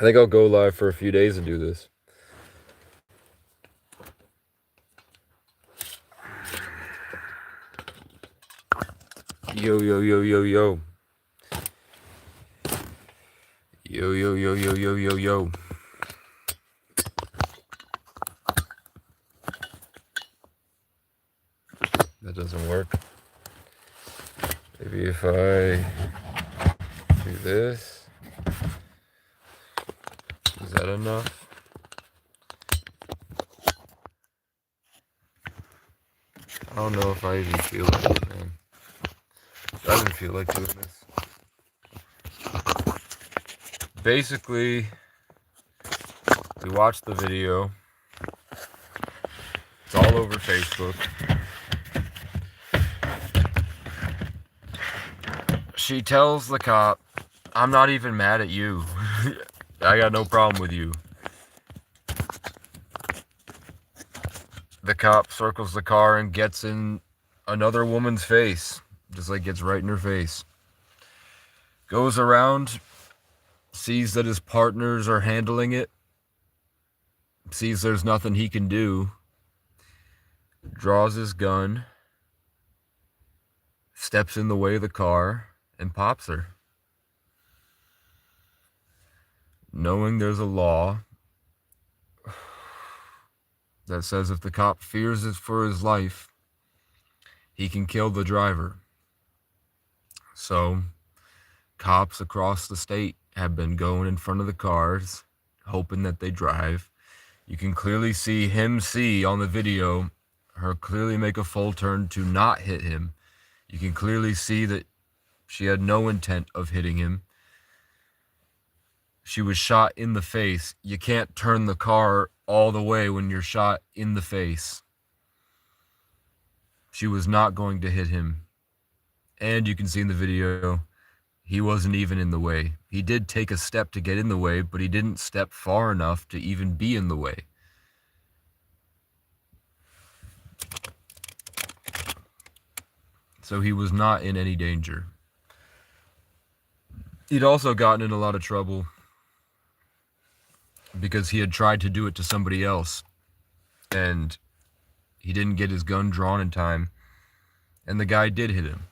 I think I'll go live for a few days and do this. Yo, yo, yo, yo, yo. Yo, yo, yo, yo, yo, yo, yo. That doesn't work. Maybe if I do this. Is that enough? I don't know if I even feel like it, man. I didn't feel like doing this. Basically, we watched the video. It's all over Facebook. She tells the cop, I'm not even mad at you. I got no problem with you. The cop circles the car and gets in another woman's face. Just like gets right in her face. Goes around, sees that his partners are handling it. Sees there's nothing he can do. Draws his gun. Steps in the way of the car and pops her. Knowing there's a law that says if the cop fears it for his life, he can kill the driver. So, cops across the state have been going in front of the cars, hoping that they drive. You can clearly see him on the video, her clearly make a full turn to not hit him. You can clearly see that she had no intent of hitting him. She was shot in the face. You can't turn the car all the way when you're shot in the face. She was not going to hit him. And you can see in the video, he wasn't even in the way. He did take a step to get in the way, but he didn't step far enough to even be in the way. So he was not in any danger. He'd also gotten in a lot of trouble because he had tried to do it to somebody else, and he didn't get his gun drawn in time, and the guy did hit him.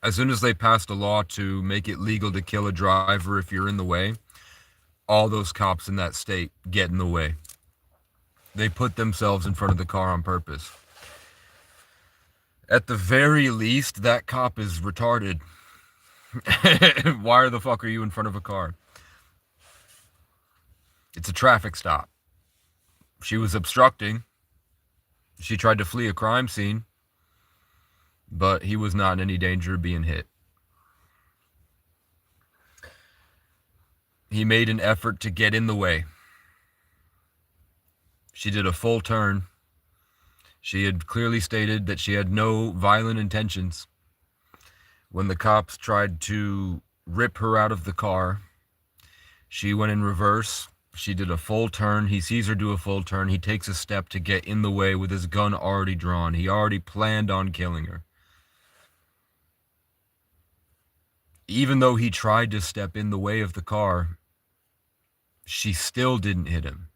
As soon as they passed a law to make it legal to kill a driver if you're in the way, all those cops in that state get in the way. They put themselves in front of the car on purpose. At the very least, that cop is retarded. Why the fuck are you in front of a car? It's a traffic stop. She was obstructing. She tried to flee a crime scene, but he was not in any danger of being hit. He made an effort to get in the way. She did a full turn. She had clearly stated that she had no violent intentions. When the cops tried to rip her out of the car, she went in reverse. She did a full turn. He sees her do a full turn. He takes a step to get in the way with his gun already drawn. He already planned on killing her. Even though he tried to step in the way of the car, she still didn't hit him.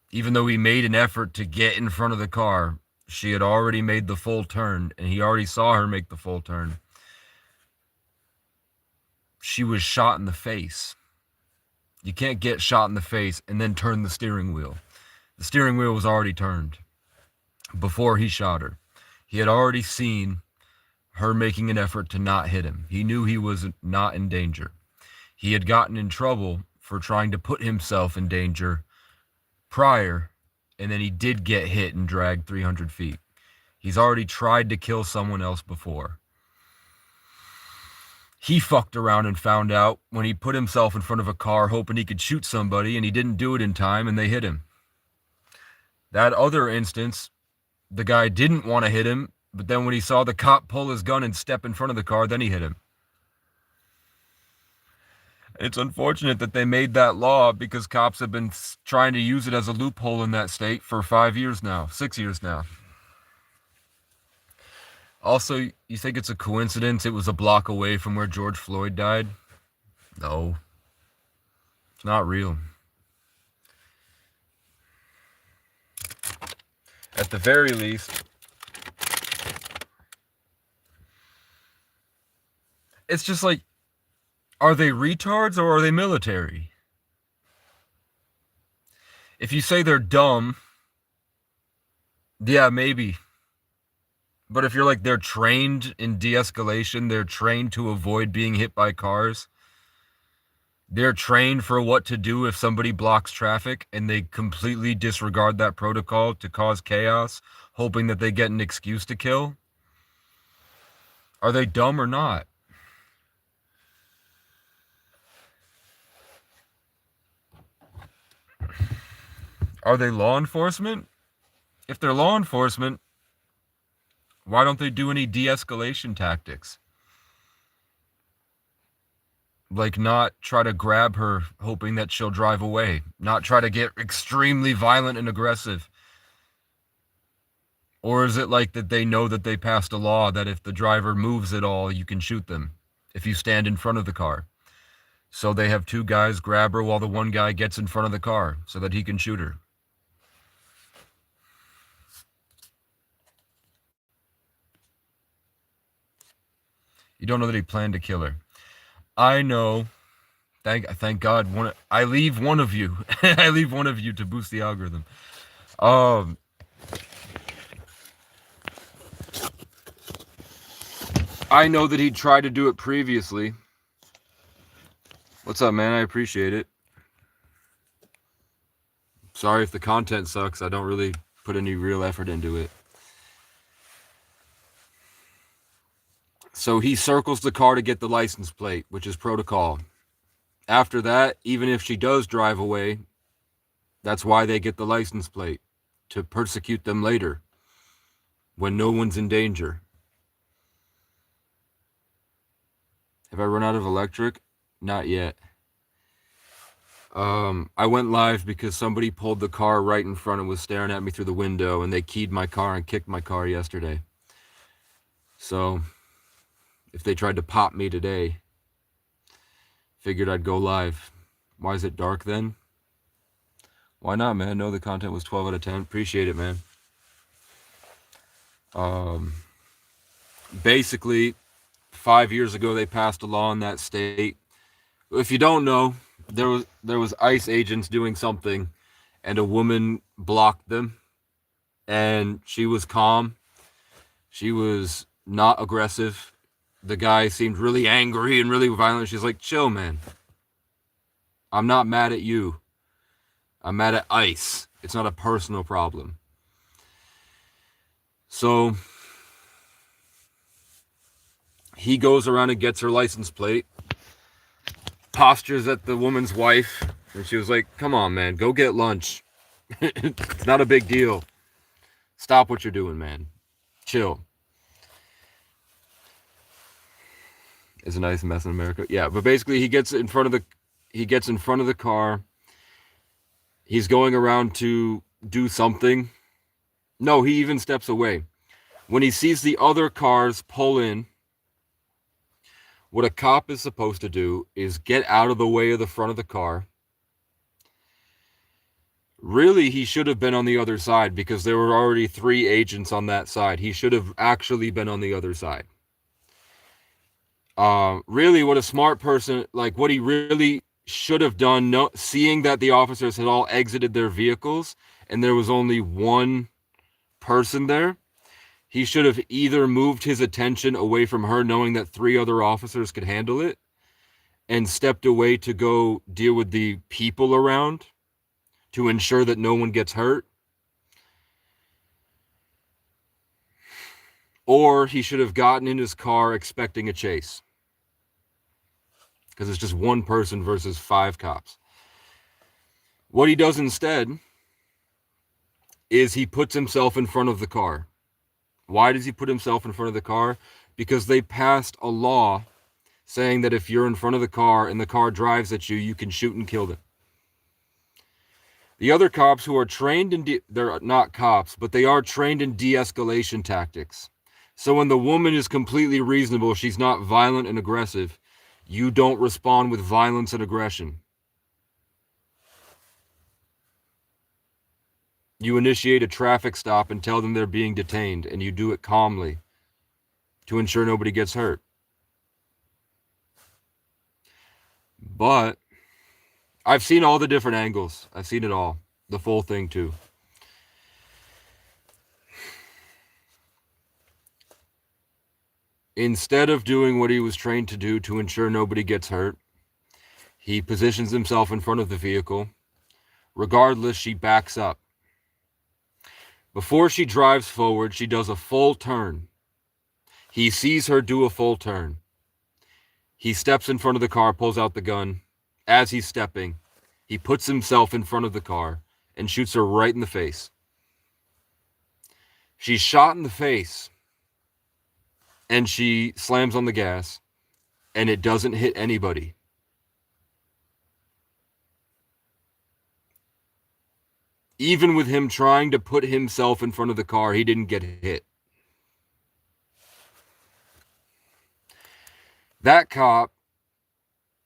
Even though he made an effort to get in front of the car, she had already made the full turn, and he already saw her make the full turn. She was shot in the face. You can't get shot in the face and then turn the steering wheel. The steering wheel was already turned before he shot her. He had already seen her making an effort to not hit him. He knew he was not in danger. He had gotten in trouble for trying to put himself in danger prior, and then he did get hit and dragged 300 feet. He's already tried to kill someone else before. He fucked around and found out when he put himself in front of a car hoping he could shoot somebody, and he didn't do it in time, and they hit him. That other instance, the guy didn't want to hit him, but then when he saw the cop pull his gun and step in front of the car, then he hit him. It's unfortunate that they made that law because cops have been trying to use it as a loophole in that state for 5 years now, 6 years now. Also, you think it's a coincidence it was a block away from where George Floyd died? No. It's not real. At the very least, it's just like, are they retards or are they military? If you say they're dumb, yeah, maybe. But if you're like, they're trained in de-escalation, they're trained to avoid being hit by cars, they're trained for what to do if somebody blocks traffic, and they completely disregard that protocol to cause chaos, hoping that they get an excuse to kill, are they dumb or not? Are they law enforcement? If they're law enforcement, why don't they do any de-escalation tactics? Like, not try to grab her hoping that she'll drive away, not try to get extremely violent and aggressive. Or is it like that they know that they passed a law that if the driver moves at all, you can shoot them if you stand in front of the car? So they have two guys grab her while the one guy gets in front of the car so that he can shoot her. You don't know that he planned to kill her. I know. Thank God. I leave one of you. I leave one of you to boost the algorithm. I know that he tried to do it previously. What's up, man? I appreciate it. Sorry if the content sucks. I don't really put any real effort into it. So he circles the car to get the license plate, which is protocol. After that, even if she does drive away, that's why they get the license plate, to persecute them later when no one's in danger. Have I run out of electric? Not yet. I went live because somebody pulled the car right in front and was staring at me through the window, and they keyed my car and kicked my car yesterday. So if they tried to pop me today, figured I'd go live. Why is it dark then? Why not, man? No, the content was 12 out of 10. Appreciate it, man. Basically, 5 years ago, they passed a law in that state. If you don't know, there was ICE agents doing something, and a woman blocked them, and she was calm. She was not aggressive. The guy seemed really angry and really violent. She's like, chill, man. I'm not mad at you. I'm mad at ICE. It's not a personal problem. So he goes around and gets her license plate, postures at the woman's wife, and she was like, come on, man, go get lunch. It's not a big deal. Stop what you're doing, man. Chill. It's a nice mess in America. Yeah, but basically he gets in front of the car. He's going around to do something. No, he even steps away. When he sees the other cars pull in, what a cop is supposed to do is get out of the way of the front of the car. Really, he should have been on the other side because there were already 3 agents on that side. He should have actually been on the other side. Really, what a smart person, like what he really should have done, seeing that the officers had all exited their vehicles and there was only one person there, he should have either moved his attention away from her, knowing that 3 other officers could handle it, and stepped away to go deal with the people around to ensure that no one gets hurt. Or he should have gotten in his car expecting a chase, because it's just one person versus 5 cops. What he does instead is he puts himself in front of the car. Why does he put himself in front of the car? Because they passed a law saying that if you're in front of the car and the car drives at you, you can shoot and kill them. The other cops who are trained in, they're not cops, but they are trained in de-escalation tactics. So when the woman is completely reasonable, she's not violent and aggressive, you don't respond with violence and aggression. You initiate a traffic stop and tell them they're being detained, and you do it calmly to ensure nobody gets hurt. But I've seen all the different angles. I've seen it all. The full thing, too. Instead of doing what he was trained to do to ensure nobody gets hurt, he positions himself in front of the vehicle. Regardless, she backs up. Before she drives forward, she does a full turn. He sees her do a full turn. He steps in front of the car, pulls out the gun. As he's stepping, he puts himself in front of the car and shoots her right in the face. She's shot in the face, and she slams on the gas, and it doesn't hit anybody. Even with him trying to put himself in front of the car, he didn't get hit. That cop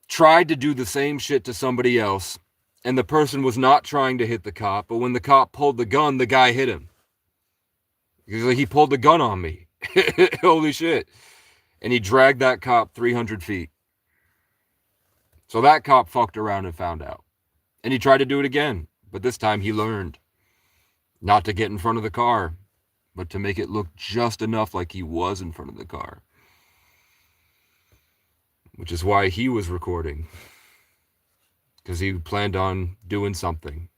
tried to do the same shit to somebody else, and the person was not trying to hit the cop, but when the cop pulled the gun, the guy hit him. He's like, he pulled the gun on me. Holy shit. And he dragged that cop 300 feet. So that cop fucked around and found out. And he tried to do it again, but this time he learned not to get in front of the car, but to make it look just enough like he was in front of the car. Which is why he was recording. Because he planned on doing something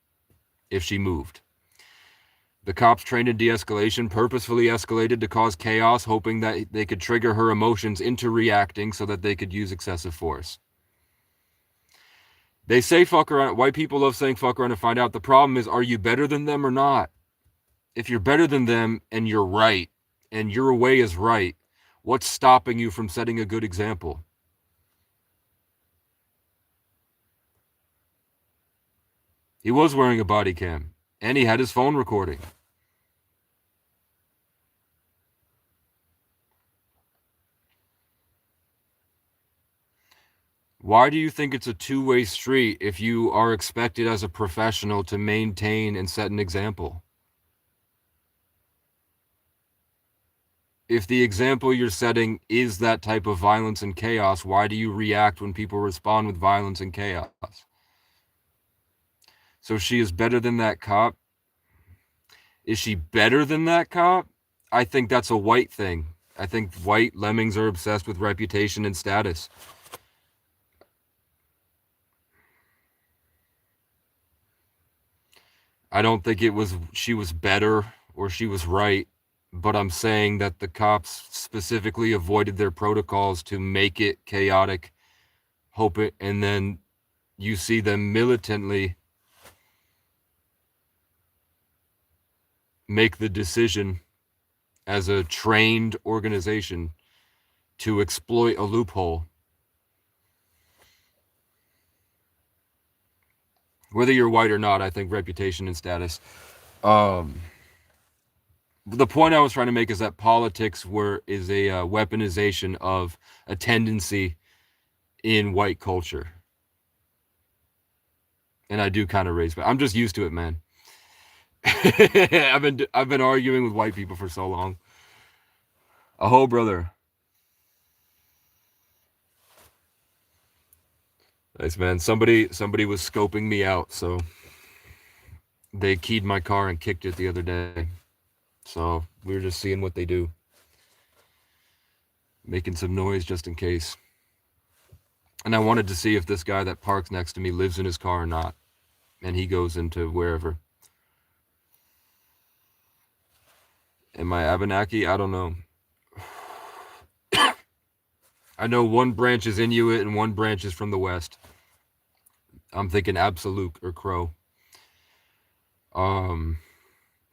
if she moved. The cops trained in de-escalation purposefully escalated to cause chaos, hoping that they could trigger her emotions into reacting so that they could use excessive force. They say fuck around. White people love saying fuck around and find out. The problem is, are you better than them or not? If you're better than them and you're right, and your way is right, what's stopping you from setting a good example? He was wearing a body cam, and he had his phone recording. Why do you think it's a two-way street if you are expected as a professional to maintain and set an example? If the example you're setting is that type of violence and chaos, why do you react when people respond with violence and chaos? So she is better than that cop. Is she better than that cop? I think that's a white thing. I think white lemmings are obsessed with reputation and status. I don't think she was better or she was right, but I'm saying that the cops specifically avoided their protocols to make it chaotic, hope it, and then you see them militantly make the decision as a trained organization to exploit a loophole. Whether you're white or not, I think reputation and status. The point I was trying to make is that politics is a weaponization of a tendency in white culture. And I do kind of raise, but I'm just used to it, man. I've been arguing with white people for so long. Aho, brother. Nice, man. Somebody was scoping me out, so they keyed my car and kicked it the other day. So we were just seeing what they do. Making some noise just in case. And I wanted to see if this guy that parks next to me lives in his car or not. And he goes into wherever. Am I Abenaki? I don't know. I know one branch is Inuit and one branch is from the West. I'm thinking Absolute or Crow. And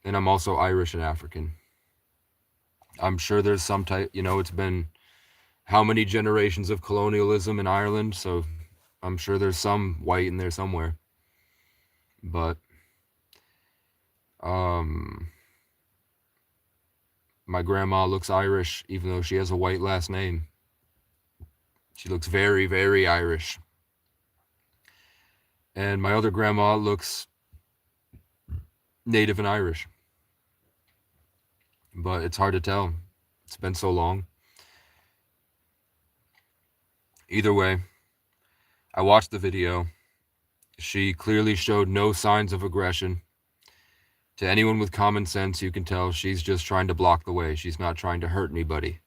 I'm also Irish and African. I'm sure there's some type, it's been how many generations of colonialism in Ireland, so I'm sure there's some white in there somewhere. But My grandma looks Irish, even though she has a white last name. She looks very, very Irish. And my other grandma looks Native and Irish. But it's hard to tell. It's been so long. Either way, I watched the video. She clearly showed no signs of aggression. To anyone with common sense, you can tell she's just trying to block the way. She's not trying to hurt anybody.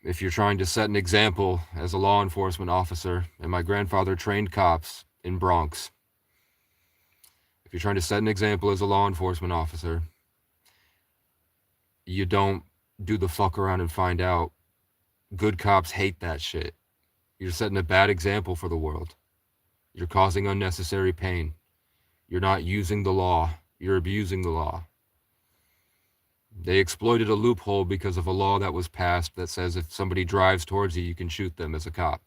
If you're trying to set an example as a law enforcement officer, and my grandfather trained cops in Bronx, if you're trying to set an example as a law enforcement officer, you don't do the fuck around and find out. Good cops hate that shit. You're setting a bad example for the world. You're causing unnecessary pain. You're not using the law. You're abusing the law. They exploited a loophole because of a law that was passed that says if somebody drives towards you, you can shoot them as a cop.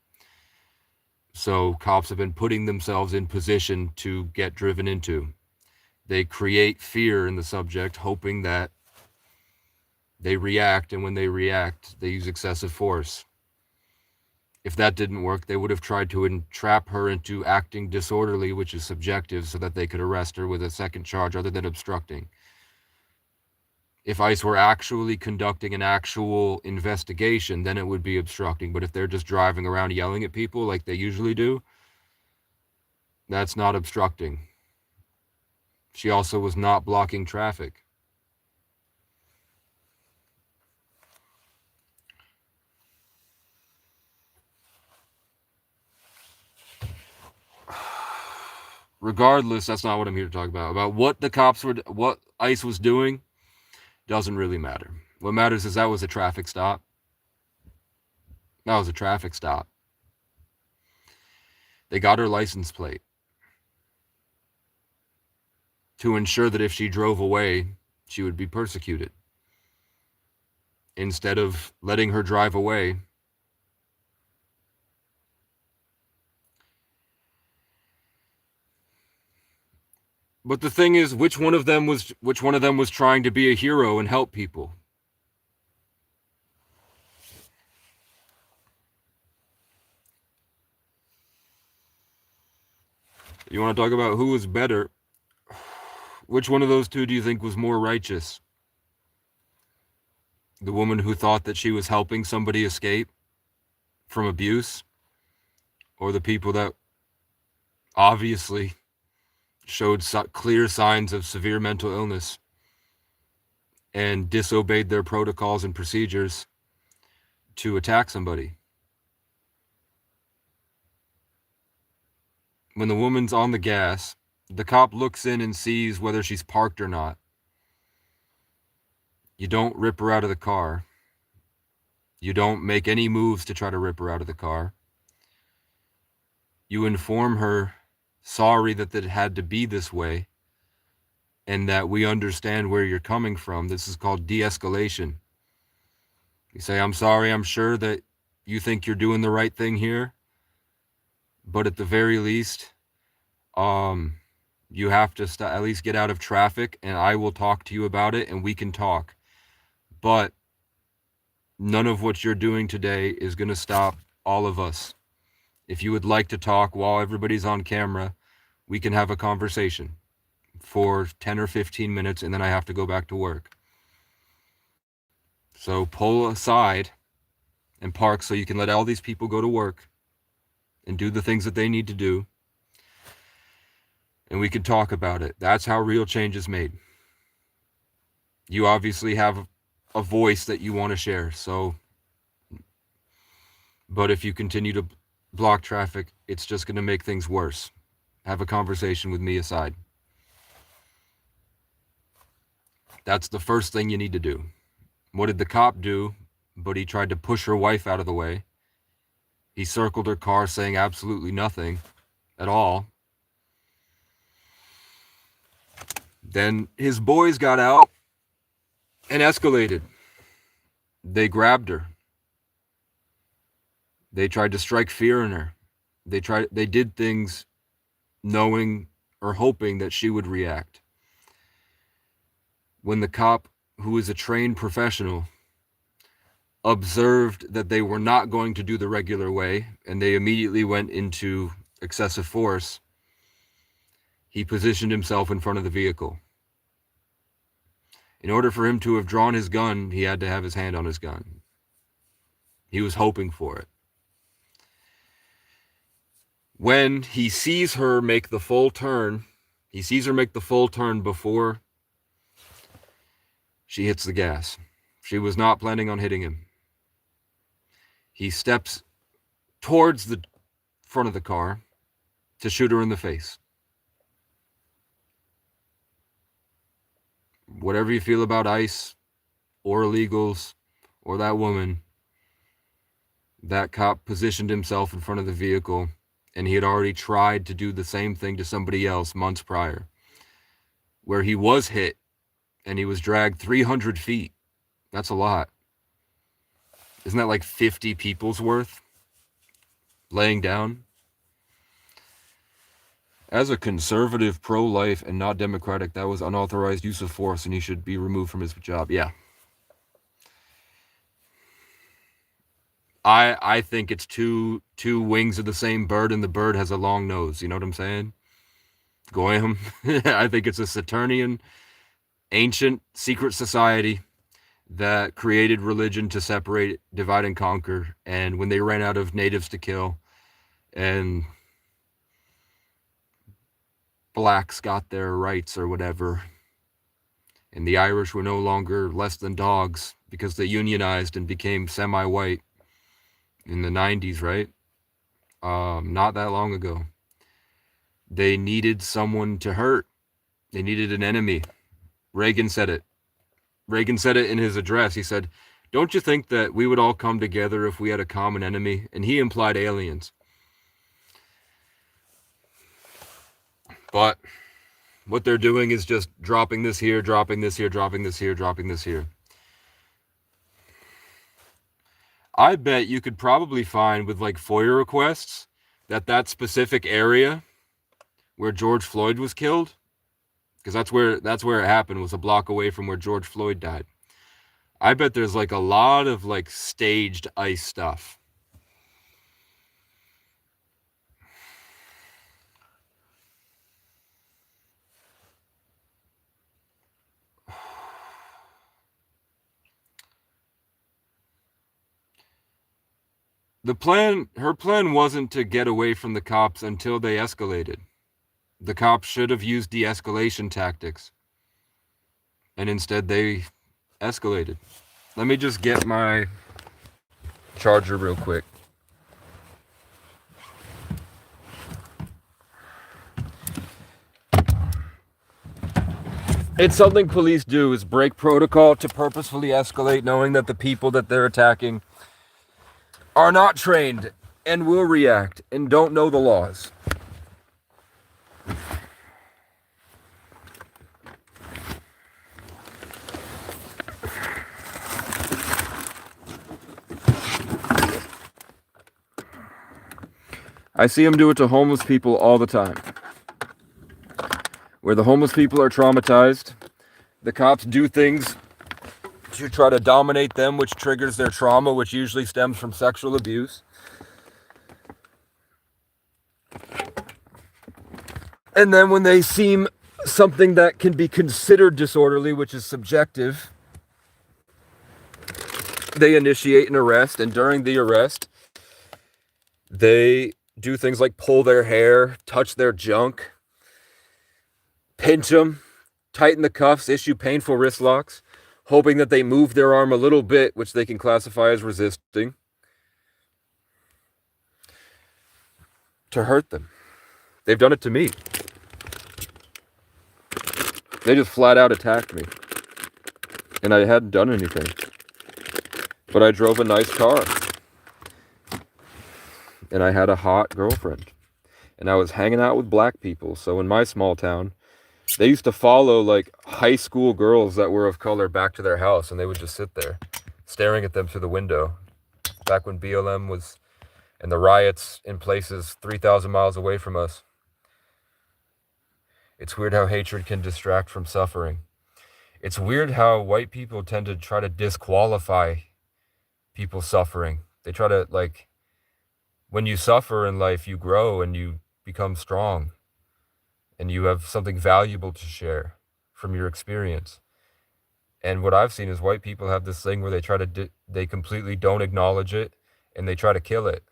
So cops have been putting themselves in position to get driven into. They create fear in the subject, hoping that they react, and when they react, they use excessive force. If that didn't work, they would have tried to entrap her into acting disorderly, which is subjective, so that they could arrest her with a second charge other than obstructing. If ICE were actually conducting an actual investigation, then it would be obstructing. But if they're just driving around yelling at people like they usually do, that's not obstructing. She also was not blocking traffic. Regardless, that's not what I'm here to talk about. About what the cops were, what ICE was doing, doesn't really matter. What matters is that was a traffic stop. That was a traffic stop. They got her license plate to ensure that if she drove away, she would be persecuted. Instead of letting her drive away, but the thing is, which one of them was trying to be a hero and help people? You want to talk about who was better? Which one of those two do you think was more righteous? The woman who thought that she was helping somebody escape from abuse, or the people that obviously showed clear signs of severe mental illness and disobeyed their protocols and procedures to attack somebody? When the woman's on the gas, the cop looks in and sees whether she's parked or not. You don't rip her out of the car. You don't make any moves to try to rip her out of the car. You inform her, sorry that it had to be this way, and that we understand where you're coming from. This is called de-escalation. You say, I'm sorry, I'm sure that you think you're doing the right thing here, but at the very least, you have to at least get out of traffic, and I will talk to you about it, and we can talk. But none of what you're doing today is going to stop all of us. If you would like to talk while everybody's on camera, we can have a conversation for 10 or 15 minutes, and then I have to go back to work. So pull aside and park so you can let all these people go to work and do the things that they need to do, and we can talk about it. That's how real change is made. You obviously have a voice that you want to share, so, but if you continue to block traffic, it's just going to make things worse. Have a conversation with me aside. That's the first thing you need to do. What did the cop do? But he tried to push her wife out of the way. He circled her car saying absolutely nothing at all. Then his boys got out and escalated. They grabbed her. They tried to strike fear in her. They did things knowing or hoping that she would react. When the cop who is a trained professional, observed that they were not going to do the regular way, and they immediately went into excessive force, he positioned himself in front of the vehicle. In order for him to have drawn his gun, he had to have his hand on his gun. He was hoping for it. When he sees her make the full turn, before she hits the gas. She was not planning on hitting him. He steps towards the front of the car to shoot her in the face. Whatever you feel about ICE or illegals or that woman, that cop positioned himself in front of the vehicle, and he had already tried to do the same thing to somebody else months prior, where he was hit and he was dragged 300 feet. That's a lot. Isn't that like 50 people's worth laying down? As a conservative, pro-life, and not democratic, that was unauthorized use of force, and he should be removed from his job. Yeah. I think it's two wings of the same bird, and the bird has a long nose. You know what I'm saying? Goyim. I think it's a Saturnian, ancient, secret society that created religion to separate, divide, and conquer. And when they ran out of natives to kill, and blacks got their rights or whatever, and the Irish were no longer less than dogs because they unionized and became semi-white in the 90s, right? Not that long ago. They needed someone to hurt. They needed an enemy. Reagan said it. Reagan said it in his address. He said, "Don't you think that we would all come together if we had a common enemy?" And he implied aliens. But what they're doing is just dropping this here, dropping this here, dropping this here, dropping this here. I bet you could probably find with like FOIA requests that specific area where George Floyd was killed, because that's where it happened, was a block away from where George Floyd died. I bet there's like a lot of like staged ICE stuff. Her plan wasn't to get away from the cops until they escalated. The cops should have used de-escalation tactics, and instead they escalated. Let me just get my charger real quick. It's something police do, is break protocol to purposefully escalate, knowing that the people that they're attacking are not trained and will react and don't know the laws. I see them do it to homeless people all the time. Where the homeless people are traumatized, the cops do things to try to dominate them, which triggers their trauma, which usually stems from sexual abuse. And then when they seem something that can be considered disorderly, which is subjective, they initiate an arrest, and during the arrest, they do things like pull their hair, touch their junk, pinch them, tighten the cuffs, issue painful wrist locks, hoping that they move their arm a little bit, which they can classify as resisting, to hurt them. They've done it to me. They just flat out attacked me. And I hadn't done anything. But I drove a nice car. And I had a hot girlfriend. And I was hanging out with black people. So in my small town, they used to follow like high school girls that were of color back to their house, and they would just sit there staring at them through the window. Back when BLM was and the riots in places 3,000 miles away from us. It's weird how hatred can distract from suffering. It's weird how white people tend to try to disqualify people suffering. They try to, like, when you suffer in life, you grow and you become strong and you have something valuable to share from your experience. And what I've seen is white people have this thing where they try to, they completely don't acknowledge it and they try to kill it.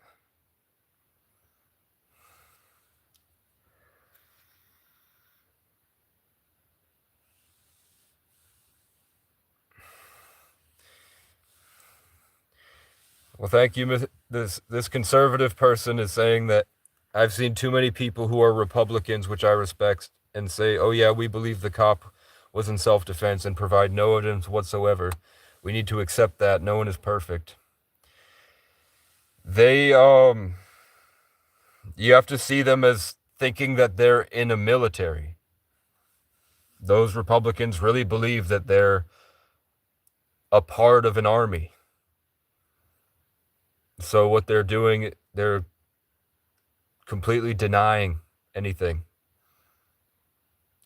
Well, thank you. This conservative person is saying that I've seen too many people who are Republicans, which I respect, and say, "Oh yeah, we believe the cop was in self-defense and provide no evidence whatsoever. We need to accept that. No one is perfect." They you have to see them as thinking that they're in a military. Those Republicans really believe that they're a part of an army. So what they're doing, they're completely denying anything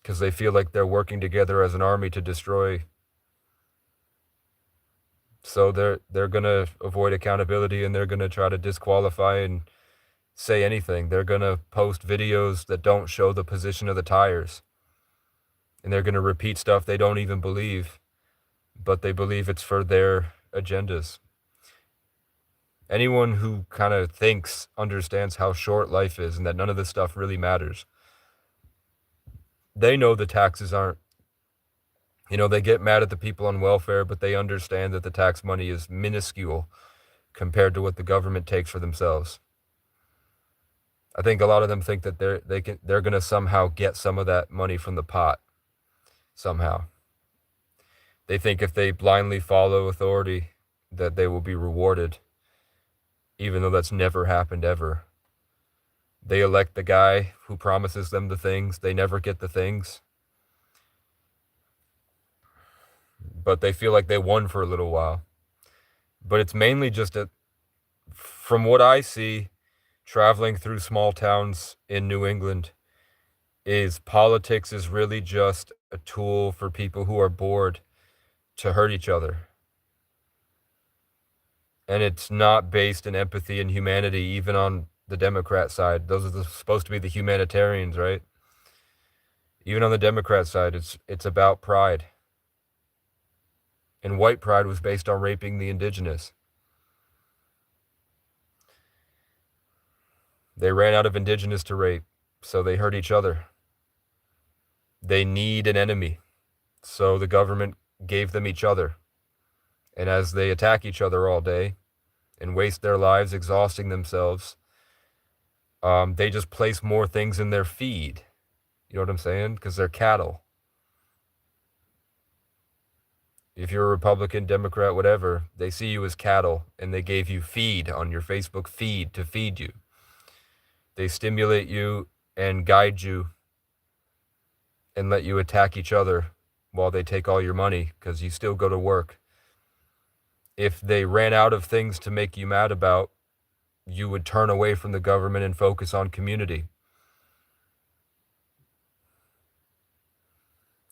because they feel like they're working together as an army to destroy. So they're going to avoid accountability and they're going to try to disqualify and say anything. They're going to post videos that don't show the position of the tires. And they're going to repeat stuff they don't even believe, but they believe it's for their agendas. Anyone who kind of thinks understands how short life is and that none of this stuff really matters. They know the taxes aren't, they get mad at the people on welfare, but they understand that the tax money is minuscule compared to what the government takes for themselves. I think a lot of them think that they're going to somehow get some of that money from the pot. Somehow. They think if they blindly follow authority that they will be rewarded, even though that's never happened ever. They elect the guy who promises them the things. They never get the things. But they feel like they won for a little while. But it's mainly just from what I see, traveling through small towns in New England, is politics is really just a tool for people who are bored to hurt each other. And it's not based in empathy and humanity, even on the Democrat side. Those are supposed to be the humanitarians, right? Even on the Democrat side, it's about pride. And white pride was based on raping the indigenous. They ran out of indigenous to rape, so they hurt each other. They need an enemy, so the government gave them each other. And as they attack each other all day and waste their lives exhausting themselves, they just place more things in their feed. You know what I'm saying? Because they're cattle. If you're a Republican, Democrat, whatever, they see you as cattle and they gave you feed on your Facebook feed to feed you. They stimulate you and guide you and let you attack each other while they take all your money because you still go to work. If they ran out of things to make you mad about, you would turn away from the government and focus on community.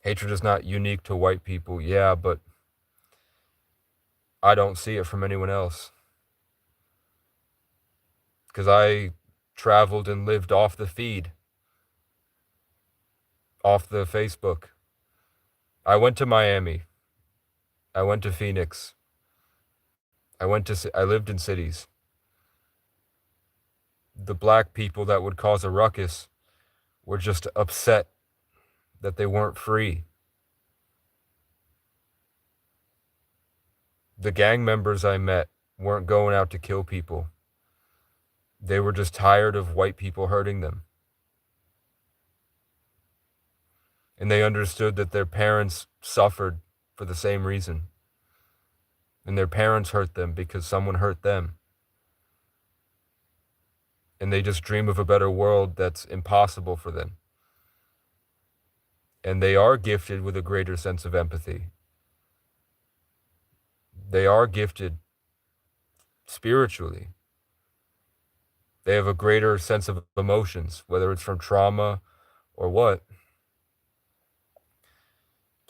Hatred is not unique to white people, yeah, but I don't see it from anyone else. Because I traveled and lived off the feed, off the Facebook. I went to Miami. I went to Phoenix. I lived in cities. The black people that would cause a ruckus were just upset that they weren't free. The gang members I met weren't going out to kill people. They were just tired of white people hurting them. And they understood that their parents suffered for the same reason. And their parents hurt them because someone hurt them. And they just dream of a better world that's impossible for them. And they are gifted with a greater sense of empathy. They are gifted spiritually. They have a greater sense of emotions, whether it's from trauma or what.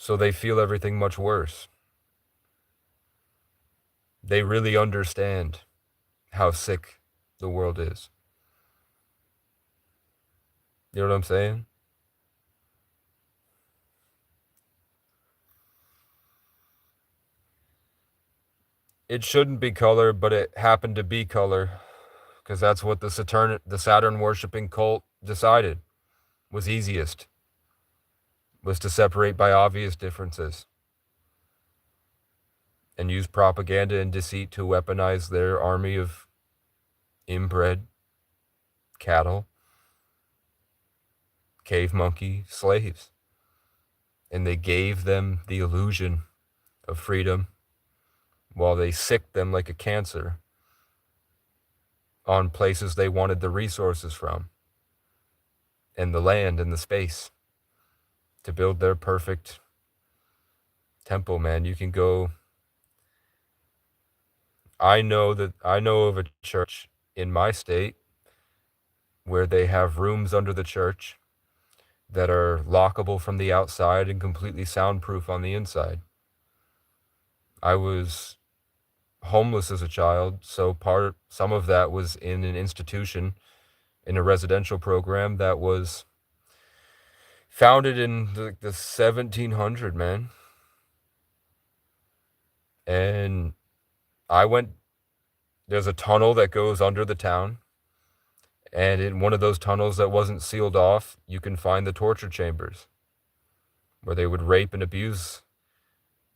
So they feel everything much worse. They really understand how sick the world is. You know what I'm saying? It shouldn't be color, but it happened to be color, because that's what the Saturn worshipping cult decided was easiest, was to separate by obvious differences and use propaganda and deceit to weaponize their army of inbred cattle, cave monkey slaves. And they gave them the illusion of freedom while they sicked them like a cancer on places they wanted the resources from, and the land and the space to build their perfect temple, man. You can go. I know of a church in my state where they have rooms under the church that are lockable from the outside and completely soundproof on the inside. I was homeless as a child, so some of that was in an institution, in a residential program that was founded in the 1700, man. And there's a tunnel that goes under the town, and in one of those tunnels that wasn't sealed off, you can find the torture chambers where they would rape and abuse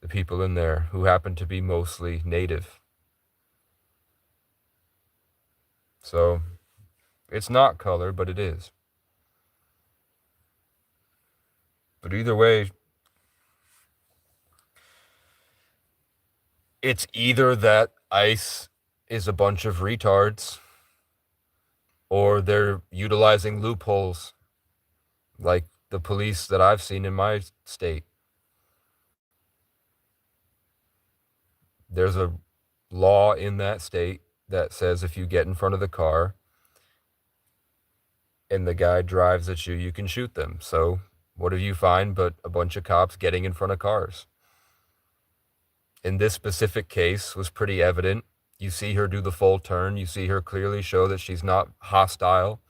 the people in there who happened to be mostly native. So it's not color, but it is. But either way, it's either that ICE is a bunch of retards, or they're utilizing loopholes like the police that I've seen in my state. There's a law in that state that says if you get in front of the car and the guy drives at you, you can shoot them. So what do you find but a bunch of cops getting in front of cars? In this specific case was pretty evident. You see her do the full turn. You see her clearly show that she's not hostile.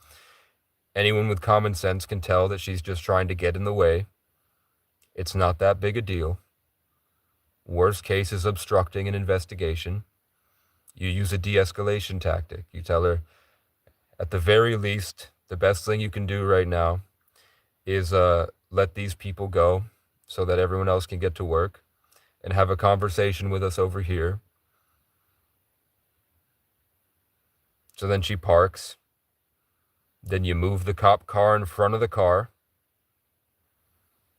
Anyone with common sense can tell that she's just trying to get in the way. It's not that big a deal. Worst case is obstructing an investigation. You use a de-escalation tactic. You tell her, at the very least, the best thing you can do right now is let these people go so that everyone else can get to work, and have a conversation with us over here. So then she parks. Then you move the cop car in front of the car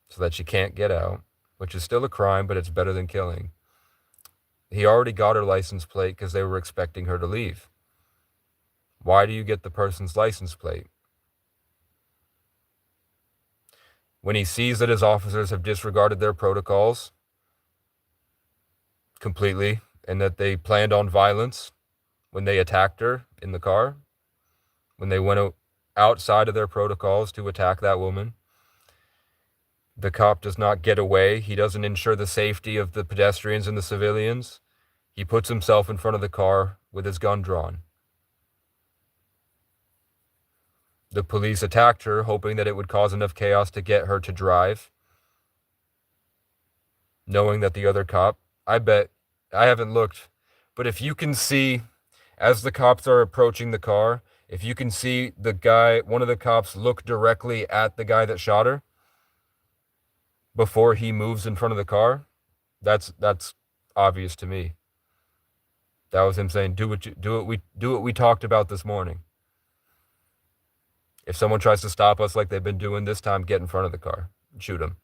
so that she can't get out, which is still a crime, but it's better than killing. He already got her license plate because they were expecting her to leave. Why do you get the person's license plate? When he sees that his officers have disregarded their protocols completely, and that they planned on violence when they attacked her in the car, when they went outside of their protocols to attack that woman, the cop does not get away. He doesn't ensure the safety of the pedestrians and the civilians. He puts himself in front of the car with his gun drawn. The police attacked her, hoping that it would cause enough chaos to get her to drive, knowing that the other cop, I haven't looked, but if you can see, as the cops are approaching the car, if you can see one of the cops look directly at the guy that shot her before he moves in front of the car, that's obvious to me. That was him saying, do what we talked about this morning. If someone tries to stop us like they've been doing this time, get in front of the car and shoot them.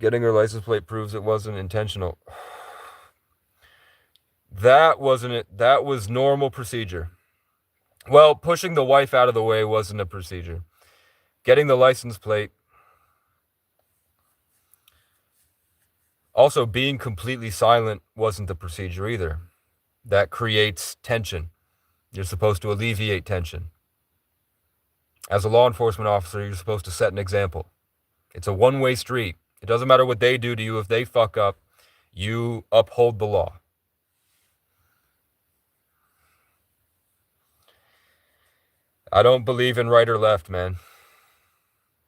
Getting her license plate proves it wasn't intentional. That wasn't it. That was normal procedure. Well, pushing the wife out of the way wasn't a procedure. Getting the license plate. Also, being completely silent wasn't the procedure either. That creates tension. You're supposed to alleviate tension. As a law enforcement officer, you're supposed to set an example. It's a one-way street. It doesn't matter what they do to you. If they fuck up, you uphold the law. I don't believe in right or left, man.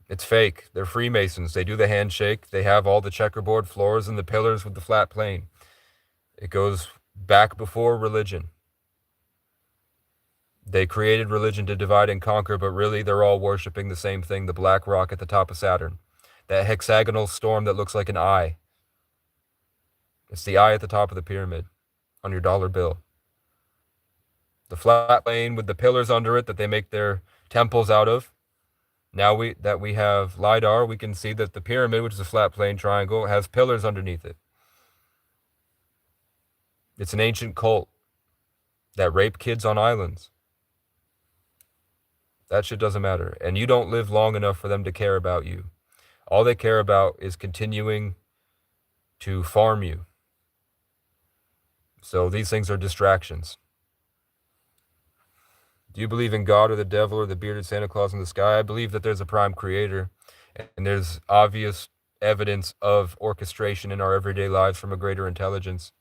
It's fake. They're Freemasons. They do the handshake. They have all the checkerboard floors and the pillars with the flat plane. It goes back before religion. They created religion to divide and conquer, but really they're all worshiping the same thing, the black rock at the top of Saturn. That hexagonal storm that looks like an eye. It's the eye at the top of the pyramid on your dollar bill. The flat plane with the pillars under it that they make their temples out of. Now that we have LiDAR, we can see that the pyramid, which is a flat plane triangle, has pillars underneath it. It's an ancient cult that rape kids on islands. That shit doesn't matter. And you don't live long enough for them to care about you. All they care about is continuing to farm you. So these things are distractions. Do you believe in God or the devil or the bearded Santa Claus in the sky? I believe that there's a prime creator, and there's obvious evidence of orchestration in our everyday lives from a greater intelligence.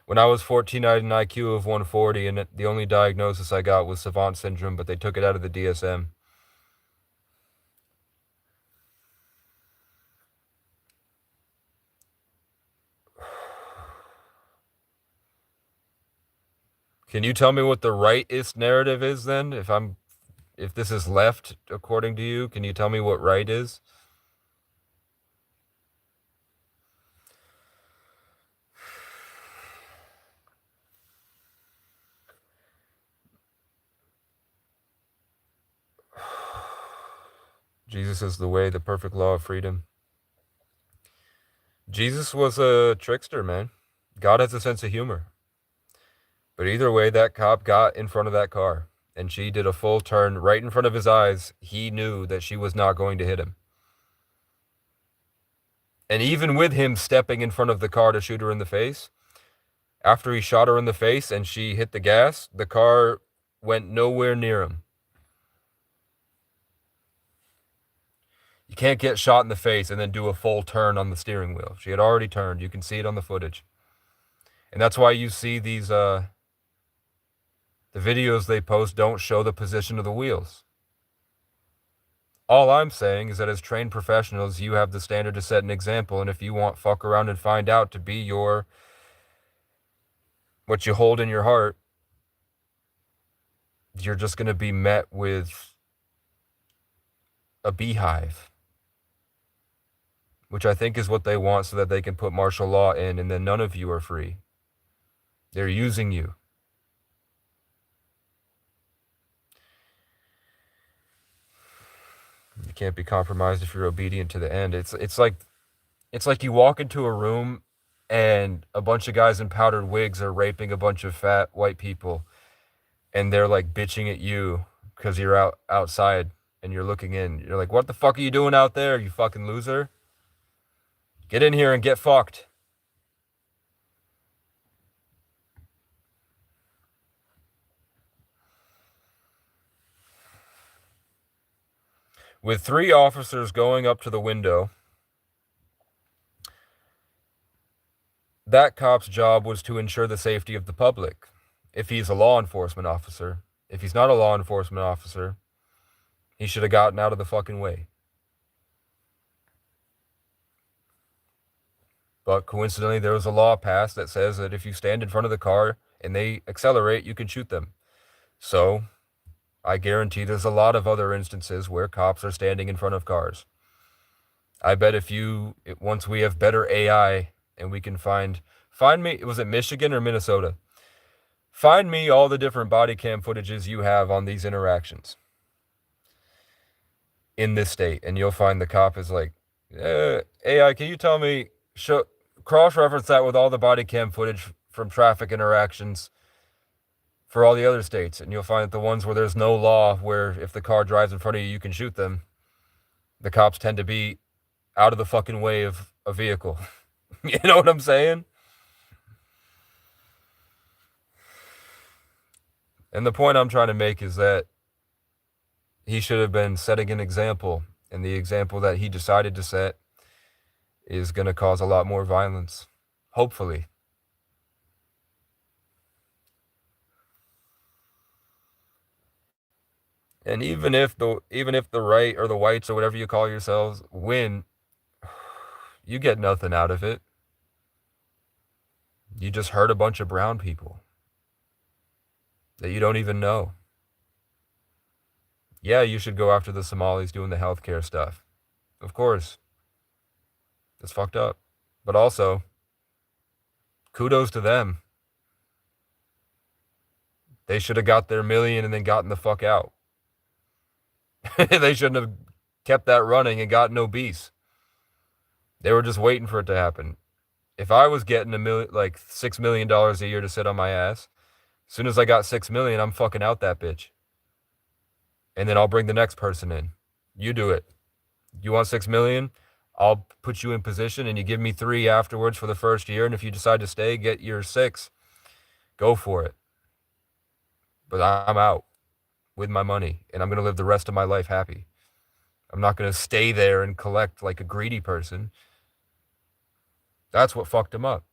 When I was 14, I had an IQ of 140, and the only diagnosis I got was savant syndrome, but they took it out of the DSM. Can you tell me what the rightist narrative is then? If this is left, according to you, can you tell me what right is? Jesus is the way, the perfect law of freedom. Jesus was a trickster, man. God has a sense of humor. But either way, that cop got in front of that car, and she did a full turn right in front of his eyes. He knew that she was not going to hit him. And even with him stepping in front of the car to shoot her in the face, after he shot her in the face and she hit the gas, the car went nowhere near him. You can't get shot in the face and then do a full turn on the steering wheel. She had already turned. You can see it on the footage. And that's why you see these, the videos they post don't show the position of the wheels. All I'm saying is that as trained professionals, you have the standard to set an example. And if you want fuck around and find out to be what you hold in your heart, you're just going to be met with a beehive, which I think is what they want so that they can put martial law in, and then none of you are free. They're using you. You can't be compromised if you're obedient to the end. It's like you walk into a room and a bunch of guys in powdered wigs are raping a bunch of fat white people, and they're like bitching at you because you're outside and you're looking in. You're like, what the fuck are you doing out there, you fucking loser? Get in here and get fucked. With 3 officers going up to the window, that cop's job was to ensure the safety of the public. If he's a law enforcement officer. If he's not a law enforcement officer, he should have gotten out of the fucking way. But coincidentally, there was a law passed that says that if you stand in front of the car and they accelerate, you can shoot them. So I guarantee there's a lot of other instances where cops are standing in front of cars. I bet once we have better AI and we can find me, was it Michigan or Minnesota? Find me all the different body cam footages you have on these interactions in this state, and you'll find the cop is like, AI, can you tell me, cross-reference that with all the body cam footage from traffic interactions for all the other states, and you'll find that the ones where there's no law, where if the car drives in front of you, you can shoot them, the cops tend to be out of the fucking way of a vehicle. You know what I'm saying? And the point I'm trying to make is that he should have been setting an example, and the example that he decided to set is going to cause a lot more violence, hopefully. And even if the right or the whites or whatever you call yourselves win, you get nothing out of it. You just hurt a bunch of brown people that you don't even know. Yeah, you should go after the Somalis doing the healthcare stuff. Of course. That's fucked up. But also, kudos to them. They should have got their million and then gotten the fuck out. They shouldn't have kept that running and gotten obese. They were just waiting for it to happen. If I was getting $6 million a year to sit on my ass, as soon as I got 6 million, I'm fucking out that bitch. And then I'll bring the next person in. You do it. You want 6 million? I'll put you in position and you give me 3 afterwards for the first year. And if you decide to stay, get your 6. Go for it. But I'm out with my money and I'm going to live the rest of my life happy. I'm not going to stay there and collect like a greedy person. That's what fucked him up.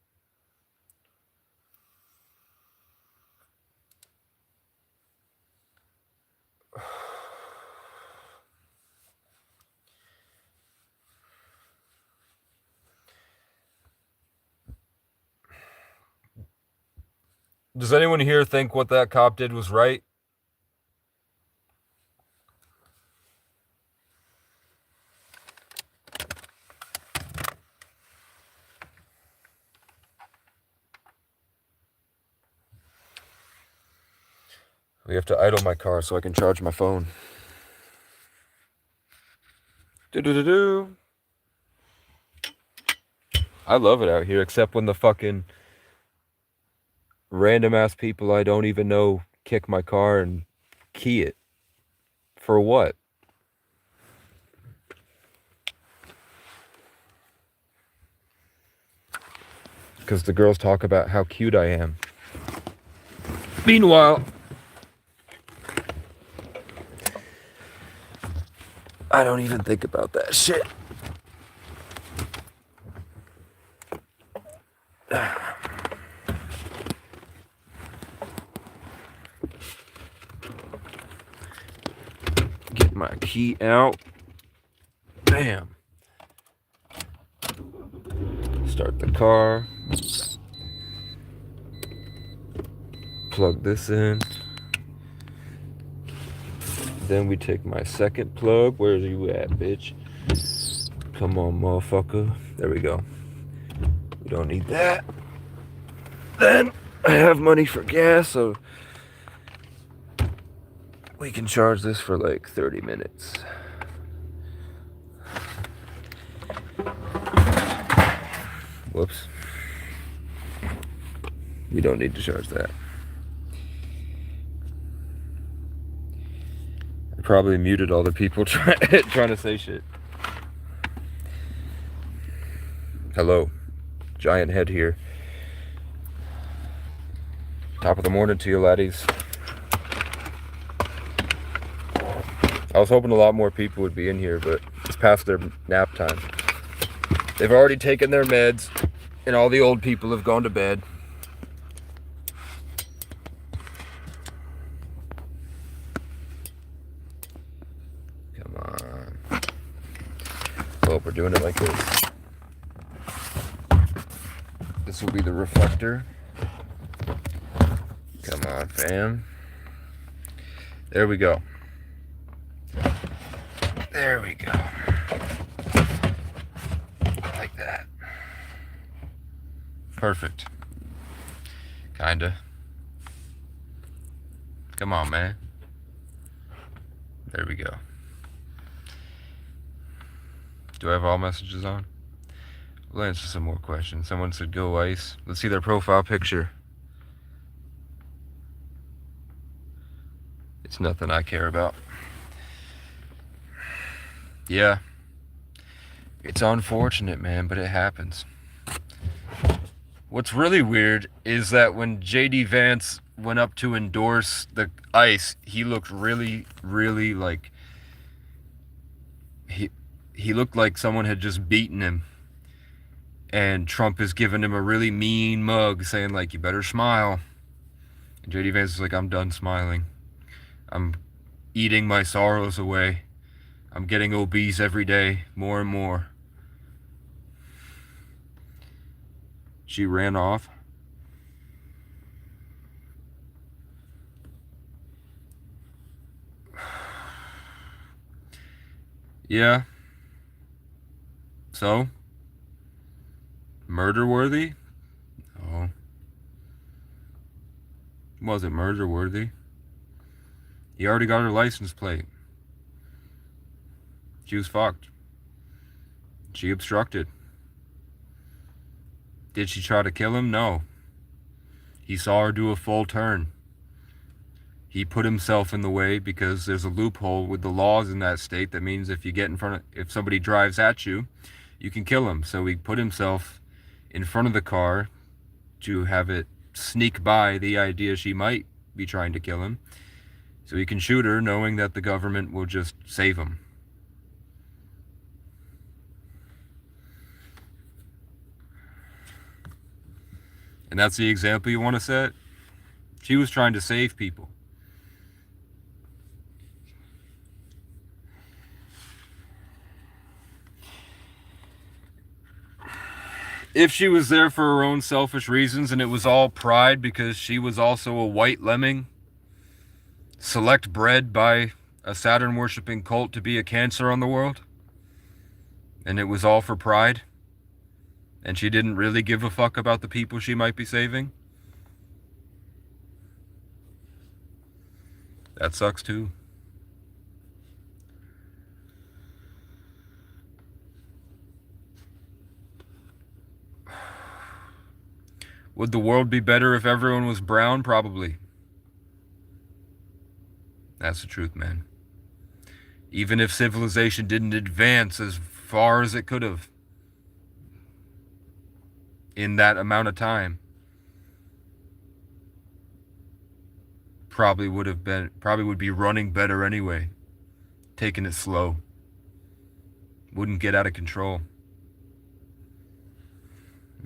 Does anyone here think what that cop did was right? We have to idle my car so I can charge my phone. Do-do-do-do. I love it out here, except when the fucking random ass people I don't even know kick my car and key it. For what? Because the girls talk about how cute I am. Meanwhile, I don't even think about that shit. Get my key out. Bam. Start the car. Plug this in. Then we take my second plug. Where are you at, bitch? Come on, motherfucker. There we go. We don't need that. Then I have money for gas, so we can charge this for like 30 minutes. Whoops. We don't need to charge that. I probably muted all the people trying to say shit. Hello. Giant head here. Top of the morning to you, laddies. I was hoping a lot more people would be in here, but it's past their nap time. They've already taken their meds, and all the old people have gone to bed. Come on. Well, we're doing it like this. This will be the reflector. Come on, fam. There we go. There we go. Like that. Perfect. Kinda. Come on, man. There we go. Do I have all messages on? We'll answer some more questions. Someone said go ice. Let's see their profile picture. It's nothing I care about. Yeah. It's unfortunate, man, but it happens. What's really weird is that when JD Vance went up to endorse the ICE, he looked really, really like he looked like someone had just beaten him. And Trump is giving him a really mean mug saying, like, you better smile. And JD Vance is like, I'm done smiling. I'm eating my sorrows away. I'm getting obese every day, more and more. She ran off. Yeah. So? Murder worthy? Oh. Wasn't murder worthy. He already got her license plate. She was fucked. She obstructed. Did she try to kill him? No. He saw her do a full turn. He put himself in the way because there's a loophole with the laws in that state that means if you get in front of, if somebody drives at you, you can kill him. So he put himself in front of the car to have it sneak by the idea she might be trying to kill him. So he can shoot her knowing that the government will just save him. And that's the example you want to set? She was trying to save people. If she was there for her own selfish reasons and it was all pride because she was also a white lemming, select bred by a Saturn worshipping cult to be a cancer on the world, and it was all for pride, and she didn't really give a fuck about the people she might be saving, that sucks too. Would the world be better if everyone was brown? Probably. That's the truth, man. Even if civilization didn't advance as far as it could have in that amount of time, probably would be running better anyway, taking it slow. Wouldn't get out of control.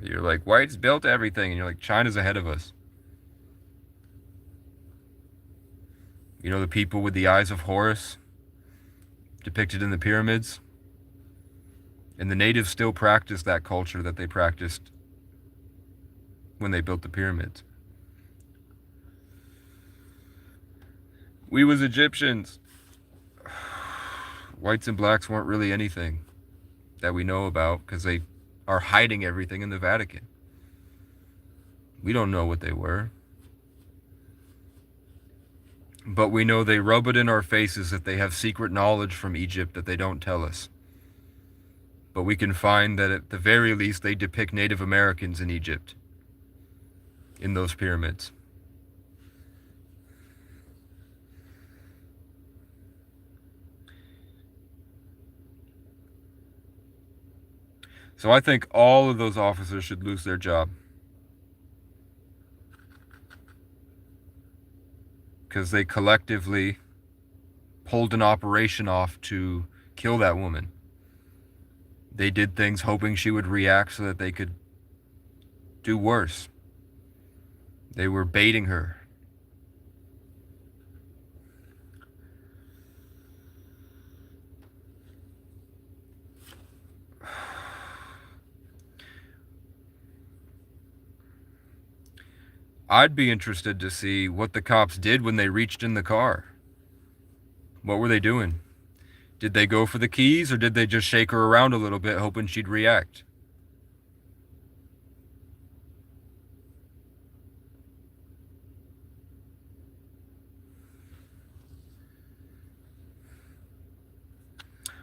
You're like, whites built everything, and you're like, China's ahead of us. You know the people with the eyes of Horus depicted in the pyramids? And the natives still practice that culture that they practiced when they built the pyramids. We was Egyptians. Whites and blacks weren't really anything that we know about because they are hiding everything in the Vatican. We don't know what they were. But we know they rub it in our faces that they have secret knowledge from Egypt that they don't tell us. But we can find that at the very least they depict Native Americans in Egypt, in those pyramids. So I think all of those officers should lose their job. Because they collectively pulled an operation off to kill that woman. They did things hoping she would react so that they could do worse. They were baiting her. I'd be interested to see what the cops did when they reached in the car. What were they doing? Did they go for the keys or did they just shake her around a little bit hoping she'd react?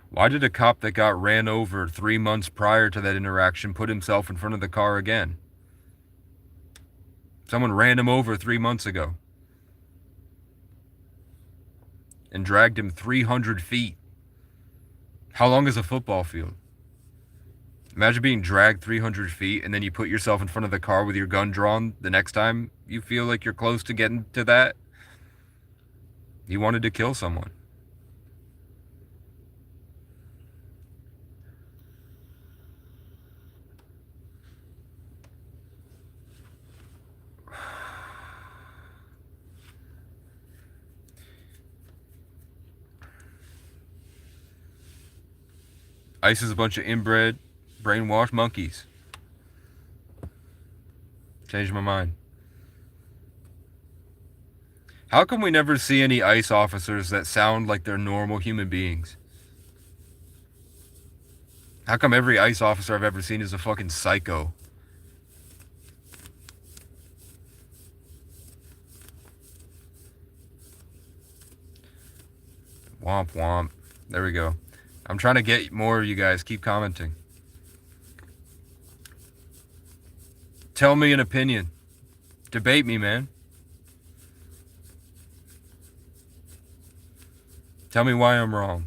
Why did a cop that got ran over 3 months prior to that interaction put himself in front of the car again? Someone ran him over 3 months ago and dragged him 300 feet. How long is a football field? Imagine being dragged 300 feet and then you put yourself in front of the car with your gun drawn the next time you feel like you're close to getting to that. You wanted to kill someone. ICE is a bunch of inbred, brainwashed monkeys. Changed my mind. How come we never see any ICE officers that sound like they're normal human beings? How come every ICE officer I've ever seen is a fucking psycho? Womp womp. There we go. I'm trying to get more of you guys. Keep commenting. Tell me an opinion. Debate me, man. Tell me why I'm wrong.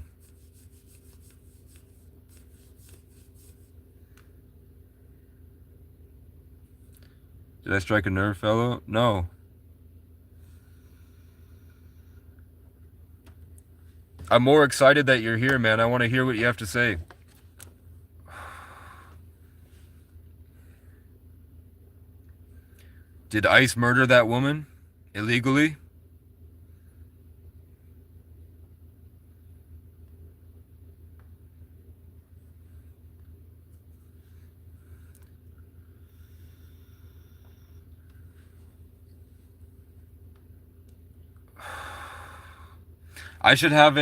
Did I strike a nerve, fellow? No. I'm more excited that you're here, man. I want to hear what you have to say. Did ICE murder that woman illegally? I should have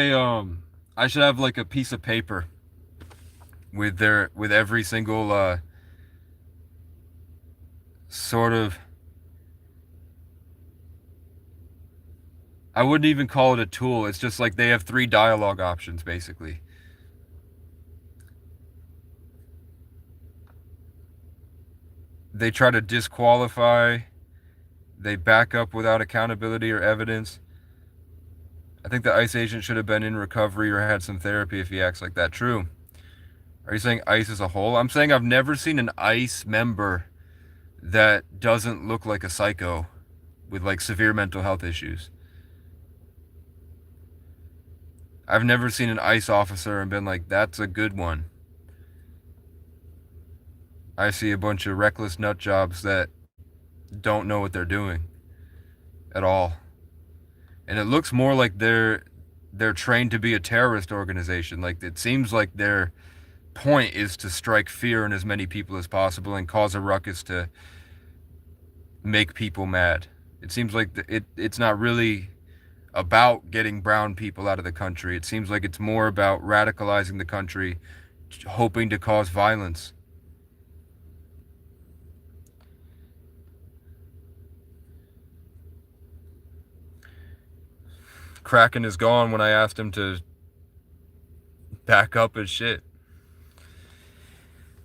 like a piece of paper with every single sort of, I wouldn't even call it a tool. It's just like they have 3 dialogue options basically. They try to disqualify, they back up without accountability or evidence. I think the ICE agent should have been in recovery or had some therapy if he acts like that. True. Are you saying ICE as a whole? I'm saying I've never seen an ICE member that doesn't look like a psycho with like severe mental health issues. I've never seen an ICE officer and been like, that's a good one. I see a bunch of reckless nut jobs that don't know what they're doing at all. And it looks more like they're trained to be a terrorist organization. Like, it seems like their point is to strike fear in as many people as possible and cause a ruckus to make people mad. It seems like it's not really about getting brown people out of the country. It seems like it's more about radicalizing the country, hoping to cause violence. Kraken is gone when I asked him to back up his shit.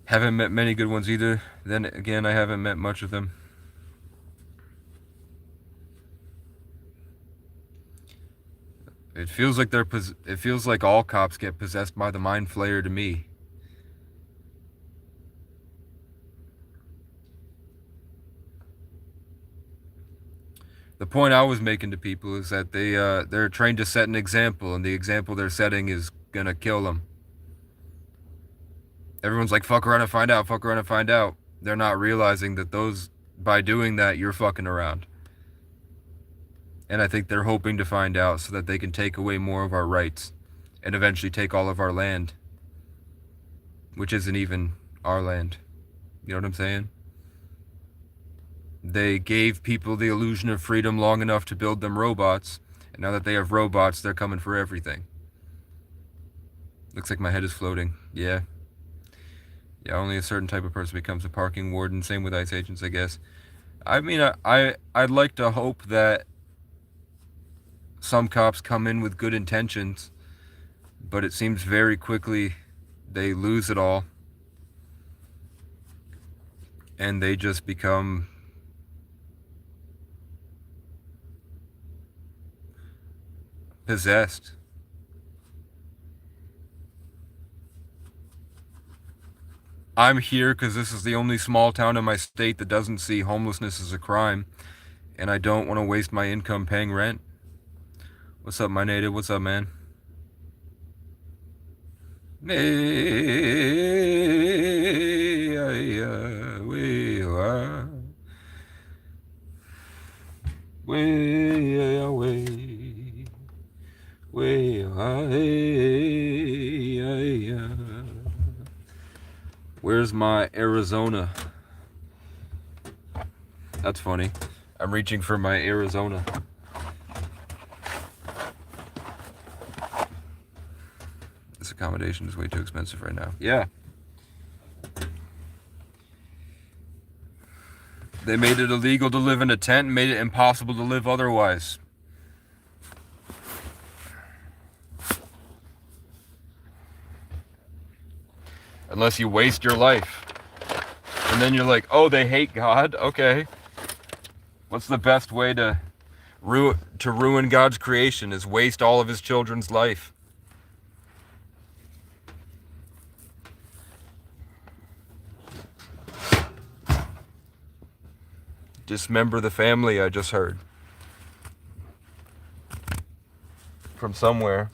Haven't met many good ones either. Then again, I haven't met much of them. It feels like all cops get possessed by the mind flayer to me. The point I was making to people is that they're trained to set an example, and the example they're setting is gonna kill them. Everyone's like, fuck around and find out, fuck around and find out. They're not realizing that by doing that, you're fucking around. And I think they're hoping to find out so that they can take away more of our rights and eventually take all of our land, which isn't even our land. You know what I'm saying? They gave people the illusion of freedom long enough to build them robots, and now that they have robots, they're coming for everything. Looks like my head is floating. Yeah. Yeah, only a certain type of person becomes a parking warden. Same with ICE agents, I guess. I mean, I'd like to hope that some cops come in with good intentions, but it seems very quickly they lose it all, and they just become possessed. I'm here because this is the only small town in my state that doesn't see homelessness as a crime, and I don't want to waste my income paying rent. What's up, my native? What's up, man? Where's my Arizona? That's funny. I'm reaching for my Arizona. This accommodation is way too expensive right now. Yeah. They made it illegal to live in a tent and made it impossible to live otherwise. Unless you waste your life. And then you're like, oh, they hate God? Okay. What's the best way to ruin God's creation is waste all of his children's life. Dismember the family, I just heard. From somewhere.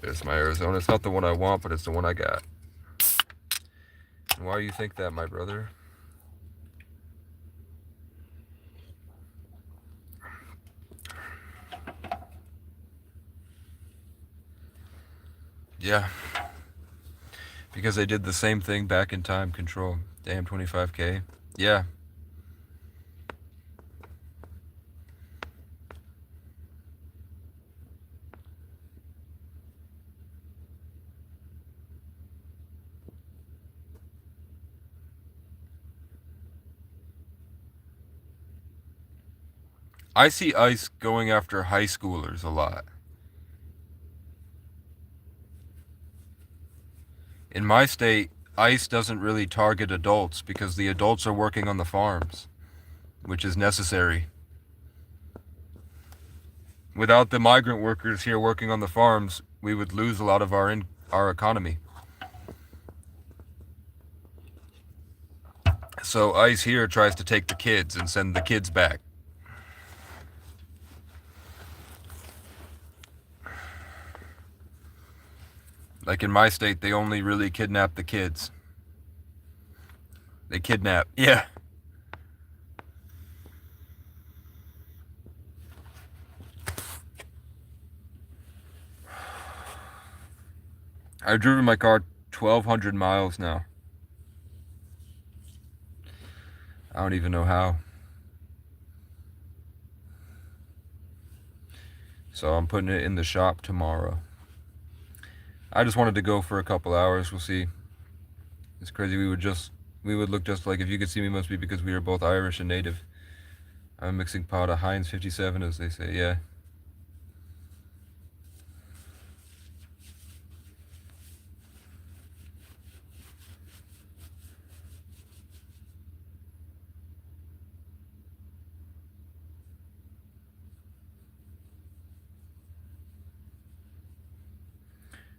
There's my Arizona. It's not the one I want, but it's the one I got. And why do you think that, my brother? Yeah. Because they did the same thing back in Time Control. Damn, 25K. Yeah. I see ICE going after high schoolers a lot. In my state, ICE doesn't really target adults because the adults are working on the farms, which is necessary. Without the migrant workers here working on the farms, we would lose a lot of our economy. So ICE here tries to take the kids and send the kids back. Like in my state, they only really kidnap the kids. They kidnap. Yeah. I've driven my car 1,200 miles now. I don't even know how. So I'm putting it in the shop tomorrow. I just wanted to go for a couple hours. We'll see. It's crazy. We would look just like, if you could see me, must be because we are both Irish and native. I'm a mixing pot of Heinz 57, as they say. Yeah.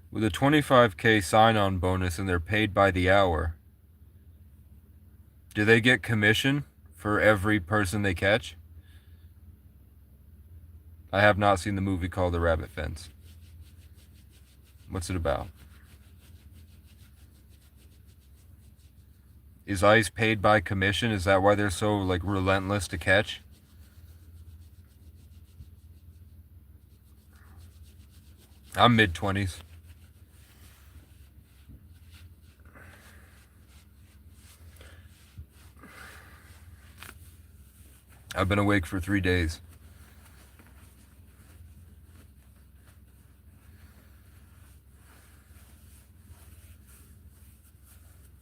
With a 25K sign-on bonus and they're paid by the hour, do they get commission for every person they catch? I have not seen the movie called The Rabbit Fence. What's it about? Is ICE paid by commission? Is that why they're so relentless to catch? I'm mid-20s. I've been awake for 3 days.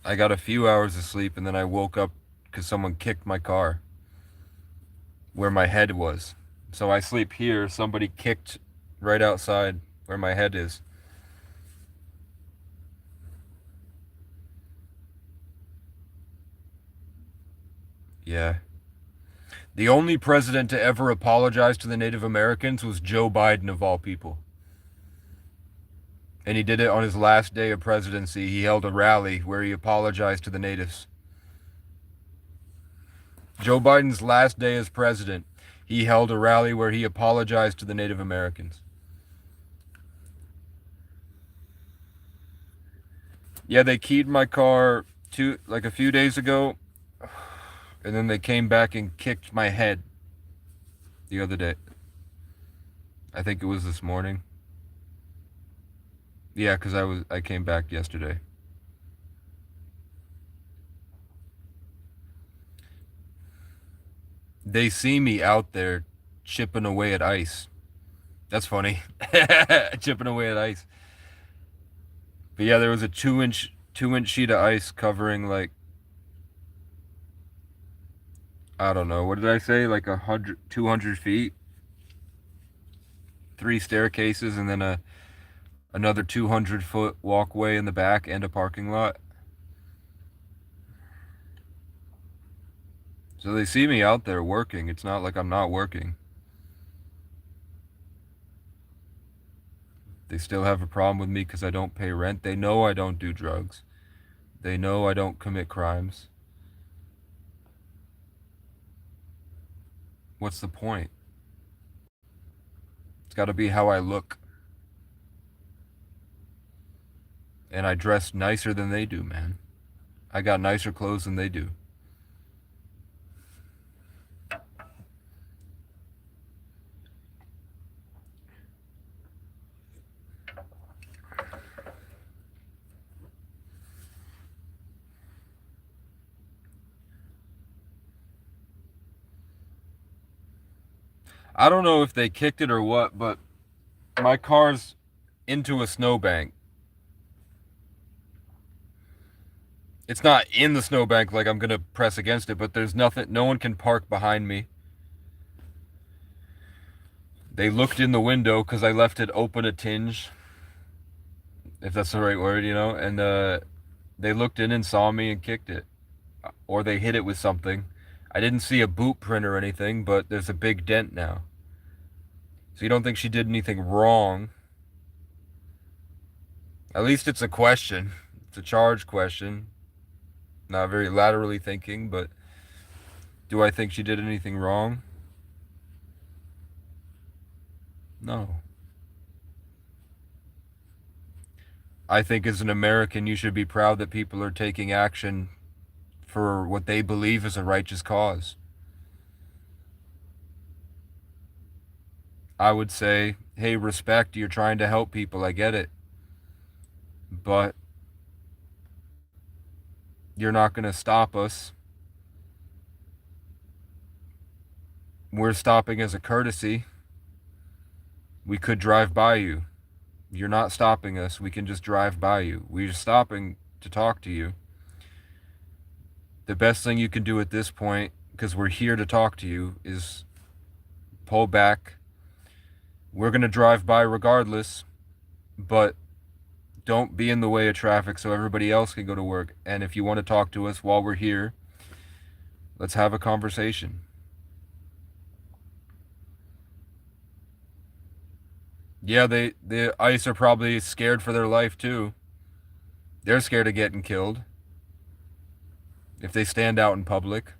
I got a few hours of sleep and then I woke up because someone kicked my car where my head was. So I sleep here. Somebody kicked right outside where my head is. Yeah. The only president to ever apologize to the Native Americans was Joe Biden, of all people. And he did it on his last day of presidency. He held a rally where he apologized to the natives. Joe Biden's last day as president, he held a rally where he apologized to the Native Americans. Yeah, they keyed my car a few days ago, and then they came back and kicked my head the other day. I think it was this morning. Yeah, because I came back yesterday. They see me out there chipping away at ice. That's funny. Chipping away at ice. But yeah, there was a 2-inch sheet of ice covering, like, I don't know, what did I say? Like 200 feet, 3 staircases, and then another 200-foot walkway in the back and a parking lot. So they see me out there working. It's not like I'm not working. They still have a problem with me because I don't pay rent. They know I don't do drugs. They know I don't commit crimes. What's the point? It's got to be how I look. And I dress nicer than they do, man. I got nicer clothes than they do. I don't know if they kicked it or what, but my car's into a snowbank. It's not in the snowbank like I'm gonna press against it, but there's nothing, no one can park behind me. They looked in the window because I left it open a tinge, if that's the right word, and they looked in and saw me and kicked it. Or they hit it with something. I didn't see a boot print or anything, but there's a big dent now. So you don't think she did anything wrong? At least it's a question. It's a charge question. Not very laterally thinking, but do I think she did anything wrong? No. I think as an American, you should be proud that people are taking action for what they believe is a righteous cause. I would say, hey, respect, you're trying to help people, I get it. But you're not going to stop us. We're stopping as a courtesy. We could drive by you. You're not stopping us. We can just drive by you. We're stopping to talk to you. The best thing you can do at this point, because we're here to talk to you, is pull back. We're going to drive by regardless, but don't be in the way of traffic so everybody else can go to work. And if you want to talk to us while we're here, let's have a conversation. Yeah, the ICE are probably scared for their life too. They're scared of getting killed if they stand out in public.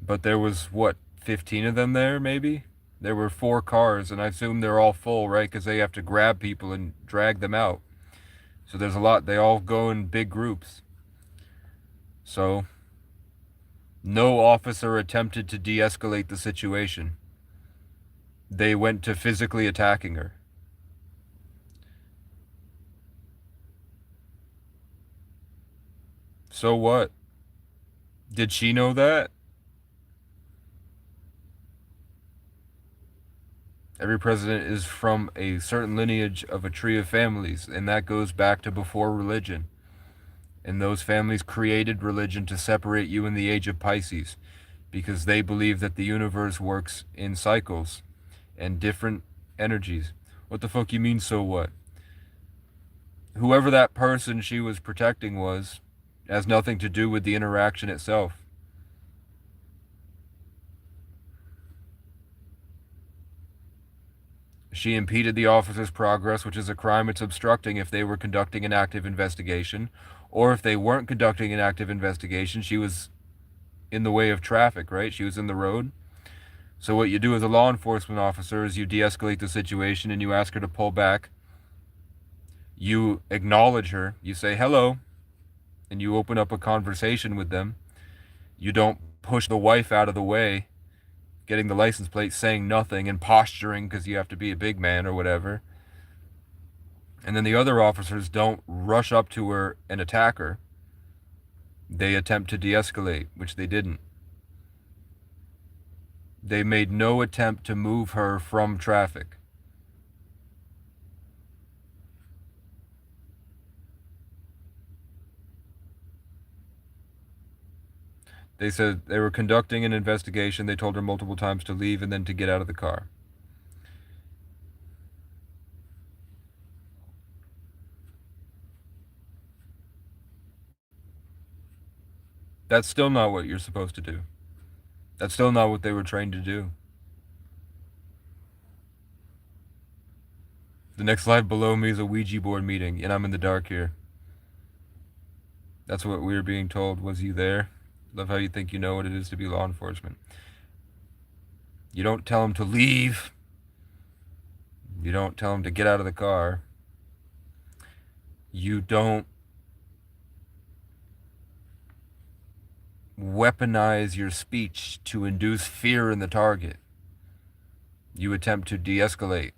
But there was, what, 15 of them there, maybe? There were 4 cars, and I assume they're all full, right? Because they have to grab people and drag them out. So there's a lot. They all go in big groups. So no officer attempted to de-escalate the situation. They went to physically attacking her. So what? Did she know that? Every president is from a certain lineage of a tree of families, and that goes back to before religion. And those families created religion to separate you in the age of Pisces, because they believe that the universe works in cycles and different energies. What the fuck you mean, so what? Whoever that person she was protecting was has nothing to do with the interaction itself. She impeded the officer's progress, which is a crime it's obstructing if they were conducting an active investigation. Or if they weren't conducting an active investigation, she was in the way of traffic, right? She was in the road. So what you do as a law enforcement officer is you de-escalate the situation and you ask her to pull back. You acknowledge her. You say hello. And you open up a conversation with them. You don't push the wife out of the way, getting the license plate, saying nothing, and posturing because you have to be a big man or whatever. And then the other officers don't rush up to her and attack her. They attempt to de-escalate, which they didn't. They made no attempt to move her from traffic. They said they were conducting an investigation. They told her multiple times to leave and then to get out of the car. That's still not what you're supposed to do. That's still not what they were trained to do. The next slide below me is a Ouija board meeting, and I'm in the dark here. That's what we were being told. Was you there? Love how you think you know what it is to be law enforcement. You don't tell them to leave. You don't tell them to get out of the car. You don't weaponize your speech to induce fear in the target. You attempt to de-escalate,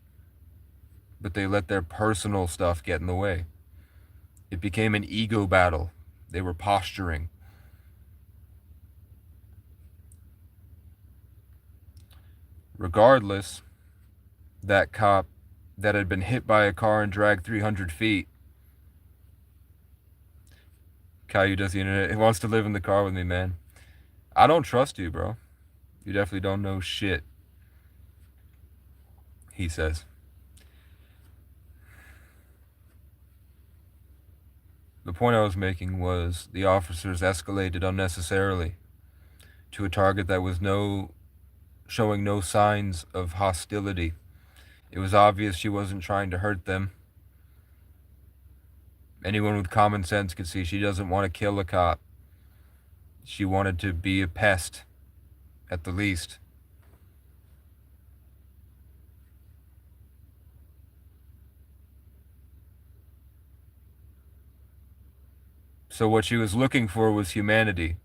but they let their personal stuff get in the way. It became an ego battle. They were posturing. Regardless, that cop that had been hit by a car and dragged 300 feet, Caillou does the internet. He wants to live in the car with me, man. I don't trust you, bro. You definitely don't know shit, he says. The point I was making was the officers escalated unnecessarily to a target that was showing no signs of hostility. It was obvious she wasn't trying to hurt them. Anyone with common sense could see she doesn't want to kill a cop. She wanted to be a pest, at the least. So what she was looking for was humanity.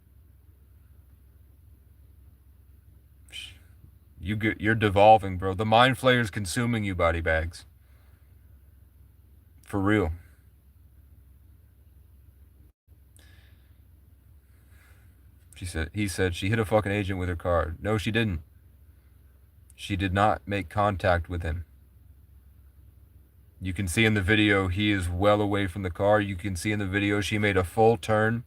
You're devolving, bro. The Mind Flayer's consuming you, body bags. For real. He said she hit a fucking agent with her car. No, she didn't. She did not make contact with him. You can see in the video he is well away from the car. You can see in the video she made a full turn.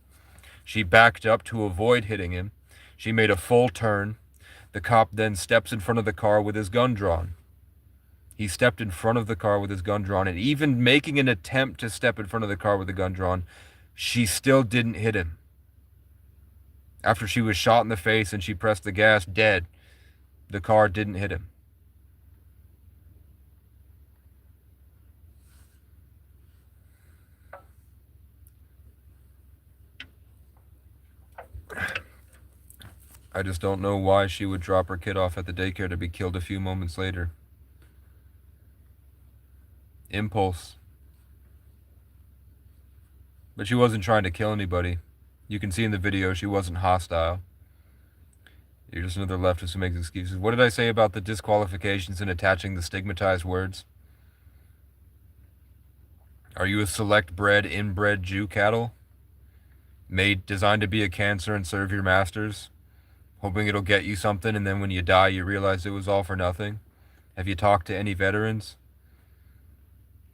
She backed up to avoid hitting him. She made a full turn. The cop then steps in front of the car with his gun drawn. He stepped in front of the car with his gun drawn, and even making an attempt to step in front of the car with the gun drawn, she still didn't hit him. After she was shot in the face and she pressed the gas, dead, the car didn't hit him. I just don't know why she would drop her kid off at the daycare to be killed a few moments later. Impulse. But she wasn't trying to kill anybody. You can see in the video she wasn't hostile. You're just another leftist who makes excuses. What did I say about the disqualifications and attaching the stigmatized words? Are you a select bred, inbred Jew cattle? Designed to be a cancer and serve your masters? Hoping it'll get you something, and then when you die you realize it was all for nothing? Have you talked to any veterans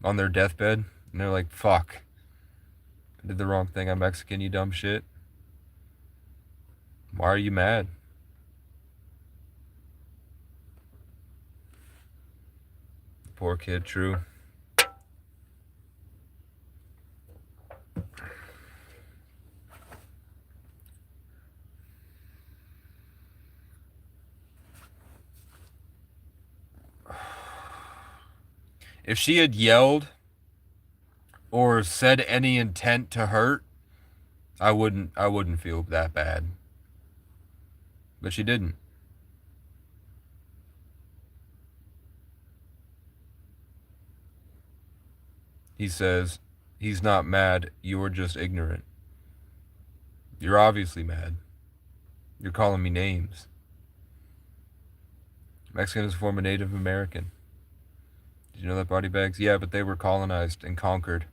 on their deathbed? And they're like, fuck, I did the wrong thing, I'm Mexican, you dumb shit. Why are you mad? Poor kid, true. If she had yelled or said any intent to hurt, I wouldn't feel that bad. But she didn't. He says, he's not mad, you're just ignorant. You're obviously mad. You're calling me names. Mexican is a form of Native American. Did you know that, body bags? Yeah, but they were colonized and conquered.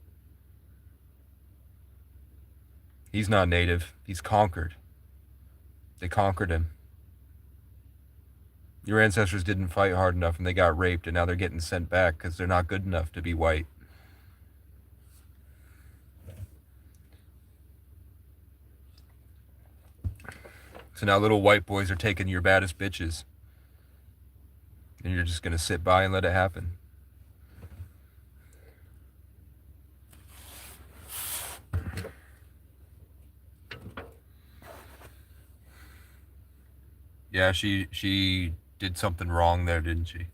He's not native. He's conquered. They conquered him. Your ancestors didn't fight hard enough and they got raped, and now they're getting sent back because they're not good enough to be white. So now little white boys are taking your baddest bitches. And you're just going to sit by and let it happen. Yeah, she did something wrong there, didn't she?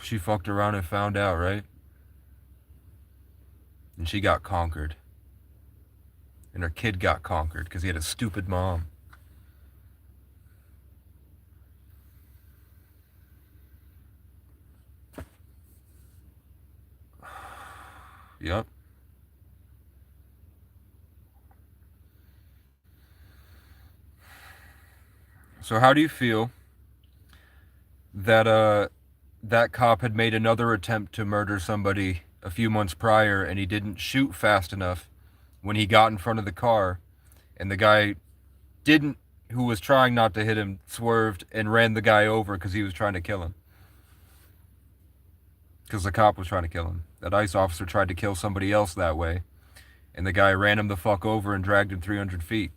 She fucked around and found out, right? And she got conquered. And her kid got conquered because he had a stupid mom. Yep. So how do you feel that that cop had made another attempt to murder somebody a few months prior, and he didn't shoot fast enough when he got in front of the car, and the guy didn't, who was trying not to hit him, swerved and ran the guy over because he was trying to kill him? Because the cop was trying to kill him. That ICE officer tried to kill somebody else that way, and the guy ran him the fuck over and dragged him 300 feet.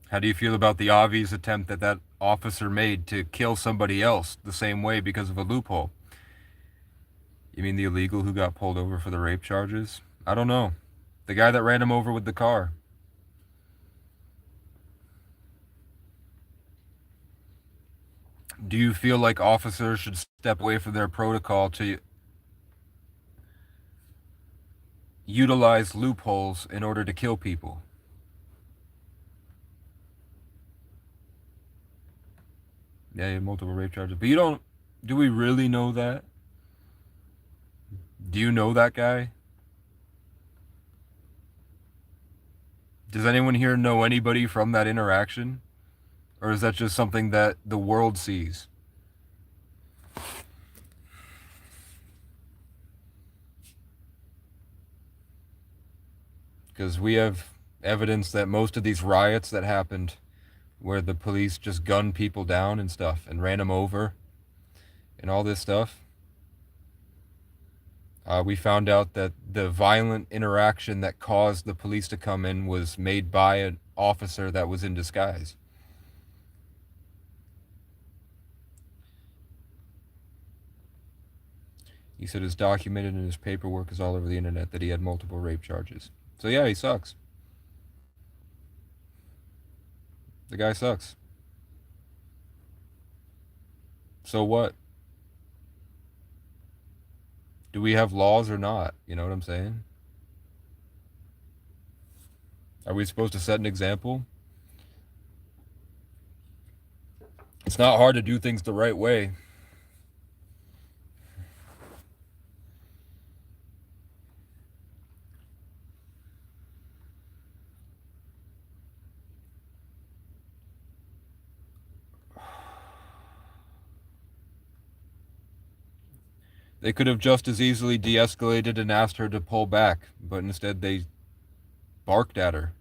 How do you feel about the obvious attempt that that officer made to kill somebody else the same way because of a loophole? You mean the illegal who got pulled over for the rape charges? I don't know. The guy that ran him over with the car. Do you feel like officers should step away from their protocol to utilize loopholes in order to kill people? Yeah, you have multiple rape charges. But you don't... Do we really know that? Do you know that guy? Does anyone here know anybody from that interaction? Or is that just something that the world sees? Because we have evidence that most of these riots that happened, where the police just gunned people down and stuff and ran them over and all this stuff, we found out that the violent interaction that caused the police to come in was made by an officer that was in disguise. He said it's documented and his paperwork is all over the internet that he had multiple rape charges. So yeah, he sucks. The guy sucks. So what? Do we have laws or not? You know what I'm saying? Are we supposed to set an example? It's not hard to do things the right way. They could have just as easily de-escalated and asked her to pull back, but instead they barked at her.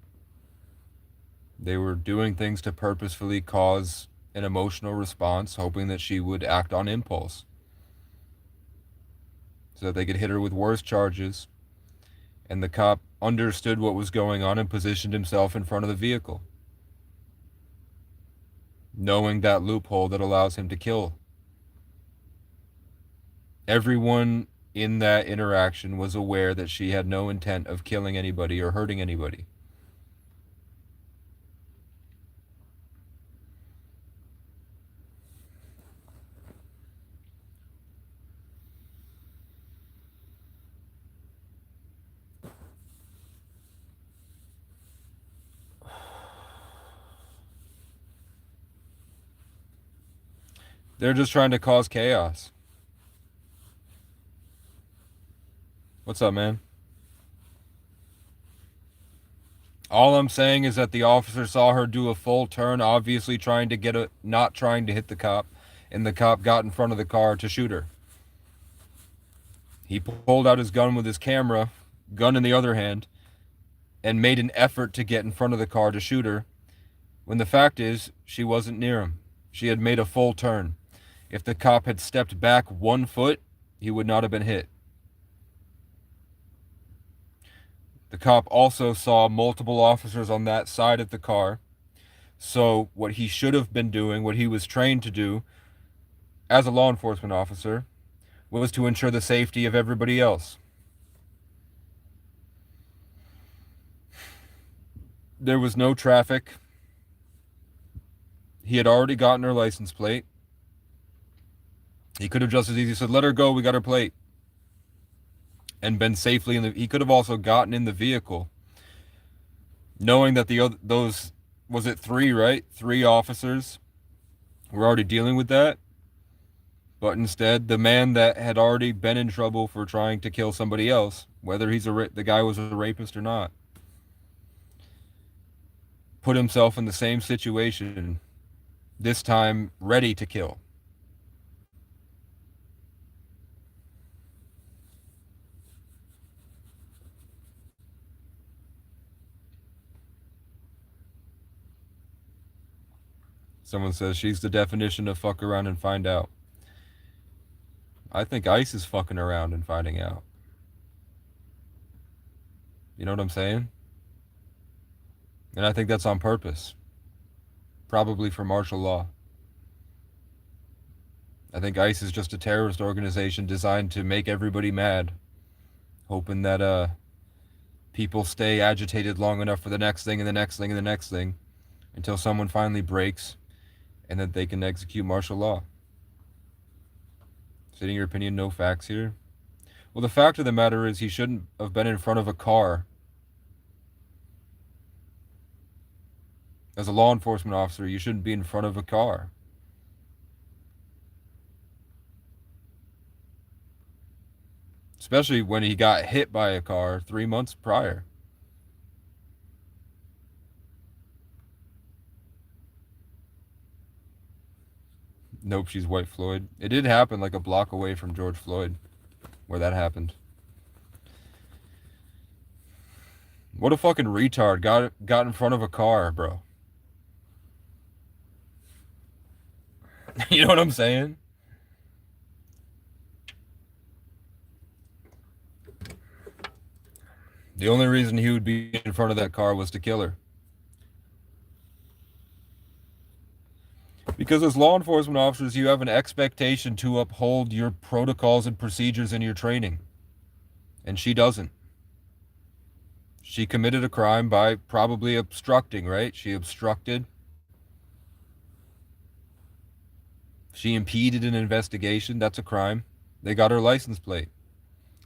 They were doing things to purposefully cause an emotional response, hoping that she would act on impulse, so that they could hit her with worse charges, and the cop understood what was going on and positioned himself in front of the vehicle, knowing that loophole that allows him to kill. Everyone in that interaction was aware that she had no intent of killing anybody or hurting anybody. They're just trying to cause chaos. What's up, man? All I'm saying is that the officer saw her do a full turn, obviously trying to not trying to hit the cop, and the cop got in front of the car to shoot her. He pulled out his gun with his camera, gun in the other hand, and made an effort to get in front of the car to shoot her, when the fact is, she wasn't near him. She had made a full turn. If the cop had stepped back 1 foot, he would not have been hit. The cop also saw multiple officers on that side of the car. So what he should have been doing, what he was trained to do as a law enforcement officer, was to ensure the safety of everybody else. There was no traffic. He had already gotten her license plate. He could have just as easily said, let her go, we got her plate. And been safely in the... He could have also gotten in the vehicle, knowing that those... Was it 3, right? 3 officers were already dealing with that. But instead, the man that had already been in trouble for trying to kill somebody else, whether the guy was a rapist or not, put himself in the same situation, this time ready to kill. Someone says she's the definition of fuck around and find out. I think ICE is fucking around and finding out. You know what I'm saying? And I think that's on purpose. Probably for martial law. I think ICE is just a terrorist organization designed to make everybody mad, hoping that people stay agitated long enough for the next thing and the next thing and the next thing, until someone finally breaks, and that they can execute martial law. Stating your opinion, no facts here. Well, the fact of the matter is he shouldn't have been in front of a car. As a law enforcement officer, you shouldn't be in front of a car. Especially when he got hit by a car 3 months prior. Nope, she's White Floyd. It did happen like a block away from George Floyd, where that happened. What a fucking retard got in front of a car, bro. You know what I'm saying? The only reason he would be in front of that car was to kill her. Because as law enforcement officers, you have an expectation to uphold your protocols and procedures in your training. And she doesn't. She committed a crime by probably obstructing, right? She obstructed. She impeded an investigation. That's a crime. They got her license plate.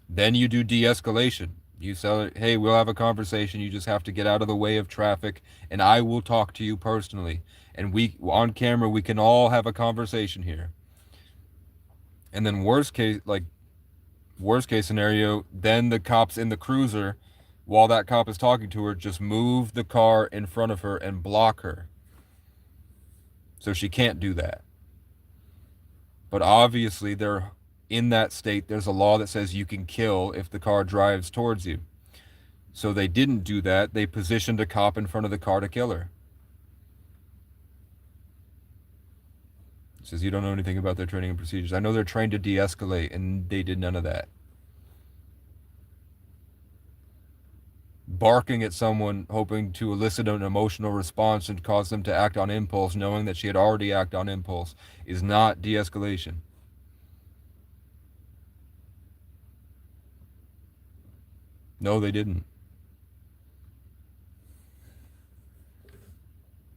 Then you do de-escalation. You say, hey, we'll have a conversation. You just have to get out of the way of traffic, and I will talk to you personally. And we, on camera, we can all have a conversation here. And then worst case scenario, then the cops in the cruiser, while that cop is talking to her, just move the car in front of her and block her. So she can't do that. But obviously, in that state, there's a law that says you can kill if the car drives towards you. So they didn't do that. They positioned a cop in front of the car to kill her. It says you don't know anything about their training and procedures. I know they're trained to de-escalate, and they did none of that. Barking at someone, hoping to elicit an emotional response and cause them to act on impulse, knowing that she had already acted on impulse, is not de-escalation. No, they didn't.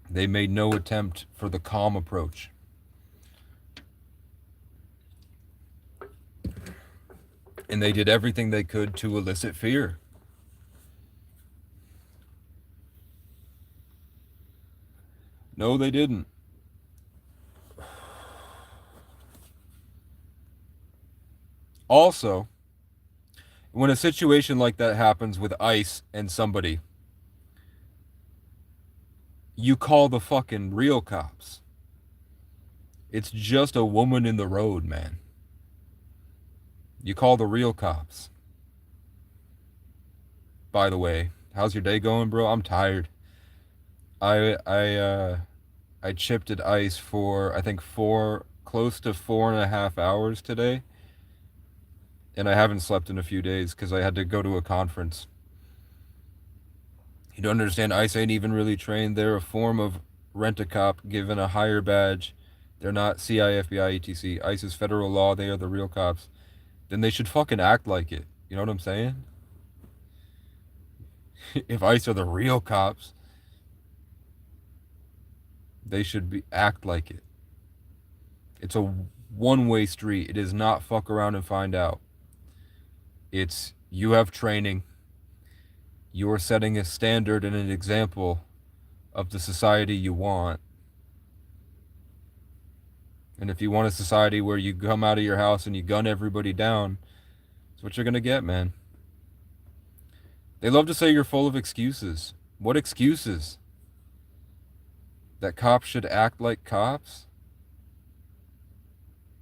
They made no attempt for the calm approach. And they did everything they could to elicit fear. No, they didn't. Also, when a situation like that happens with ICE and somebody, you call the fucking real cops. It's just a woman in the road, man. You call the real cops. By the way, how's your day going, bro? I'm tired. I chipped at ICE for I think close to 4.5 hours today, and I haven't slept in a few days because I had to go to a conference. You don't understand, ICE ain't even really trained. They're a form of rent-a-cop given a higher badge. They're not CI, FBI, etc. ICE is federal law. They are the real cops. Then they should fucking act like it. You know what I'm saying? If ICE are the real cops, they should act like it. It's a one-way street. It is not fuck around and find out. It's you have training. You are setting a standard and an example of the society you want. And if you want a society where you come out of your house and you gun everybody down, that's what you're going to get, man. They love to say you're full of excuses. What excuses? That cops should act like cops?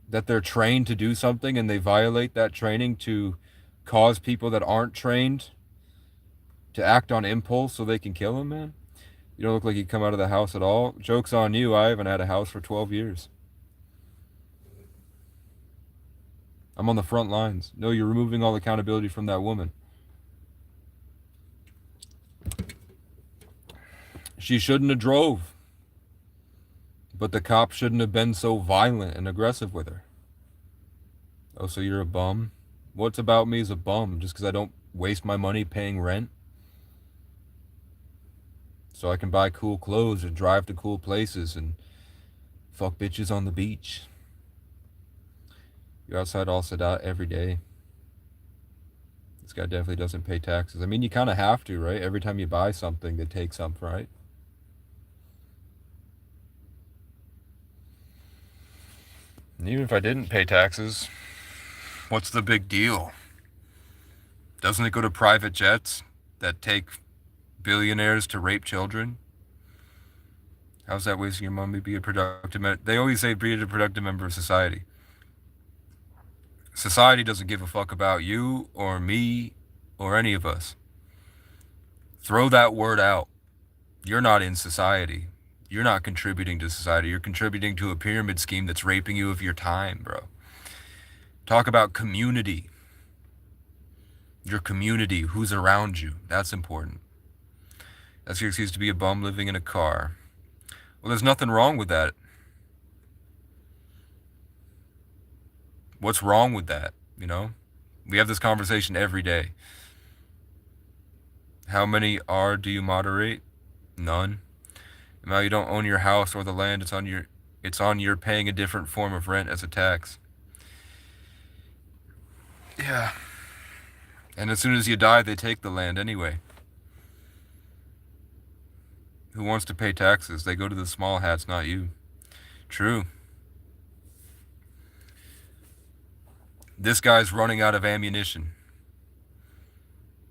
That they're trained to do something and they violate that training to cause people that aren't trained to act on impulse so they can kill them, man? You don't look like you come out of the house at all. Joke's on you. I haven't had a house for 12 years. I'm on the front lines. No, you're removing all accountability from that woman. She shouldn't have drove. But the cop shouldn't have been so violent and aggressive with her. Oh, so you're a bum? What's about me is a bum just because I don't waste my money paying rent? So I can buy cool clothes and drive to cool places and fuck bitches on the beach. You're outside all Sadat every day. This guy definitely doesn't pay taxes. I mean, you kind of have to, right? Every time you buy something, they take something, right? And even if I didn't pay taxes, what's the big deal? Doesn't it go to private jets that take billionaires to rape children? How's that wasting your money? Be a productive member. They always say be a productive member of society. Society doesn't give a fuck about you or me or any of us. Throw that word out. You're not in society. You're not contributing to society. You're contributing to a pyramid scheme that's raping you of your time, bro. Talk about community. Your community, who's around you. That's important. That's your excuse to be a bum living in a car. Well, there's nothing wrong with that. What's wrong with that, you know? We have this conversation every day. How many do you moderate? None. Now you don't own your house or the land. It's on your paying a different form of rent as a tax. Yeah. And as soon as you die, they take the land anyway. Who wants to pay taxes? They go to the small hats, not you. True. This guy's running out of ammunition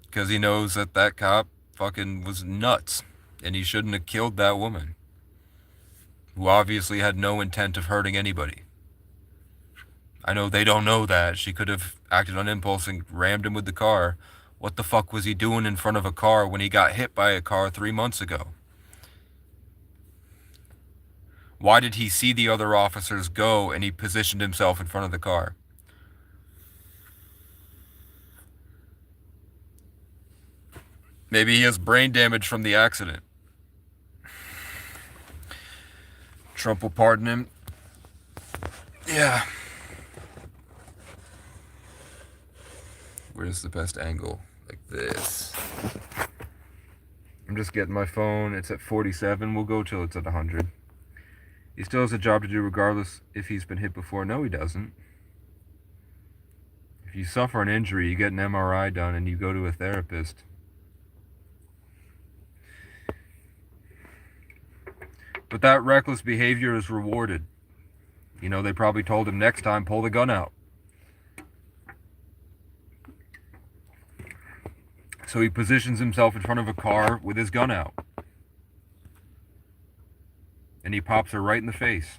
because he knows that cop fucking was nuts and he shouldn't have killed that woman who obviously had no intent of hurting anybody. I know they don't know that. She could have acted on impulse and rammed him with the car. What the fuck was he doing in front of a car when he got hit by a car 3 months ago? Why did he see the other officers go and he positioned himself in front of the car? Maybe he has brain damage from the accident. Trump will pardon him. Yeah. Where's the best angle? like this. I'm just getting my phone. It's at 47. We'll go till it's at 100. He still has a job to do regardless if he's been hit before. No, he doesn't. If you suffer an injury, you get an MRI done and you go to a therapist. But that reckless behavior is rewarded. You know, they probably told him next time, pull the gun out. So he positions himself in front of a car with his gun out. And he pops her right in the face.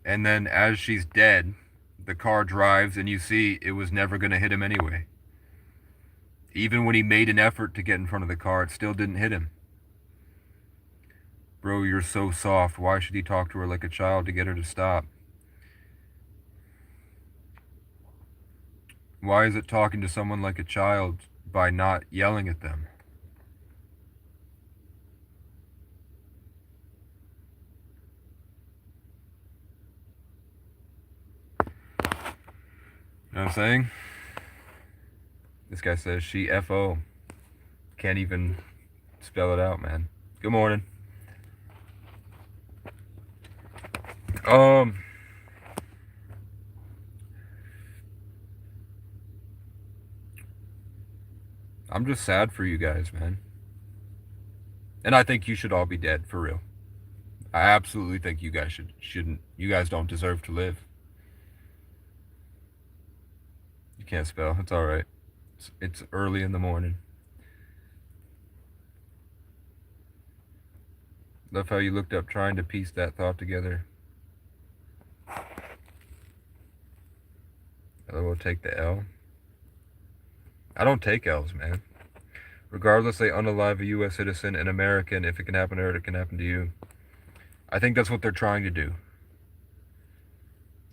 And then as she's dead, the car drives and you see it was never going to hit him anyway. Even when he made an effort to get in front of the car, it still didn't hit him. Bro, you're so soft. Why should he talk to her like a child to get her to stop? Why is it talking to someone like a child by not yelling at them? You know what I'm saying? This guy says she FO. Can't even spell it out, man. Good morning. I'm just sad for you guys, man. And I think you should all be dead, for real. I absolutely think you guys shouldn't. You guys don't deserve to live. You can't spell. It's all right. It's early in the morning. Love how you looked up trying to piece that thought together. I will take the L. I don't take L's, man. Regardless, they unalive a U.S. citizen, an American. If it can happen to her, it can happen to you. I think that's what they're trying to do.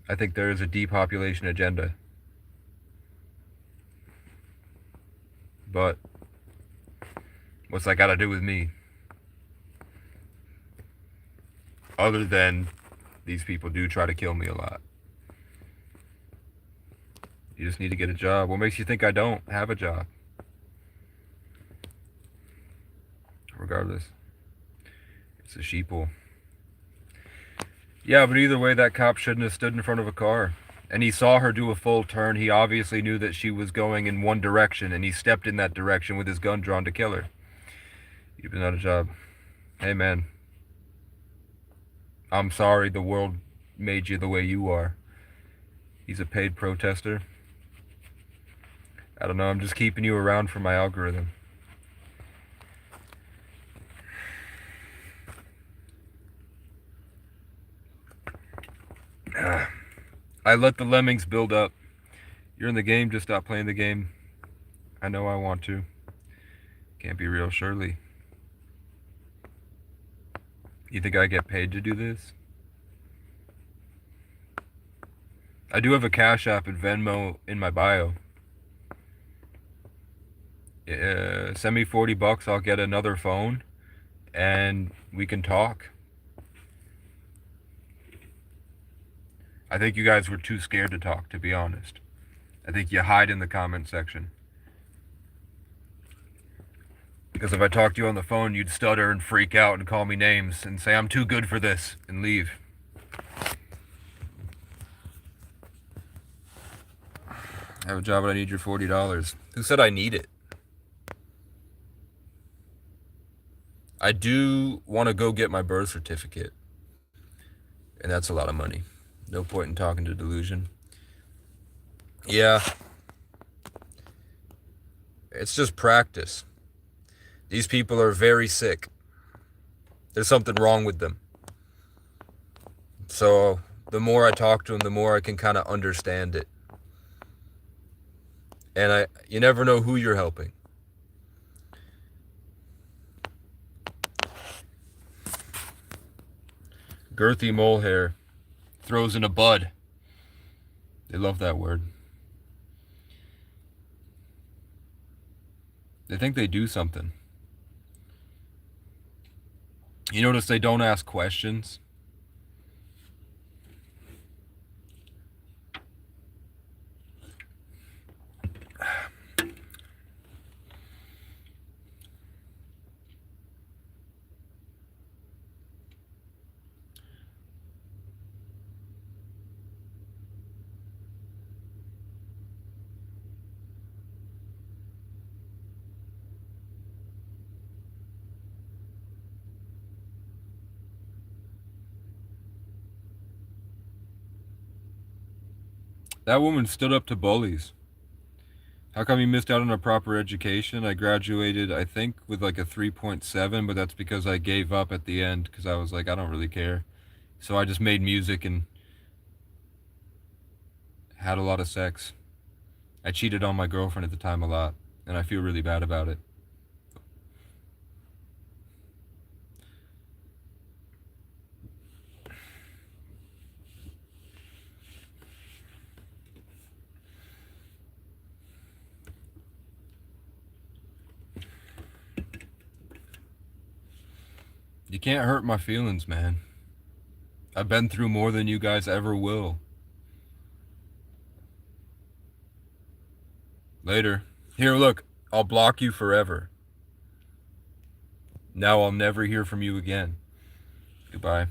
I think there is a depopulation agenda. But what's that got to do with me? Other than these people do try to kill me a lot. You just need to get a job. What makes you think I don't have a job? Regardless. It's a sheeple. Yeah, but either way, that cop shouldn't have stood in front of a car. And he saw her do a full turn. He obviously knew that she was going in one direction, and he stepped in that direction with his gun drawn to kill her. You've been out of job. Hey, man. I'm sorry the world made you the way you are. He's a paid protester. I don't know, I'm just keeping you around for my algorithm. I let the lemmings build up. You're in the game, just stop playing the game. I know I want to. Can't be real, surely. You think I get paid to do this? I do have a Cash App and Venmo in my bio. Send me $40, I'll get another phone, and we can talk. I think you guys were too scared to talk, to be honest. I think you hide in the comment section. Because if I talked to you on the phone, you'd stutter and freak out and call me names and say, I'm too good for this, and leave. I have a job, but I need your $40. Who said I need it? I do want to go get my birth certificate. And that's a lot of money. No point in talking to Delusion. Yeah. It's just practice. These people are very sick. There's something wrong with them. So the more I talk to them, the more I can kind of understand it. And you never know who you're helping. Girthy mole hair. Throws in a bud. They love that word. They think they do something. You notice they don't ask questions? That woman stood up to bullies. How come you missed out on a proper education? I graduated, I think, with like a 3.7, but that's because I gave up at the end because I was like, I don't really care. So I just made music and had a lot of sex. I cheated on my girlfriend at the time a lot, and I feel really bad about it. You can't hurt my feelings, man. I've been through more than you guys ever will. Later. Here, look. I'll block you forever. Now I'll never hear from you again. Goodbye.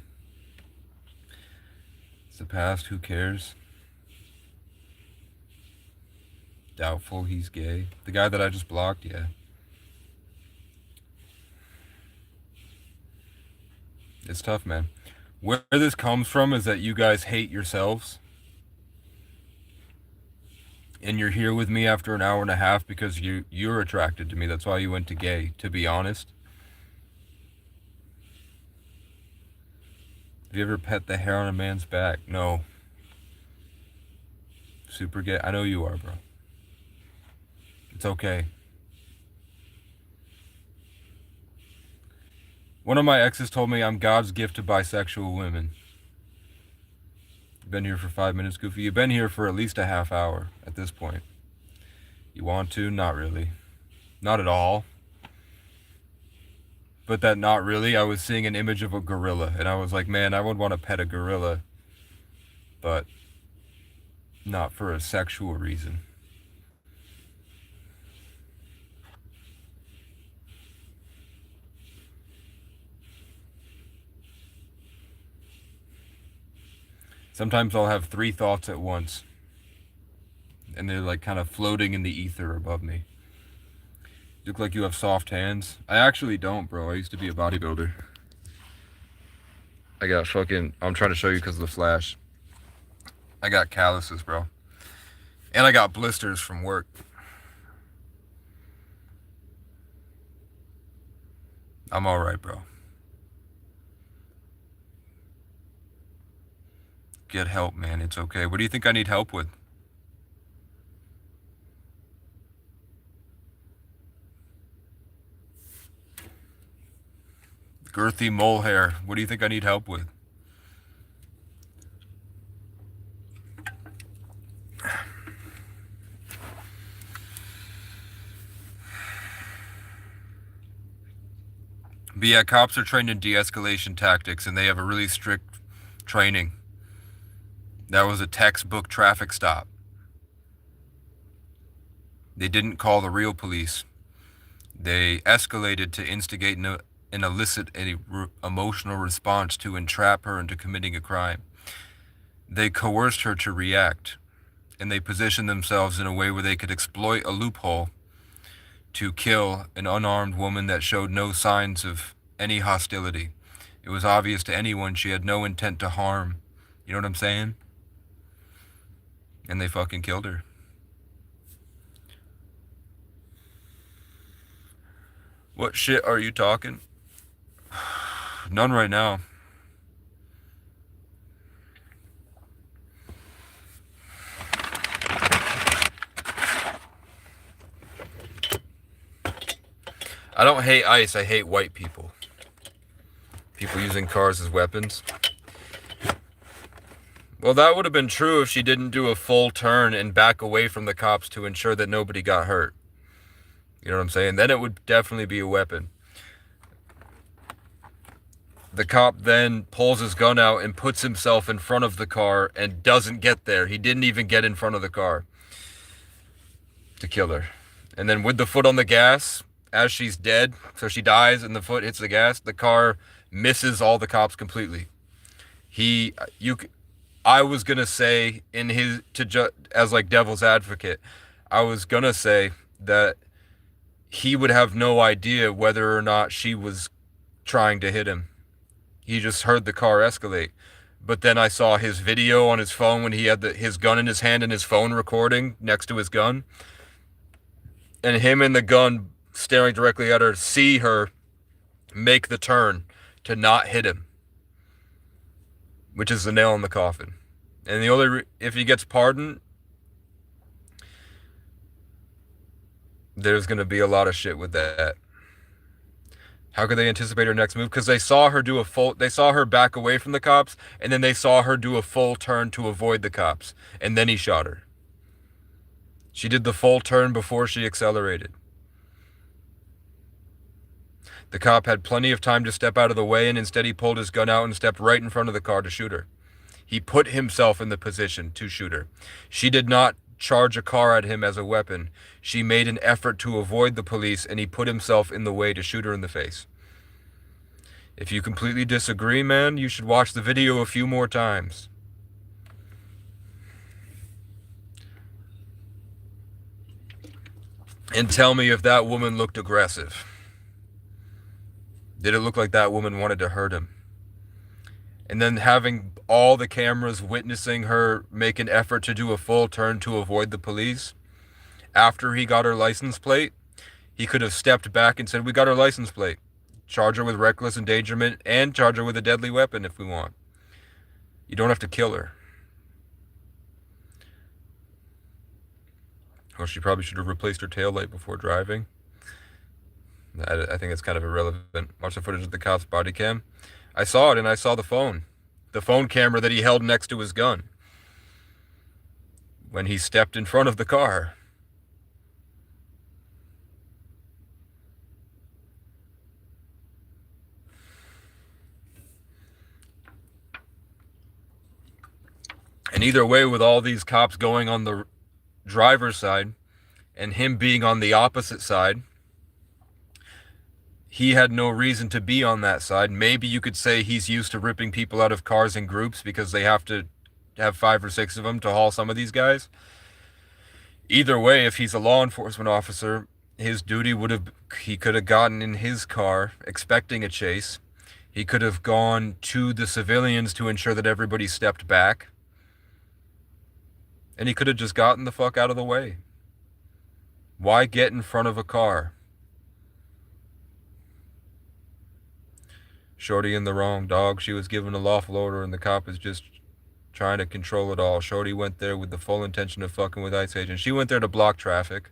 It's the past. Who cares? Doubtful he's gay. The guy that I just blocked, yeah. It's tough, man. Where this comes from is that you guys hate yourselves. And you're here with me after an hour and a half because you're attracted to me. That's why you went to gay, to be honest. Have you ever pet the hair on a man's back? No. Super gay. I know you are, bro. It's okay. One of my exes told me I'm God's gift to bisexual women. You've been here for 5 minutes, Goofy. You've been here for at least a half hour at this point. You want to? Not really. Not at all. But that not really, I was seeing an image of a gorilla, and I was like, man, I would want to pet a gorilla, but not for a sexual reason. Sometimes I'll have 3 thoughts at once, and they're like kind of floating in the ether above me. You look like you have soft hands. I actually don't, bro. I used to be a bodybuilder. I got fucking... I'm trying to show you because of the flash. I got calluses, bro. And I got blisters from work. I'm alright, bro. Get help, man. It's okay. What do you think I need help with? Girthy mole hair. What do you think I need help with? But yeah, cops are trained in de-escalation tactics, and they have a really strict training. That was a textbook traffic stop. They didn't call the real police. They escalated to instigate and elicit an emotional response to entrap her into committing a crime. They coerced her to react, and they positioned themselves in a way where they could exploit a loophole to kill an unarmed woman that showed no signs of any hostility. It was obvious to anyone she had no intent to harm. You know what I'm saying? And they fucking killed her. What shit are you talking? None right now. I don't hate ICE, I hate white people. People using cars as weapons. Well, that would have been true if she didn't do a full turn and back away from the cops to ensure that nobody got hurt. You know what I'm saying? Then it would definitely be a weapon. The cop then pulls his gun out and puts himself in front of the car and doesn't get there. He didn't even get in front of the car to kill her. And then with the foot on the gas, as she's dead, so she dies and the foot hits the gas, the car misses all the cops completely. I was gonna say as like devil's advocate, I was gonna say that he would have no idea whether or not she was trying to hit him. He just heard the car escalate. But then I saw his video on his phone when he had his gun in his hand and his phone recording next to his gun. And him and the gun staring directly at her, see her make the turn to not hit him, which is the nail in the coffin. And the only if he gets pardoned, there's going to be a lot of shit with that. How could they anticipate her next move? Because they saw her back away from the cops, and then they saw her do a full turn to avoid the cops, and then he shot her. She did the full turn before she accelerated. The cop had plenty of time to step out of the way, and instead he pulled his gun out and stepped right in front of the car to shoot her. He put himself in the position to shoot her. She did not charge a car at him as a weapon. She made an effort to avoid the police, and he put himself in the way to shoot her in the face. If you completely disagree, man, you should watch the video a few more times. And tell me if that woman looked aggressive. Did it look like that woman wanted to hurt him? And then having all the cameras witnessing her make an effort to do a full turn to avoid the police. After he got her license plate, he could have stepped back and said, we got her license plate. Charge her with reckless endangerment and charge her with a deadly weapon if we want. You don't have to kill her. Well, she probably should have replaced her taillight before driving. I think it's kind of irrelevant. Watch the footage of the cop's body cam. I saw it, and I saw the phone camera that he held next to his gun when he stepped in front of the car. And either way, with all these cops going on the driver's side and him being on the opposite side, he had no reason to be on that side. Maybe you could say he's used to ripping people out of cars in groups because they have to have 5 or 6 of them to haul some of these guys. Either way, if he's a law enforcement officer, his duty he could have gotten in his car expecting a chase. He could have gone to the civilians to ensure that everybody stepped back. And he could have just gotten the fuck out of the way. Why get in front of a car? Shorty in the wrong, dog. She was given a lawful order and the cop is just trying to control it all. Shorty went there with the full intention of fucking with ICE agents. She went there to block traffic.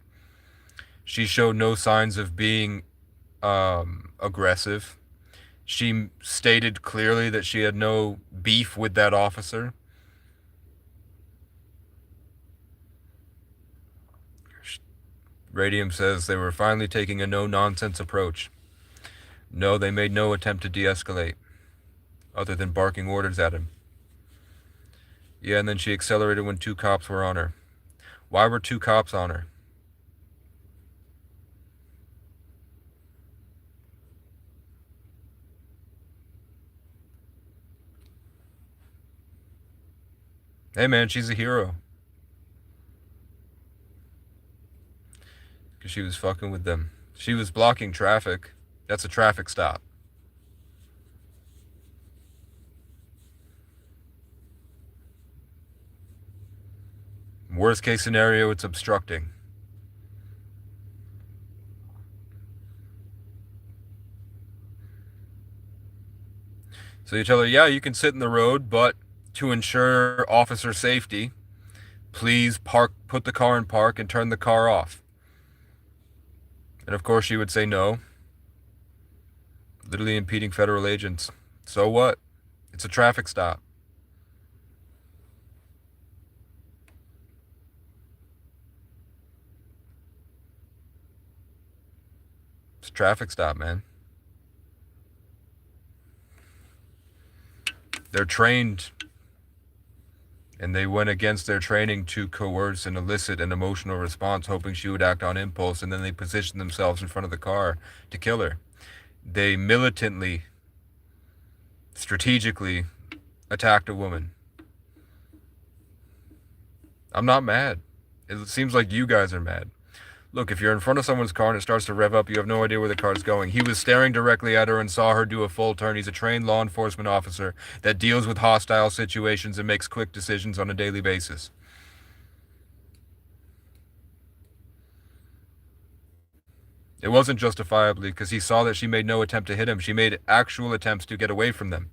She showed no signs of being aggressive. She stated clearly that she had no beef with that officer. Radium says they were finally taking a no-nonsense approach. No, they made no attempt to de-escalate, other than barking orders at him. Yeah, and then she accelerated when 2 cops were on her. Why were 2 cops on her? Hey man, she's a hero. Because she was fucking with them. She was blocking traffic. That's a traffic stop. Worst case scenario, it's obstructing. So you tell her, yeah, you can sit in the road, but to ensure officer safety, please put the car in park and turn the car off. And of course she would say no. Literally impeding federal agents. So what? It's a traffic stop. It's a traffic stop, man. They're trained, and they went against their training to coerce and elicit an emotional response, hoping she would act on impulse, and then they positioned themselves in front of the car to kill her. They militantly, strategically attacked a woman. I'm not mad. It seems like you guys are mad. Look, if you're in front of someone's car and it starts to rev up, you have no idea where the car's going. He was staring directly at her and saw her do a full turn. He's a trained law enforcement officer that deals with hostile situations and makes quick decisions on a daily basis. It wasn't justifiably, because he saw that she made no attempt to hit him. She made actual attempts to get away from them.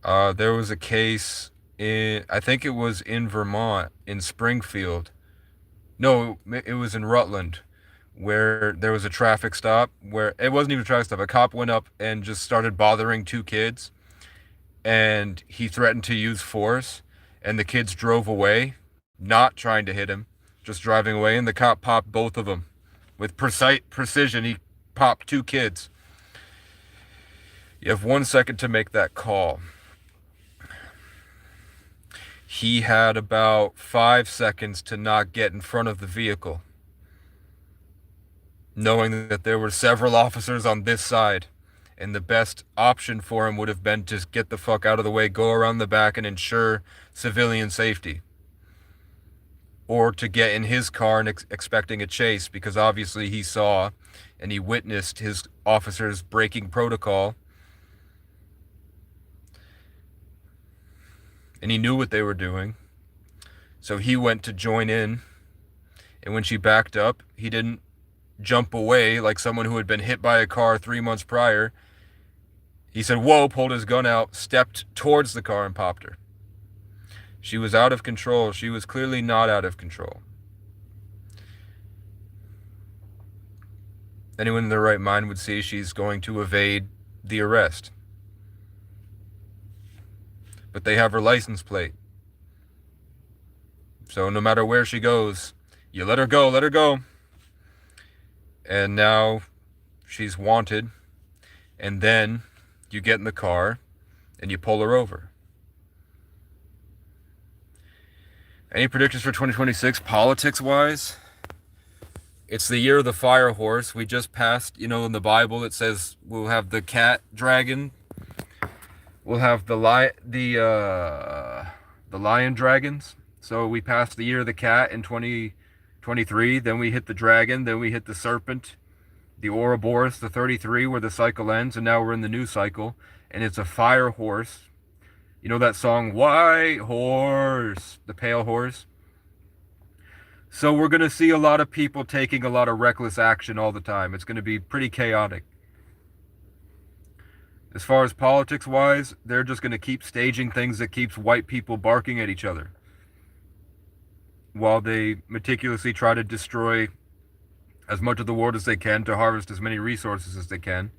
There was a case I think it was in Vermont, in Springfield. No, it was in Rutland, where there was a traffic stop where it wasn't even a traffic stop. A cop went up and just started bothering two kids, and he threatened to use force, and the kids drove away, not trying to hit him, just driving away, and the cop popped both of them. With precise precision, he popped two kids. You have 1 second to make that call. He had about 5 seconds to not get in front of the vehicle, knowing that there were several officers on this side, and the best option for him would have been to get the fuck out of the way, go around the back and ensure civilian safety. Or to get in his car and expecting a chase, because obviously he saw and he witnessed his officers breaking protocol. And he knew what they were doing. So he went to join in. And when she backed up, he didn't jump away like someone who had been hit by a car 3 months prior. He said, whoa, pulled his gun out, stepped towards the car and popped her. She was out of control. She was clearly not out of control. Anyone in their right mind would see she's going to evade the arrest. But they have her license plate. So no matter where she goes, you let her go, let her go. And now she's wanted. And then you get in the car and you pull her over. Any predictions for 2026 politics-wise? It's the year of the fire horse. We just passed, in the Bible it says we'll have the cat dragon. We'll have the lion dragons. So we passed the year of the cat in 2023. Then we hit the dragon. Then we hit the serpent, the Ouroboros, the 33, where the cycle ends. And now we're in the new cycle. And it's a fire horse. You know that song, White Horse, the pale horse? So we're going to see a lot of people taking a lot of reckless action all the time. It's going to be pretty chaotic. As far as politics-wise, they're just going to keep staging things that keeps white people barking at each other, while they meticulously try to destroy as much of the world as they can to harvest as many resources as they can,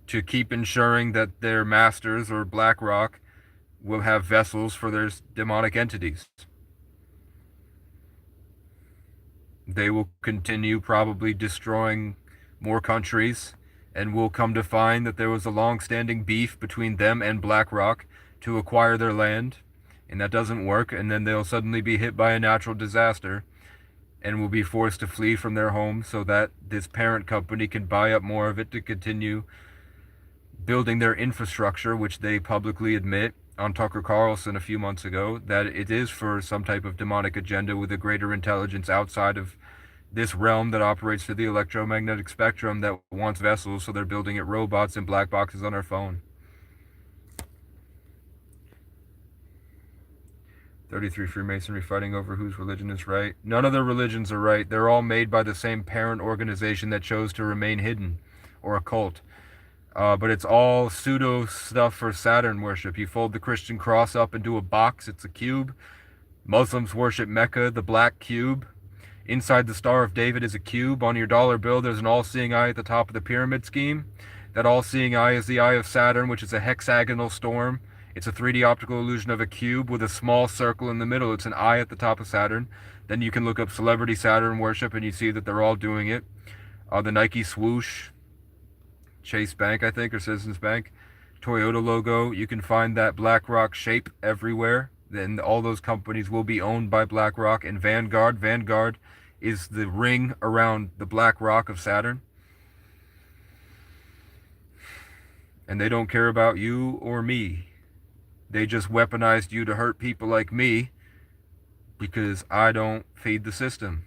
to keep ensuring that their masters, or BlackRock, will have vessels for their demonic entities. They will continue probably destroying more countries, and we'll come to find that there was a long-standing beef between them and BlackRock to acquire their land, and that doesn't work, and then they'll suddenly be hit by a natural disaster and will be forced to flee from their home so that this parent company can buy up more of it to continue building their infrastructure, which they publicly admit on Tucker Carlson a few months ago, that it is for some type of demonic agenda with a greater intelligence outside of this realm that operates through the electromagnetic spectrum that wants vessels, so they're building it robots and black boxes on our phone. 33 Freemasonry fighting over whose religion is right. None of their religions are right. They're all made by the same parent organization that chose to remain hidden, or a cult. But it's all pseudo stuff for Saturn worship. You fold the Christian cross up into a box, it's a cube. Muslims worship Mecca, the black cube. Inside the Star of David is a cube. On your dollar bill, there's an all-seeing eye at the top of the pyramid scheme. That all-seeing eye is the eye of Saturn, which is a hexagonal storm. It's a 3D optical illusion of a cube with a small circle in the middle. It's an eye at the top of Saturn. Then you can look up celebrity Saturn worship, and you see that they're all doing it. The Nike swoosh, Chase Bank, I think, or Citizens Bank, Toyota logo. You can find that BlackRock shape everywhere. Then all those companies will be owned by BlackRock. And Vanguard. Vanguard is the ring around the black rock of Saturn. And they don't care about you or me. They just weaponized you to hurt people like me because I don't feed the system.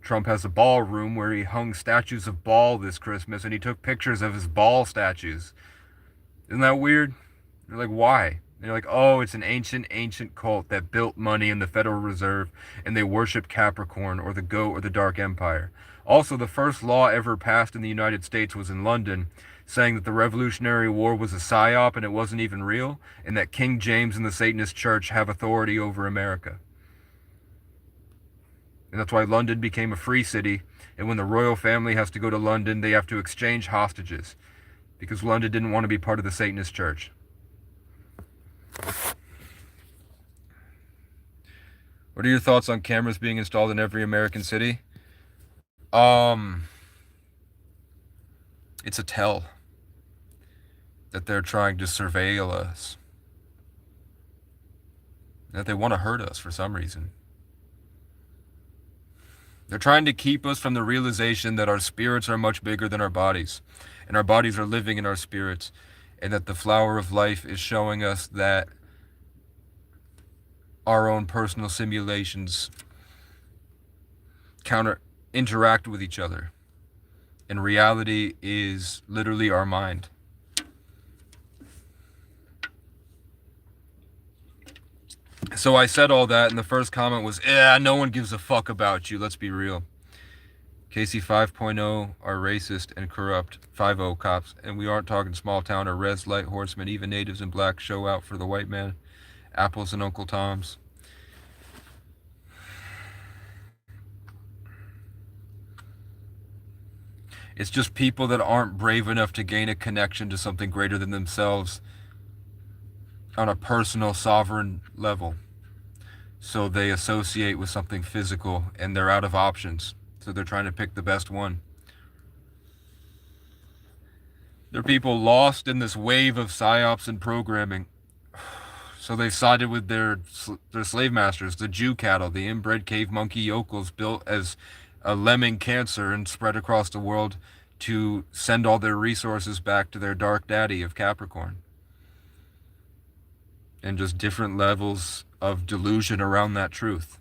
Trump has a ballroom where he hung statues of Baal this Christmas, and he took pictures of his Baal statues. Isn't that weird? They're like, why? And they're like, oh, it's an ancient cult that built money in the Federal Reserve, and they worship Capricorn or the Goat or the Dark Empire. Also, the first law ever passed in the United States was in London, saying that the Revolutionary War was a psyop and it wasn't even real, and that King James and the Satanist Church have authority over America. And that's why London became a free city, and when the royal family has to go to London, they have to exchange hostages, because London didn't want to be part of the Satanist Church. What are your thoughts on cameras being installed in every American city? It's a tell that they're trying to surveil us, that they want to hurt us for some reason. They're trying to keep us from the realization that our spirits are much bigger than our bodies, and our bodies are living in our spirits, and that the flower of life is showing us that our own personal simulations interact with each other, and reality is literally our mind. So I said all that, and the first comment was, no one gives a fuck about you, let's be real. Casey 5.0 are racist and corrupt. 5.0 cops, and we aren't talking small town or res light horsemen. Even natives and blacks show out for the white man. Apples and Uncle Toms. It's just people that aren't brave enough to gain a connection to something greater than themselves on a personal, sovereign level. So they associate with something physical, and they're out of options. So they're trying to pick the best one. There are people lost in this wave of psyops and programming. So they've sided with their slave masters, the Jew cattle, the inbred cave monkey yokels built as a lemming cancer and spread across the world to send all their resources back to their dark daddy of Capricorn. And just different levels of delusion around that truth.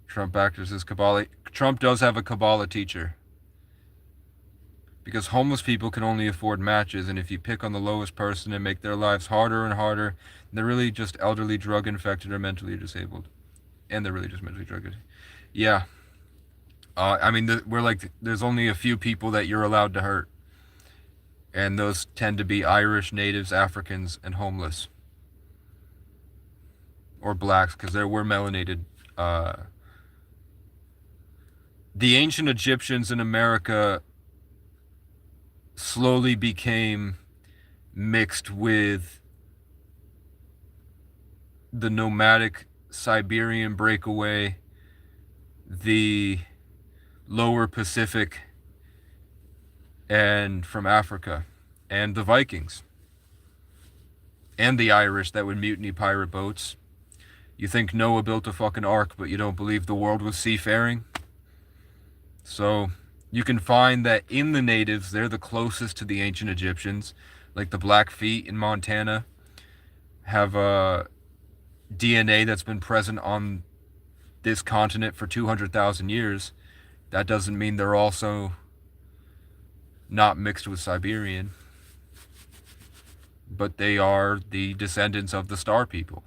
Trump backers is Kabbalah. Trump does have a Kabbalah teacher. Because homeless people can only afford matches, and if you pick on the lowest person and make their lives harder and harder, they're really just elderly, drug infected, or mentally disabled. And they're really just mentally drug. Yeah. I mean, there's only a few people that you're allowed to hurt. And those tend to be Irish, natives, Africans, and homeless. Or blacks, because there were melanated. The ancient Egyptians in America slowly became mixed with the nomadic Siberian breakaway, the lower Pacific, and from Africa, and the Vikings, and the Irish that would mutiny pirate boats. You think Noah built a fucking ark, but you don't believe the world was seafaring? So you can find that in the natives, they're the closest to the ancient Egyptians. Like the Blackfeet in Montana have a DNA that's been present on this continent for 200,000 years. That doesn't mean they're also not mixed with Siberian. But they are the descendants of the Star People.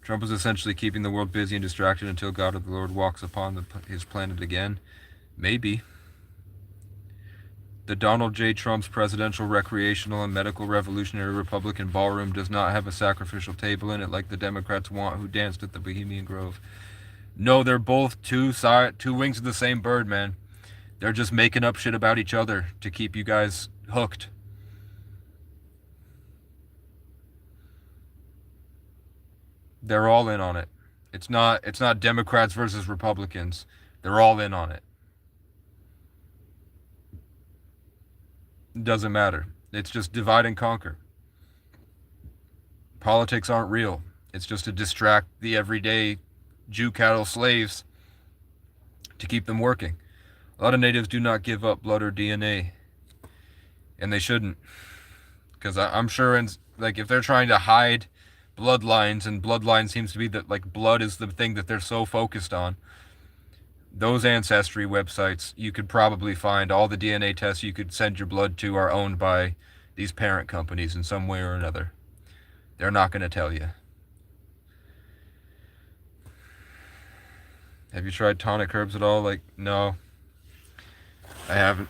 Trump is essentially keeping the world busy and distracted until God of the Lord walks upon his planet again. Maybe. The Donald J. Trump's presidential, recreational, and medical revolutionary Republican ballroom does not have a sacrificial table in it like the Democrats want who danced at the Bohemian Grove. No, they're both two wings of the same bird, man. They're just making up shit about each other to keep you guys hooked. They're all in on it. It's not Democrats versus Republicans. They're all in on it. It doesn't matter. It's just divide and conquer. Politics aren't real. It's just to distract the everyday Jew cattle slaves to keep them working. A lot of natives do not give up blood or DNA, and they shouldn't, because I'm sure, like, if they're trying to hide bloodlines, and bloodline seems to be that, like, blood is the thing that they're so focused on, those ancestry websites, you could probably find all the DNA tests you could send your blood to are owned by these parent companies in some way or another. They're not going to tell you. Have you tried tonic herbs at all? Like, no, I haven't.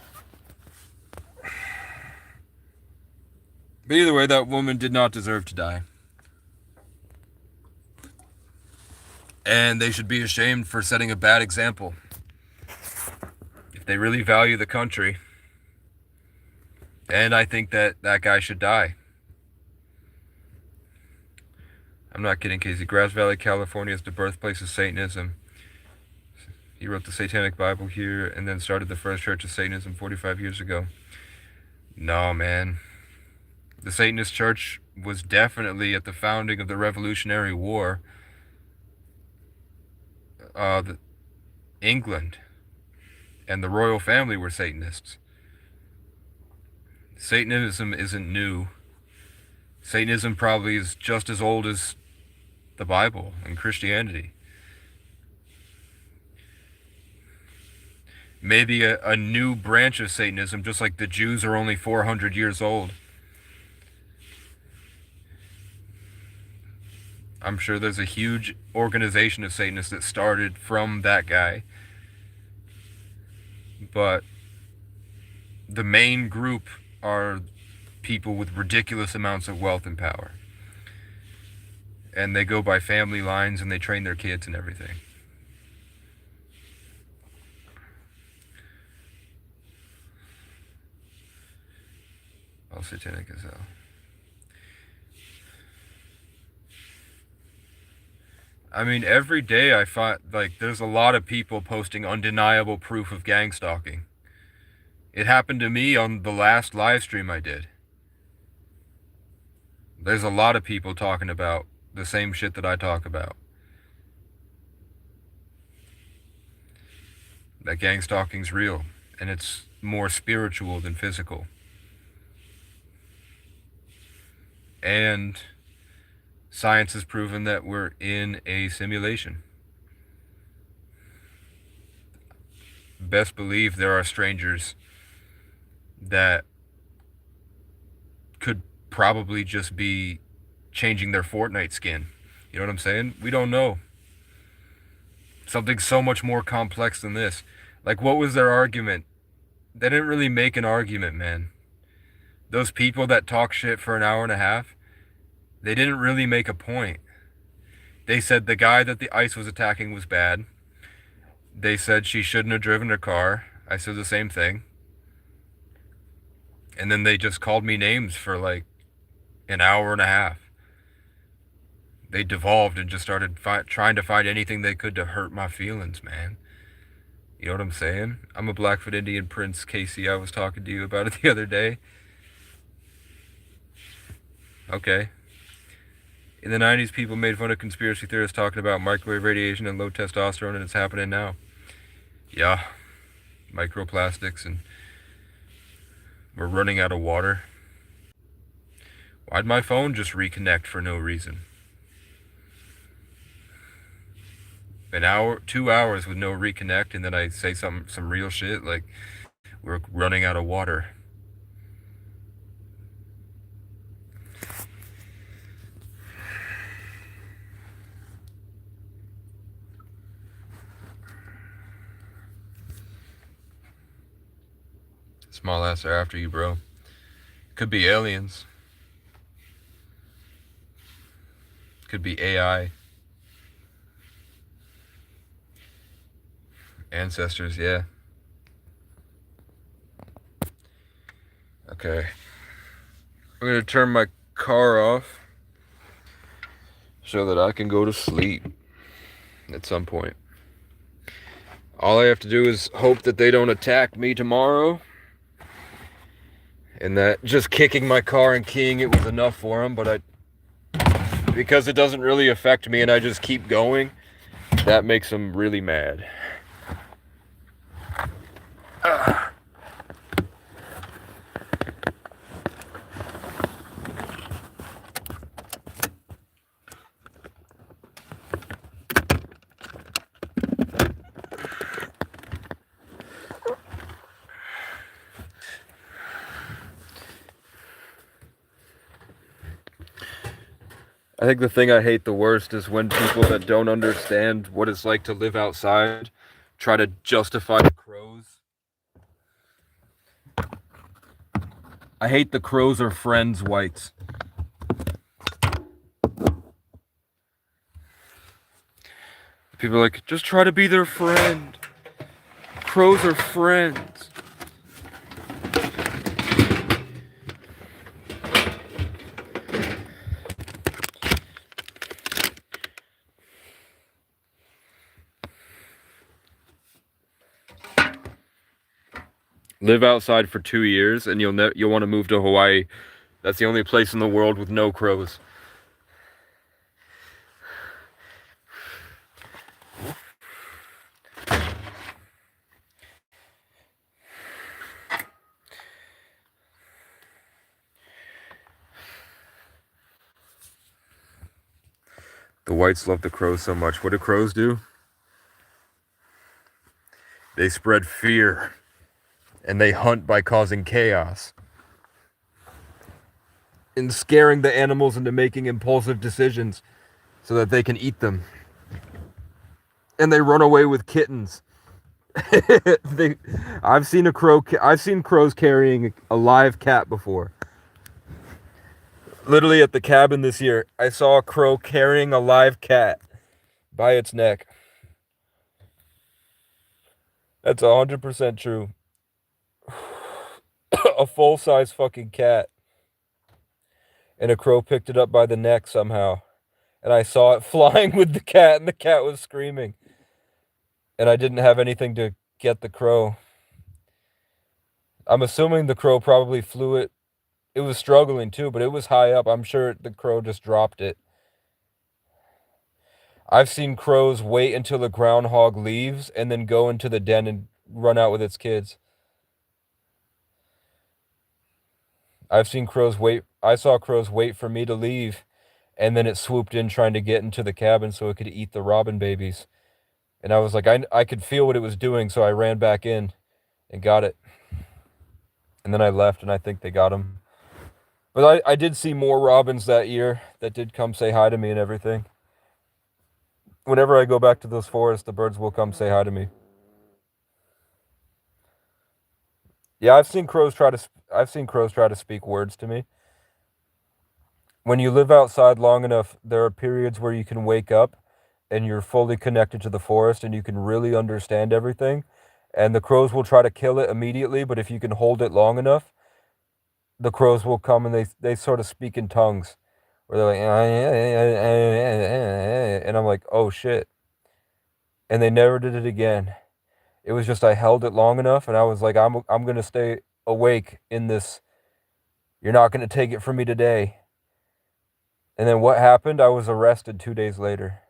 But either way, that woman did not deserve to die. And they should be ashamed for setting a bad example. If they really value the country, and I think that that guy should die. I'm not kidding, Casey. Grass Valley, California is the birthplace of Satanism. He wrote the Satanic Bible here and then started the first church of Satanism 45 years ago. No, man. The Satanist church was definitely at the founding of the Revolutionary War. England and the royal family were Satanists. Satanism isn't new. Satanism probably is just as old as the Bible and Christianity. Maybe a new branch of Satanism, just like the Jews are only 400 years old. I'm sure there's a huge organization of Satanists that started from that guy. But the main group are people with ridiculous amounts of wealth and power. And they go by family lines and they train their kids and everything. All satanic as hell. I mean, every day I find, like, there's a lot of people posting undeniable proof of gang stalking. It happened to me on the last live stream I did. There's a lot of people talking about the same shit that I talk about. That gang stalking's real, and it's more spiritual than physical. And science has proven that we're in a simulation. Best believe there are strangers that could probably just be changing their Fortnite skin. You know what I'm saying? We don't know. Something so much more complex than this. Like, what was their argument? They didn't really make an argument, man. Those people that talk shit for an hour and a half, they didn't really make a point. They said the guy that the ICE was attacking was bad. They said she shouldn't have driven her car. I said the same thing. And then they just called me names for like an hour and a half. They devolved and just started trying to find anything they could to hurt my feelings, man. You know what I'm saying? I'm a Blackfoot Indian Prince, Casey. I was talking to you about it the other day. Okay. In the 90s, people made fun of conspiracy theorists talking about microwave radiation and low testosterone, and it's happening now. Yeah. Microplastics, and we're running out of water. Why'd my phone just reconnect for no reason? An hour, 2 hours with no reconnect, and then I say some real shit like we're running out of water. Small ass are after you, bro. Could be aliens. Could be AI. Ancestors, yeah. Okay. I'm gonna turn my car off so that I can go to sleep at some point. All I have to do is hope that they don't attack me tomorrow, and that just kicking my car and keying it was enough for them. But because it doesn't really affect me and I just keep going, that makes them really mad. I think the thing I hate the worst is when people that don't understand what it's like to live outside try to justify the crows. I hate the crows are friends whites. People are like, just try to be their friend. Crows are friends. Live outside for 2 years and you'll want to move to Hawaii. That's the only place in the world with no crows. The whites love the crows so much. What do crows do? They spread fear. And they hunt by causing chaos. And scaring the animals into making impulsive decisions so that they can eat them. And they run away with kittens. I've seen crows carrying a live cat before. Literally at the cabin this year, I saw a crow carrying a live cat by its neck. That's 100% true. A full-size fucking cat. And a crow picked it up by the neck somehow. And I saw it flying with the cat, and the cat was screaming. And I didn't have anything to get the crow. I'm assuming the crow probably flew it. It was struggling too, but it was high up. I'm sure the crow just dropped it. I've seen crows wait until the groundhog leaves and then go into the den and run out with its kids. I saw crows wait for me to leave, and then it swooped in trying to get into the cabin so it could eat the robin babies. And I was like, I could feel what it was doing, so I ran back in and got it. And then I left, and I think they got him. But I did see more robins that year that did come say hi to me and everything. Whenever I go back to those forests, the birds will come say hi to me. Yeah, I've seen crows try to speak words to me. When you live outside long enough, there are periods where you can wake up and you're fully connected to the forest and you can really understand everything. And the crows will try to kill it immediately, but if you can hold it long enough, the crows will come and they sort of speak in tongues. Where they're like, and I'm like, oh shit. And they never did it again. It was just I held it long enough and I was like, I'm going to stay awake in this. You're not going to take it from me today. And then what happened? I was arrested 2 days later.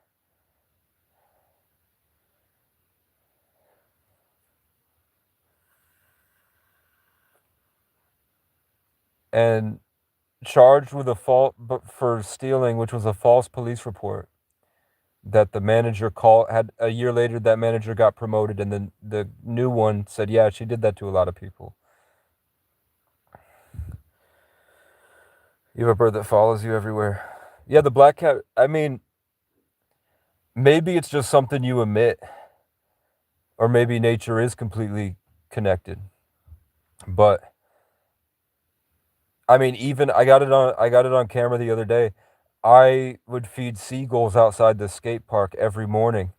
And charged with for stealing, which was a false police report that the manager had a year later. That manager got promoted, and then the new one said, yeah, she did that to a lot of people. You have a bird that follows you everywhere. Yeah, the black cat, I mean, maybe it's just something you emit, or maybe nature is completely connected. But I mean, even I got it on camera the other day. I would feed seagulls outside the skate park every morning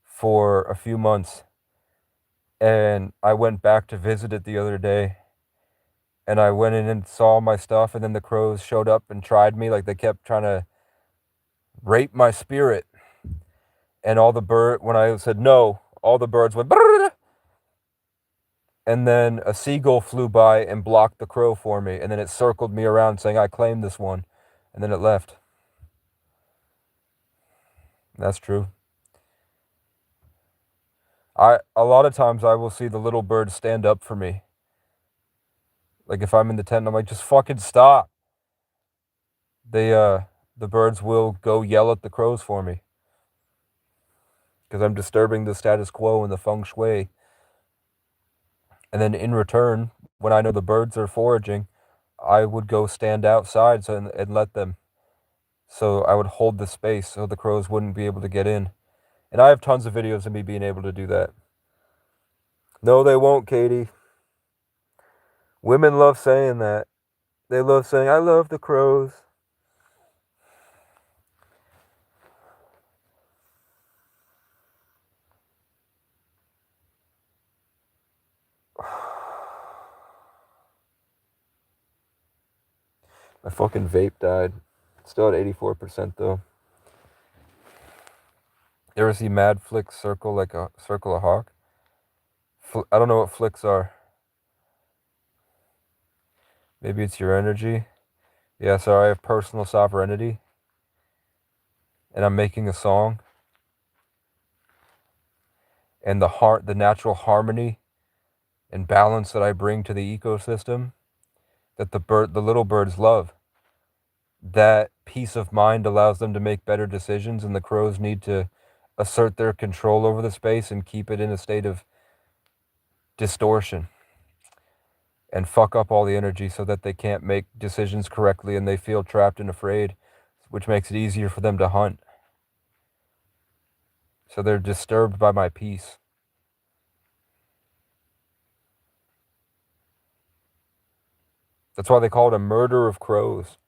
for a few months. And I went back to visit it the other day. And I went in and saw my stuff, and then the crows showed up and tried me. Like, they kept trying to rape my spirit. And when I said no, all the birds went, brrr! And then a seagull flew by and blocked the crow for me. And then it circled me around saying, I claimed this one. And then it left. That's true. A lot of times I will see the little birds stand up for me. Like if I'm in the tent, I'm like, just fucking stop. The birds will go yell at the crows for me. Because I'm disturbing the status quo and the feng shui. And then in return, when I know the birds are foraging, I would go stand outside and let them. So I would hold the space so the crows wouldn't be able to get in. And I have tons of videos of me being able to do that. No, they won't, Katie. Women love saying that. They love saying, I love the crows. My fucking vape died. Still at 84% though. You ever see Mad Flicks circle like a circle of hawk? I don't know what flicks are. Maybe it's your energy. Yeah, so I have personal sovereignty. And I'm making a song. And the natural harmony and balance that I bring to the ecosystem that the little birds love. That peace of mind allows them to make better decisions, and the crows need to assert their control over the space and keep it in a state of distortion and fuck up all the energy so that they can't make decisions correctly and they feel trapped and afraid, which makes it easier for them to hunt. So they're disturbed by my peace. That's why they call it a murder of crows.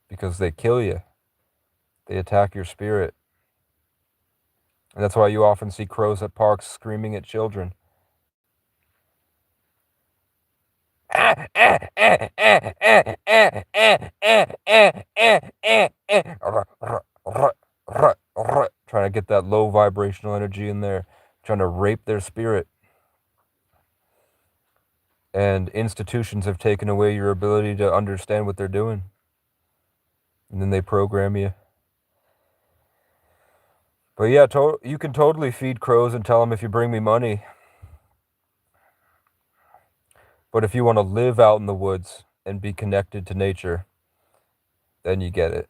Because they kill you. They attack your spirit. And that's why you often see crows at parks screaming at children. Trying to get that low vibrational energy in there, trying to rape their spirit. And institutions have taken away your ability to understand what they're doing. And then they program you. But yeah, you can totally feed crows and tell them if you bring me money. But if you want to live out in the woods and be connected to nature, then you get it.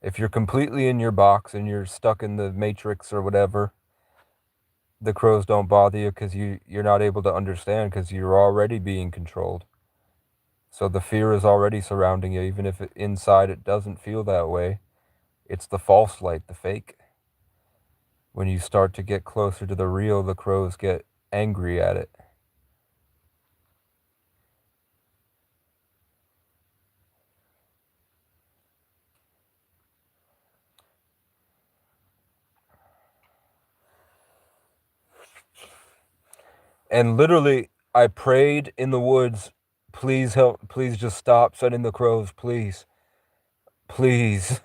If you're completely in your box and you're stuck in the matrix or whatever, the crows don't bother you because you're not able to understand because you're already being controlled. So the fear is already surrounding you, even if inside it doesn't feel that way. It's the false light, the fake. When you start to get closer to the real, the crows get angry at it. And literally, I prayed in the woods, please help, please just stop sending the crows, please. Please.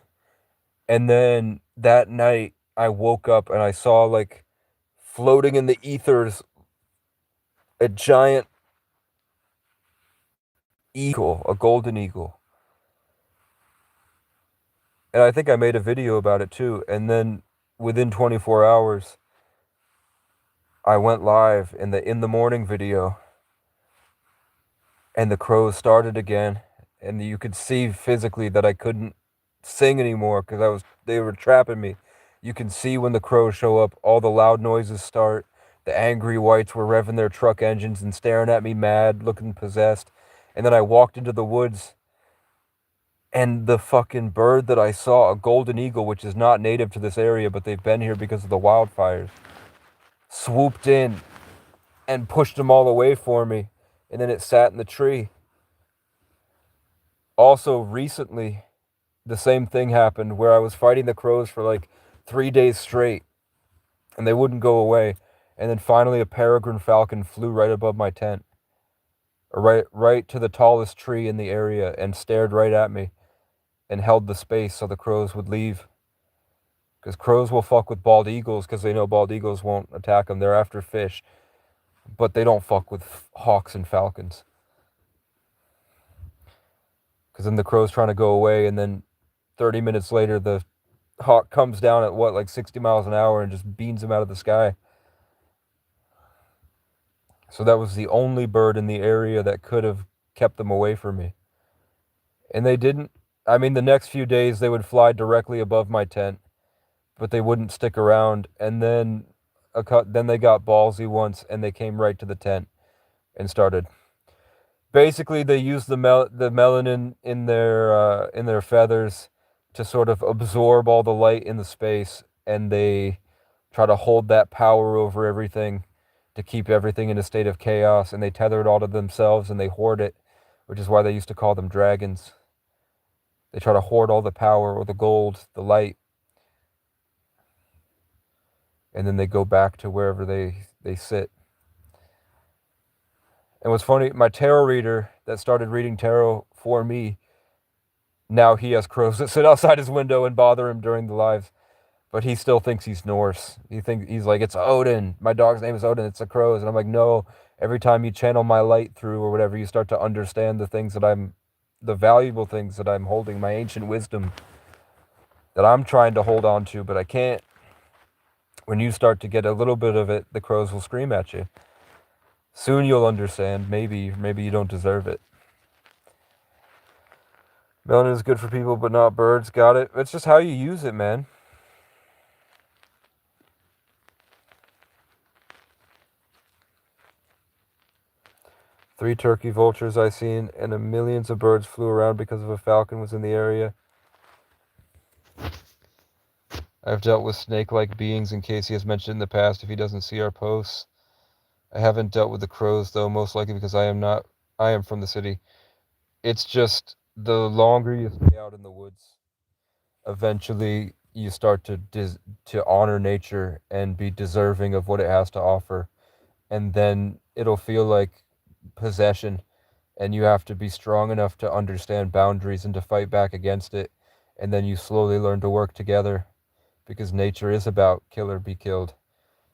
And then that night, I woke up and I saw like floating in the ethers a giant eagle, a golden eagle. And I think I made a video about it too. And then within 24 hours, I went live in the morning video and the crows started again. And you could see physically that I couldn't sing anymore because they were trapping me. You can see when the crows show up, all the loud noises start. The angry whites were revving their truck engines and staring at me mad, looking possessed. And then I walked into the woods and the fucking bird that I saw, a golden eagle, which is not native to this area, but they've been here because of the wildfires, swooped in and pushed them all away for me. And then it sat in the tree. Also, recently, the same thing happened where I was fighting the crows for like 3 days straight and they wouldn't go away. And then finally a peregrine falcon flew right above my tent, right to the tallest tree in the area and stared right at me and held the space so the crows would leave. Because crows will fuck with bald eagles because they know bald eagles won't attack them. They're after fish, but they don't fuck with hawks and falcons. Because then the crow's trying to go away and then 30 minutes later, the hawk comes down at what, like 60 miles an hour and just beans him out of the sky. So that was the only bird in the area that could have kept them away from me. And they didn't. I mean, the next few days they would fly directly above my tent, but they wouldn't stick around. And then then they got ballsy once and they came right to the tent and started. Basically, they used the melanin in their feathers to sort of absorb all the light in the space, and they try to hold that power over everything to keep everything in a state of chaos, and they tether it all to themselves and they hoard it, which is why they used to call them dragons. They try to hoard all the power or the gold, the light, and then they go back to wherever they sit. And what's funny, my tarot reader that started reading tarot for me, now he has crows that sit outside his window and bother him during the lives, but he still thinks he's Norse. He's like, it's Odin. My dog's name is Odin. It's the crows. And I'm like, no. Every time you channel my light through or whatever, you start to understand the valuable things that I'm holding, my ancient wisdom that I'm trying to hold on to, but I can't. When you start to get a little bit of it, the crows will scream at you. Soon you'll understand. Maybe you don't deserve it. Melanin is good for people, but not birds. Got it. It's just how you use it, man. Three turkey vultures I seen, and millions of birds flew around because of a falcon was in the area. I've dealt with snake-like beings, in case he has mentioned in the past if he doesn't see our posts. I haven't dealt with the crows, though, most likely because I am from the city. It's just the longer you stay out in the woods, eventually you start to honor nature and be deserving of what it has to offer. And then it'll feel like possession, and you have to be strong enough to understand boundaries and to fight back against it. And then you slowly learn to work together, because nature is about kill or be killed.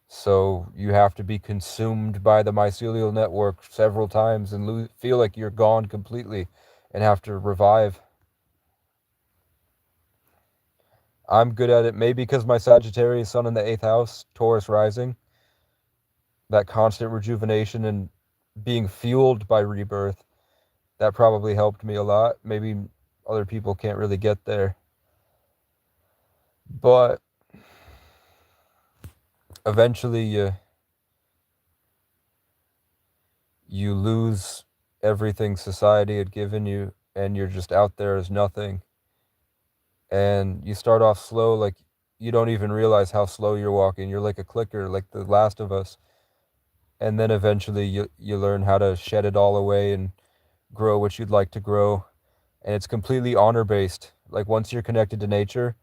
So you have to be consumed by the mycelial network several times and feel like you're gone completely and have to revive. I'm good at it, maybe because my Sagittarius sun in the 8th house, Taurus rising, that constant rejuvenation and being fueled by rebirth, that probably helped me a lot. Maybe other people can't really get there. But eventually you lose everything society had given you, and you're just out there as nothing. And you start off slow, like you don't even realize how slow you're walking. You're like a clicker, like The Last of Us. And then eventually you learn how to shed it all away and grow what you'd like to grow. And it's completely honor based. Like once you're connected to nature,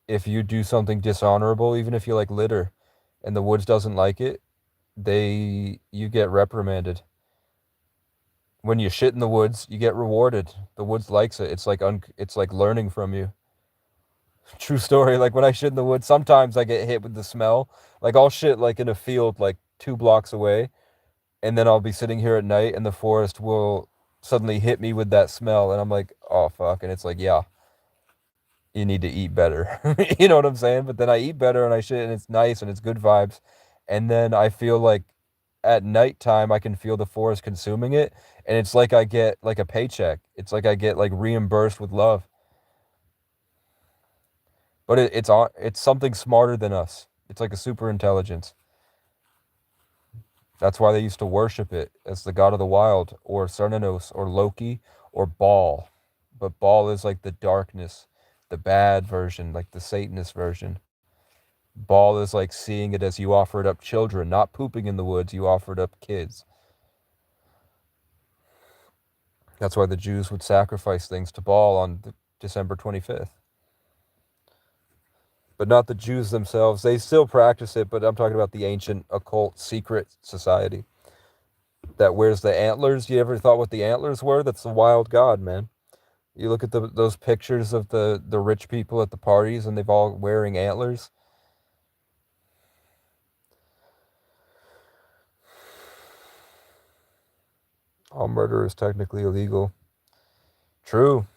if you do something dishonorable, even if you like litter and the woods doesn't like it, you get reprimanded. When you shit in the woods, you get rewarded. The woods likes it. It's like learning from you. True story. Like when I shit in the woods, sometimes I get hit with the smell. Like I'll shit like in a field like 2 blocks away, and then I'll be sitting here at night and the forest will suddenly hit me with that smell, and I'm like, oh fuck. And it's like, yeah, you need to eat better. You know what I'm saying? But then I eat better and I shit and it's nice and it's good vibes. And then I feel like at nighttime I can feel the forest consuming it, and it's like I get like a paycheck. It's like I get like reimbursed with love. But it's something smarter than us. It's like a super intelligence. That's why they used to worship it as the god of the wild, or Cernunnos, or Loki, or Baal. But Baal is like the darkness, the bad version, like the Satanist version. Baal is like seeing it as you offered up children, not pooping in the woods, you offered up kids. That's why the Jews would sacrifice things to Baal on December 25th. But not the Jews themselves. They still practice it, but I'm talking about the ancient occult secret society that wears the antlers. You ever thought what the antlers were? That's the wild god, man. You look at those pictures of the rich people at the parties, and they've all wearing antlers. All murder is technically illegal. True.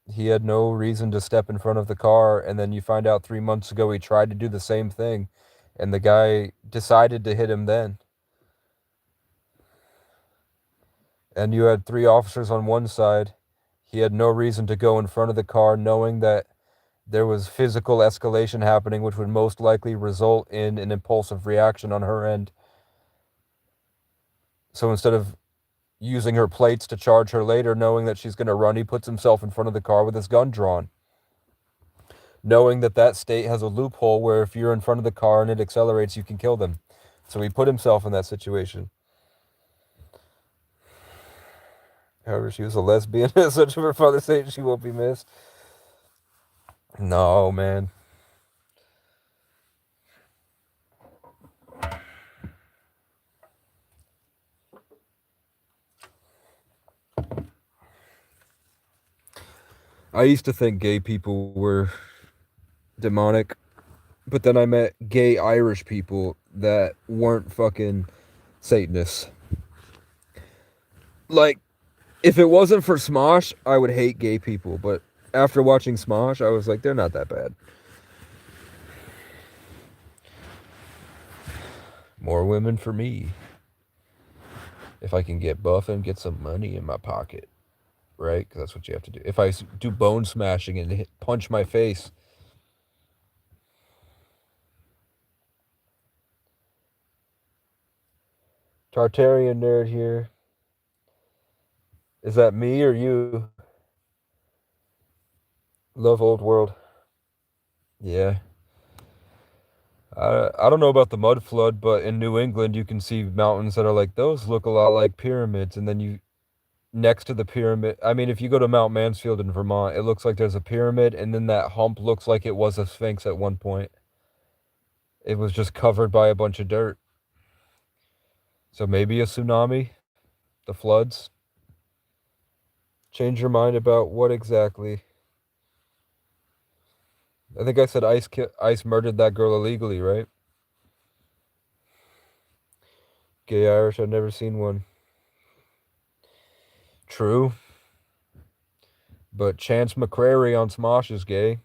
He had no reason to step in front of the car, and then you find out 3 months ago he tried to do the same thing, and the guy decided to hit him then. And you had 3 officers on one side. He had no reason to go in front of the car, knowing that there was physical escalation happening, which would most likely result in an impulsive reaction on her end. So instead of using her plates to charge her later, knowing that she's going to run, he puts himself in front of the car with his gun drawn, knowing that that state has a loophole where if you're in front of the car and it accelerates, you can kill them. So he put himself in that situation. However, she was a lesbian, such of her father saying she won't be missed. No, man. I used to think gay people were demonic, but then I met gay Irish people that weren't fucking Satanists. Like, if it wasn't for Smosh, I would hate gay people, but after watching Smosh, I was like, they're not that bad. More women for me. If I can get buff and get some money in my pocket, right? Because that's what you have to do. If I do bone smashing and punch my face, Tartarian nerd here. Is that me or you? Love old world. Yeah. I don't know about the mud flood, but in New England you can see mountains that are like those look a lot like pyramids, and then you next to the pyramid, I mean, if you go to Mount Mansfield in Vermont, it looks like there's a pyramid, and then that hump looks like it was a sphinx at one point. It was just covered by a bunch of dirt. So maybe a tsunami, the floods. Change your mind about what exactly? I think I said ICE murdered that girl illegally, right? Gay Irish, I've never seen one. True. But Chance McCrary on Smosh is gay.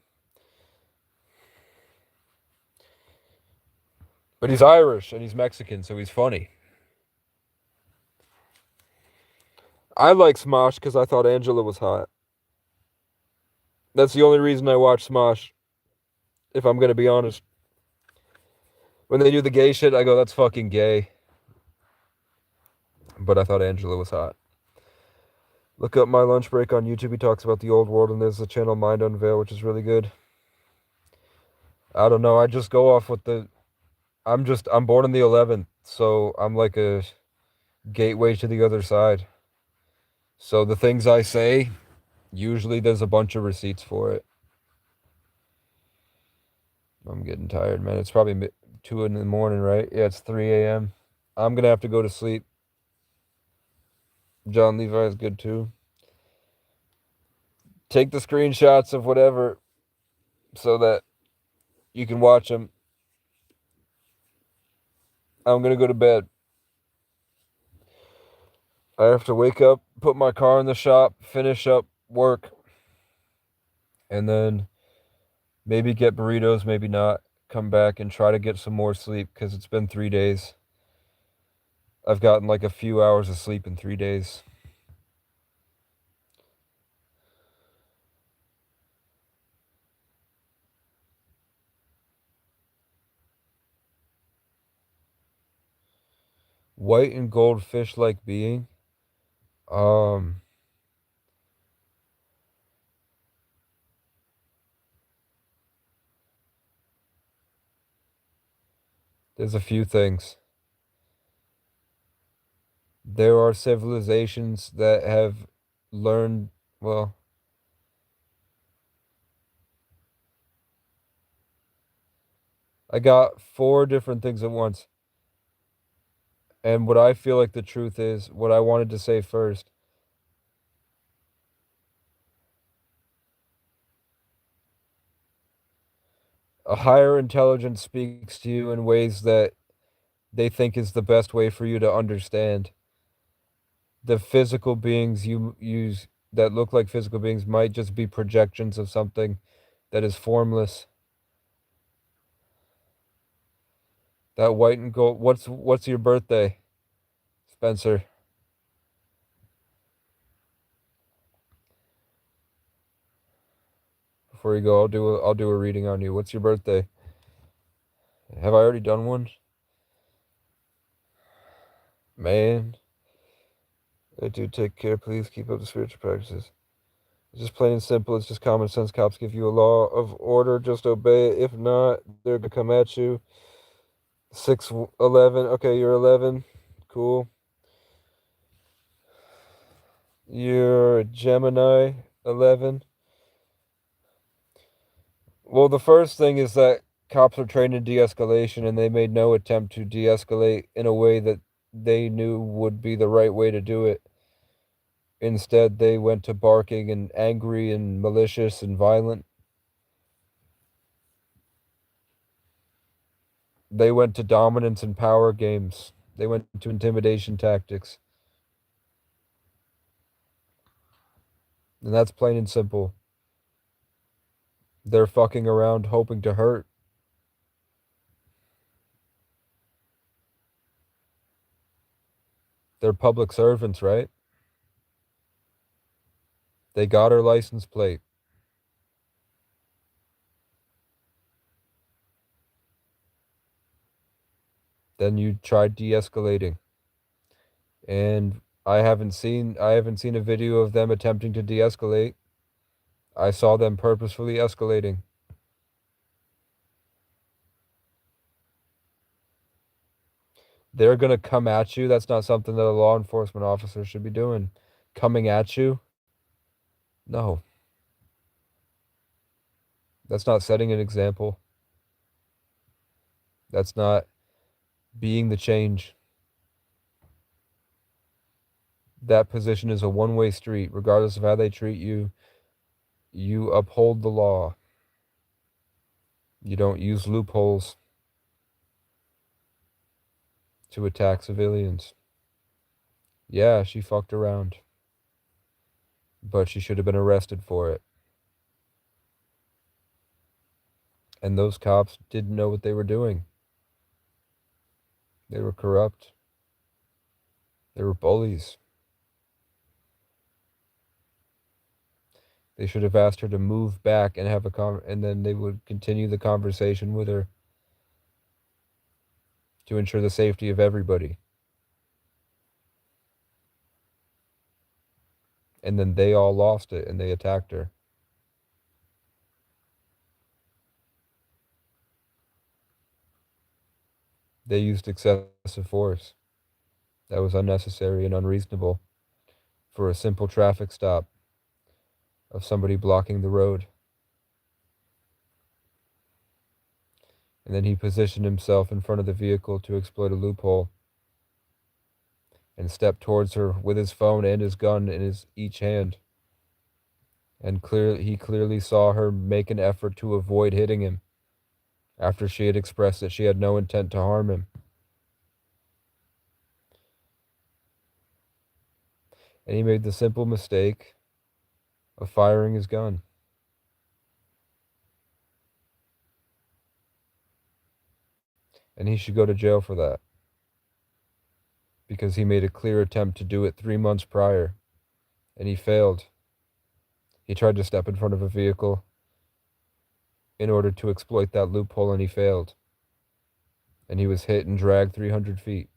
But he's Irish and he's Mexican, so he's funny. I like Smosh because I thought Angela was hot. That's the only reason I watch Smosh, if I'm going to be honest. When they do the gay shit, I go, that's fucking gay. But I thought Angela was hot. Look up My Lunch Break on YouTube. He talks about the old world, and there's the channel Mind Unveil, which is really good. I don't know. I just go off with the... I'm born in the 11th, so I'm like a gateway to the other side. So the things I say, usually there's a bunch of receipts for it. I'm getting tired, man. It's probably 2 in the morning, right? Yeah, it's 3 a.m. I'm going to have to go to sleep. John Levi is good too. Take the screenshots of whatever so that you can watch them. I'm going to go to bed. I have to wake up, put my car in the shop, finish up work, and then maybe get burritos, maybe not. Come back and try to get some more sleep because it's been 3 days. I've gotten like a few hours of sleep in 3 days. White and gold fish-like being. There's a few things. There are civilizations that have learned, well, I got 4 different things at once. And what I feel like the truth is, what I wanted to say first. A higher intelligence speaks to you in ways that they think is the best way for you to understand. The physical beings you use that look like physical beings might just be projections of something that is formless. That white and gold. What's your birthday, Spencer? Before you go, I'll do a reading on you. What's your birthday? Have I already done one? Man, I do take care. Please keep up the spiritual practices. It's just plain and simple. It's just common sense. Cops give you a law of order. Just obey it. If not, they're gonna come at you. 6'11". Okay, you're 11. Cool. You're a Gemini 11. Well, the first thing is that cops are trained in de-escalation, and they made no attempt to de-escalate in a way that they knew would be the right way to do it. Instead, they went to barking and angry and malicious and violent. They went to dominance and power games. They went to intimidation tactics. And that's plain and simple. They're fucking around hoping to hurt. They're public servants, right? They got her license plate. Then you tried de-escalating. And I haven't seen a video of them attempting to de-escalate. I saw them purposefully escalating. They're going to come at you. That's not something that a law enforcement officer should be doing. Coming at you? No. That's not setting an example. That's not being the change. That position is a one-way street. Regardless of how they treat you, you uphold the law. You don't use loopholes to attack civilians. Yeah, she fucked around. But she should have been arrested for it. And those cops didn't know what they were doing. They were corrupt. They were bullies. They should have asked her to move back and have and then they would continue the conversation with her to ensure the safety of everybody. And then they all lost it and they attacked her. They used excessive force that was unnecessary and unreasonable for a simple traffic stop of somebody blocking the road. And then he positioned himself in front of the vehicle to exploit a loophole and stepped towards her with his phone and his gun in each hand. And he clearly saw her make an effort to avoid hitting him after she had expressed that she had no intent to harm him. And he made the simple mistake of firing his gun. And he should go to jail for that. Because he made a clear attempt to do it 3 months prior. And he failed. He tried to step in front of a vehicle in order to exploit that loophole, and he failed. And he was hit and dragged 300 feet.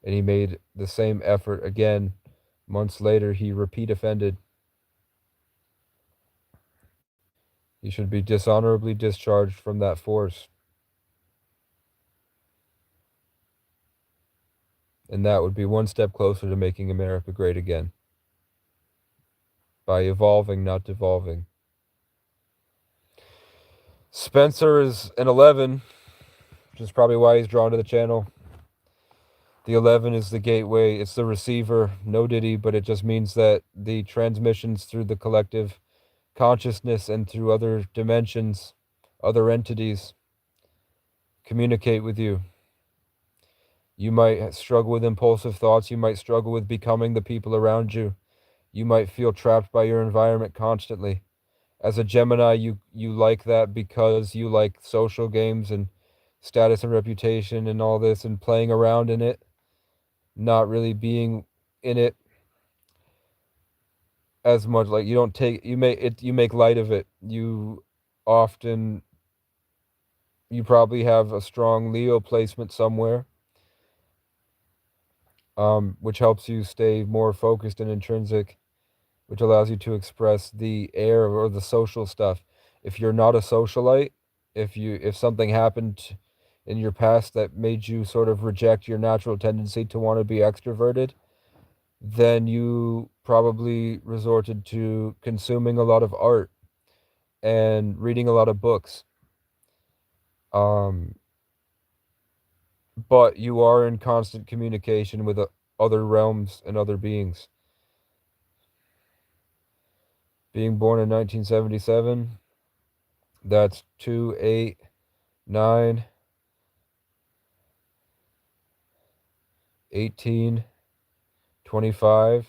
And he made the same effort again. Months later, he repeat offended. He should be dishonorably discharged from that force. And that would be one step closer to making America great again. By evolving, not devolving. Spencer is an 11, which is probably why he's drawn to the channel. The 11 is the gateway. It's the receiver. No Diddy, but it just means that the transmissions through the collective consciousness and through other dimensions, other entities, communicate with you. You might struggle with impulsive thoughts. You might struggle with becoming the people around you. You might feel trapped by your environment constantly. As a Gemini, you like that because you like social games and status and reputation and all this and playing around in it, not really being in it as much. Like, you don't take you make light of it. Often you probably have a strong Leo placement somewhere, which helps you stay more focused and intrinsic, which allows you to express the air or the social stuff. If you're not a socialite, if something happened in your past that made you sort of reject your natural tendency to want to be extroverted, then you probably resorted to consuming a lot of art and reading a lot of books. Um, but you are in constant communication with other realms and other beings. Being born in 1977, that's 2, 8, 9, 18, 25,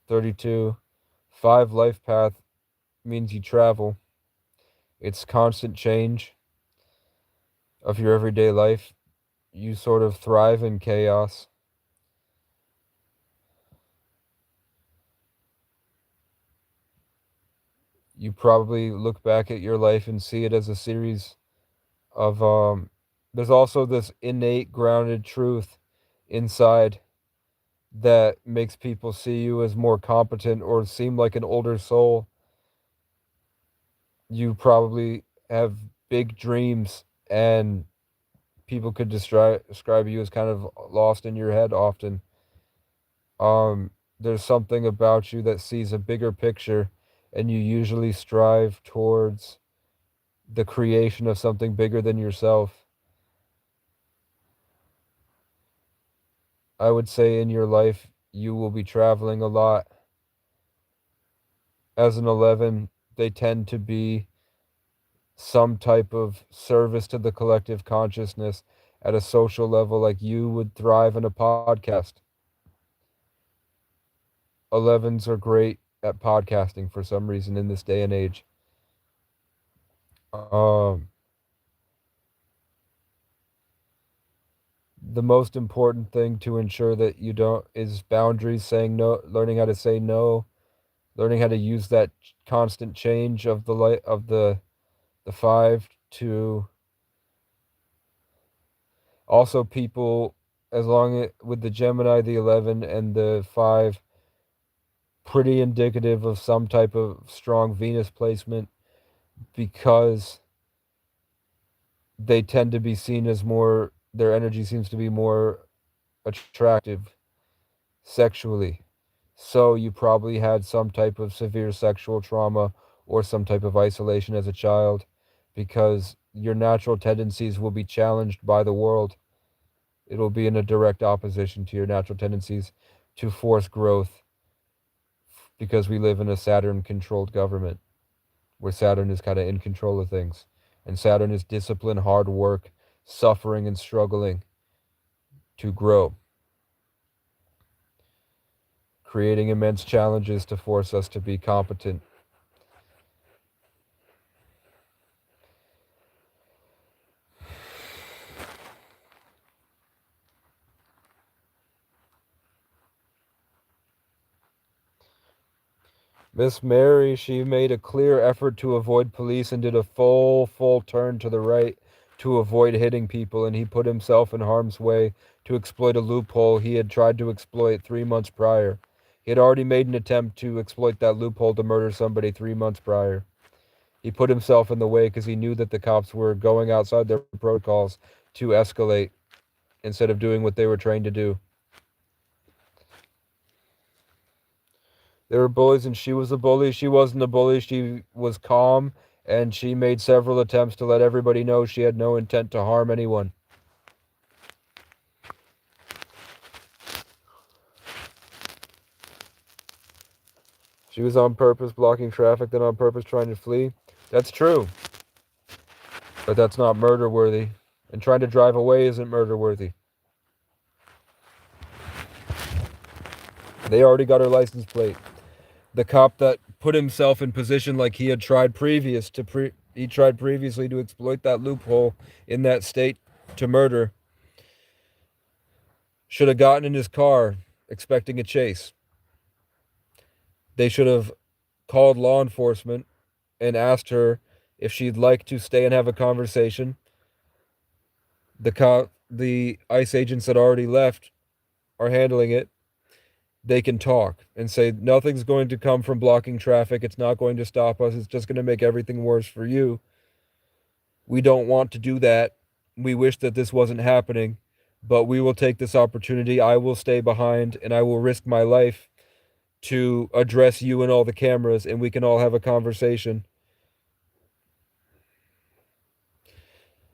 32. 5 life path means you travel. It's constant change of your everyday life. You sort of thrive in chaos. You probably look back at your life and see it as a series of there's also this innate grounded truth inside that makes people see you as more competent or seem like an older soul. You probably have big dreams, and people could describe you as kind of lost in your head often. There's something about you that sees a bigger picture, and you usually strive towards the creation of something bigger than yourself. I would say in your life, you will be traveling a lot. As an 11, they tend to be some type of service to the collective consciousness at a social level, like you would thrive in a podcast. 11s are great at podcasting for some reason in this day and age. Um, the most important thing to ensure that you don't is boundaries, saying no, learning how to say no, learning how to use that constant change of the light of the 5 to also people, as long as with the Gemini, the 11 and the 5, pretty indicative of some type of strong Venus placement, because they tend to be seen as more, their energy seems to be more attractive sexually. So you probably had some type of severe sexual trauma or some type of isolation as a child, because your natural tendencies will be challenged by the world. It will be in a direct opposition to your natural tendencies to force growth, because we live in a Saturn controlled government where Saturn is kind of in control of things. And Saturn is discipline, hard work, suffering, and struggling to grow, creating immense challenges to force us to be competent. Miss Mary, she made a clear effort to avoid police and did a full turn to the right to avoid hitting people, and he put himself in harm's way to exploit a loophole he had tried to exploit 3 months prior. He had already made an attempt to exploit that loophole to murder somebody 3 months prior. He put himself in the way because he knew that the cops were going outside their protocols to escalate instead of doing what they were trained to do. They were bullies and she was a bully. She wasn't a bully. She was calm, and she made several attempts to let everybody know she had no intent to harm anyone. She was on purpose blocking traffic, then on purpose trying to flee. That's true. But that's not murder worthy. And trying to drive away isn't murder worthy. They already got her license plate. The cop that put himself in position like he had tried he tried previously to exploit that loophole in that state to murder should have gotten in his car expecting a chase. They should have called law enforcement and asked her if she'd like to stay and have a conversation. The ICE agents that already left are handling it. They can talk and say nothing's going to come from blocking traffic. It's not going to stop us. It's just going to make everything worse for you. We don't want to do that. We wish that this wasn't happening, but we will take this opportunity. I will stay behind and I will risk my life to address you and all the cameras, and we can all have a conversation.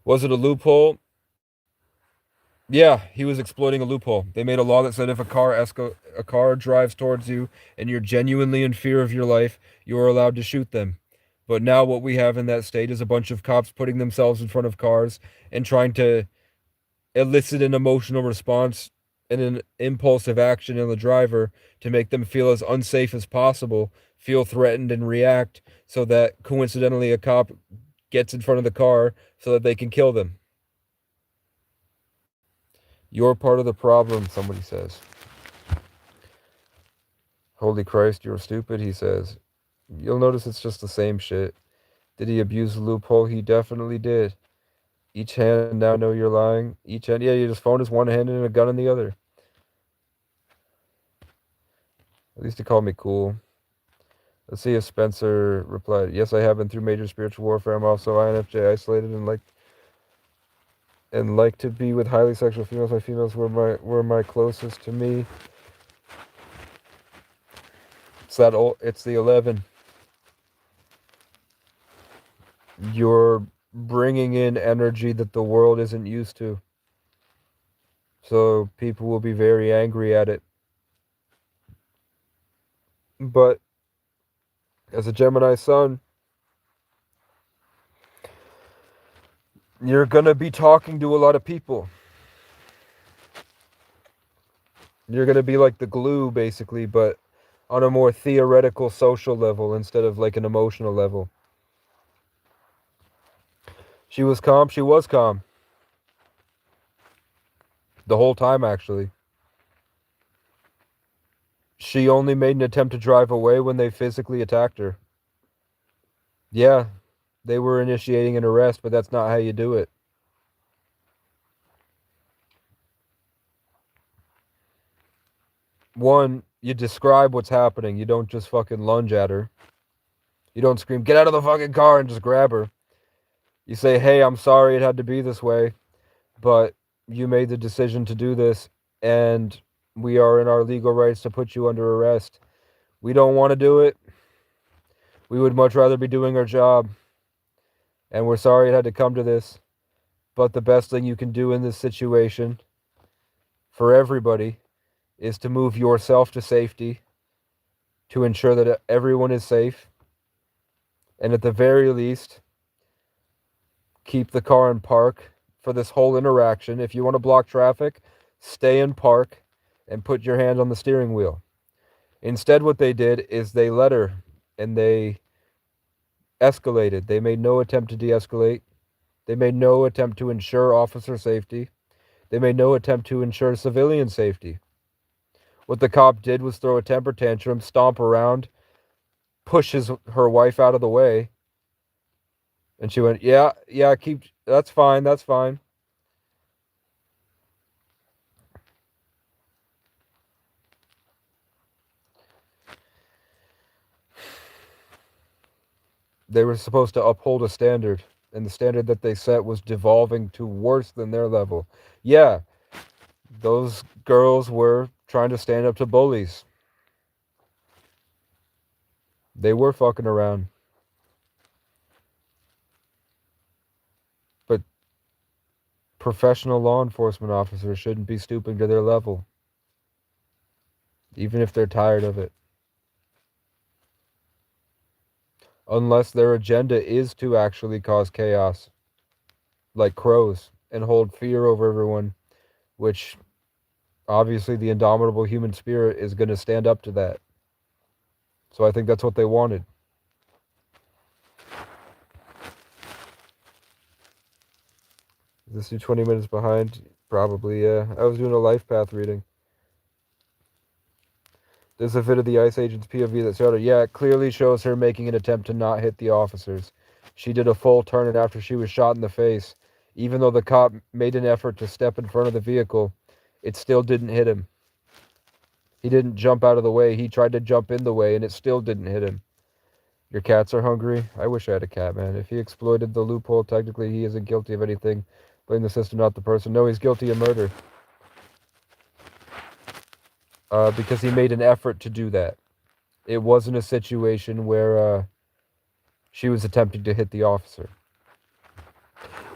Was it a loophole? Yeah, he was exploiting a loophole. They made a law that said if a car drives towards you and you're genuinely in fear of your life, you are allowed to shoot them. But now what we have in that state is a bunch of cops putting themselves in front of cars and trying to elicit an emotional response and an impulsive action in the driver to make them feel as unsafe as possible, feel threatened and react, so that coincidentally a cop gets in front of the car so that they can kill them. You're part of the problem, somebody says. Holy Christ, you're stupid, he says. You'll notice it's just the same shit. Did he abuse the loophole? He definitely did. Each hand, now know you're lying. Each hand, yeah, you just phone is one hand and a gun in the other. At least he called me cool. Let's see if Spencer replied. Yes, I have been through major spiritual warfare. I'm also INFJ, isolated, and like to be with highly sexual females. My females were my closest to me. It's the 11. You're bringing in energy that the world isn't used to. So people will be very angry at it. But as a Gemini sun, you're going to be talking to a lot of people. You're going to be like the glue, basically, but on a more theoretical social level instead of like an emotional level. She was calm. She was calm. The whole time, actually. She only made an attempt to drive away when they physically attacked her. Yeah, they were initiating an arrest, but that's not how you do it. One, you describe what's happening. You don't just fucking lunge at her. You don't scream, get out of the fucking car, and just grab her. You say, hey, I'm sorry it had to be this way, but you made the decision to do this, and we are in our legal rights to put you under arrest. We don't want to do it. We would much rather be doing our job, and we're sorry it had to come to this, but the best thing you can do in this situation for everybody is to move yourself to safety, to ensure that everyone is safe, and at the very least, keep the car in park for this whole interaction. If you want to block traffic, stay in park and put your hand on the steering wheel. Instead, what they did is they let her and they escalated. They made no attempt to de-escalate. They made no attempt to ensure officer safety. They made no attempt to ensure civilian safety. What the cop did was throw a temper tantrum, stomp around, push her wife out of the way. And she went, yeah, that's fine, that's fine. They were supposed to uphold a standard, and the standard that they set was devolving to worse than their level. Yeah, those girls were trying to stand up to bullies. They were fucking around. But professional law enforcement officers shouldn't be stooping to their level, even if they're tired of it. Unless their agenda is to actually cause chaos, like crows, and hold fear over everyone, which Obviously, the indomitable human spirit is going to stand up to that. So I think that's what they wanted. Is this you 20 minutes behind? Probably, yeah. I was doing a life path reading. There's a vid of the ICE agent's POV that showed her. Yeah, it clearly shows her making an attempt to not hit the officers. She did a full turn, and after she was shot in the face, even though the cop made an effort to step in front of the vehicle, it still didn't hit him. He didn't jump out of the way. He tried to jump in the way, and it still didn't hit him. Your cats are hungry? I wish I had a cat, man. If he exploited the loophole, technically he isn't guilty of anything. Blame the system, not the person. No, he's guilty of murder. Because he made an effort to do that. It wasn't a situation where she was attempting to hit the officer.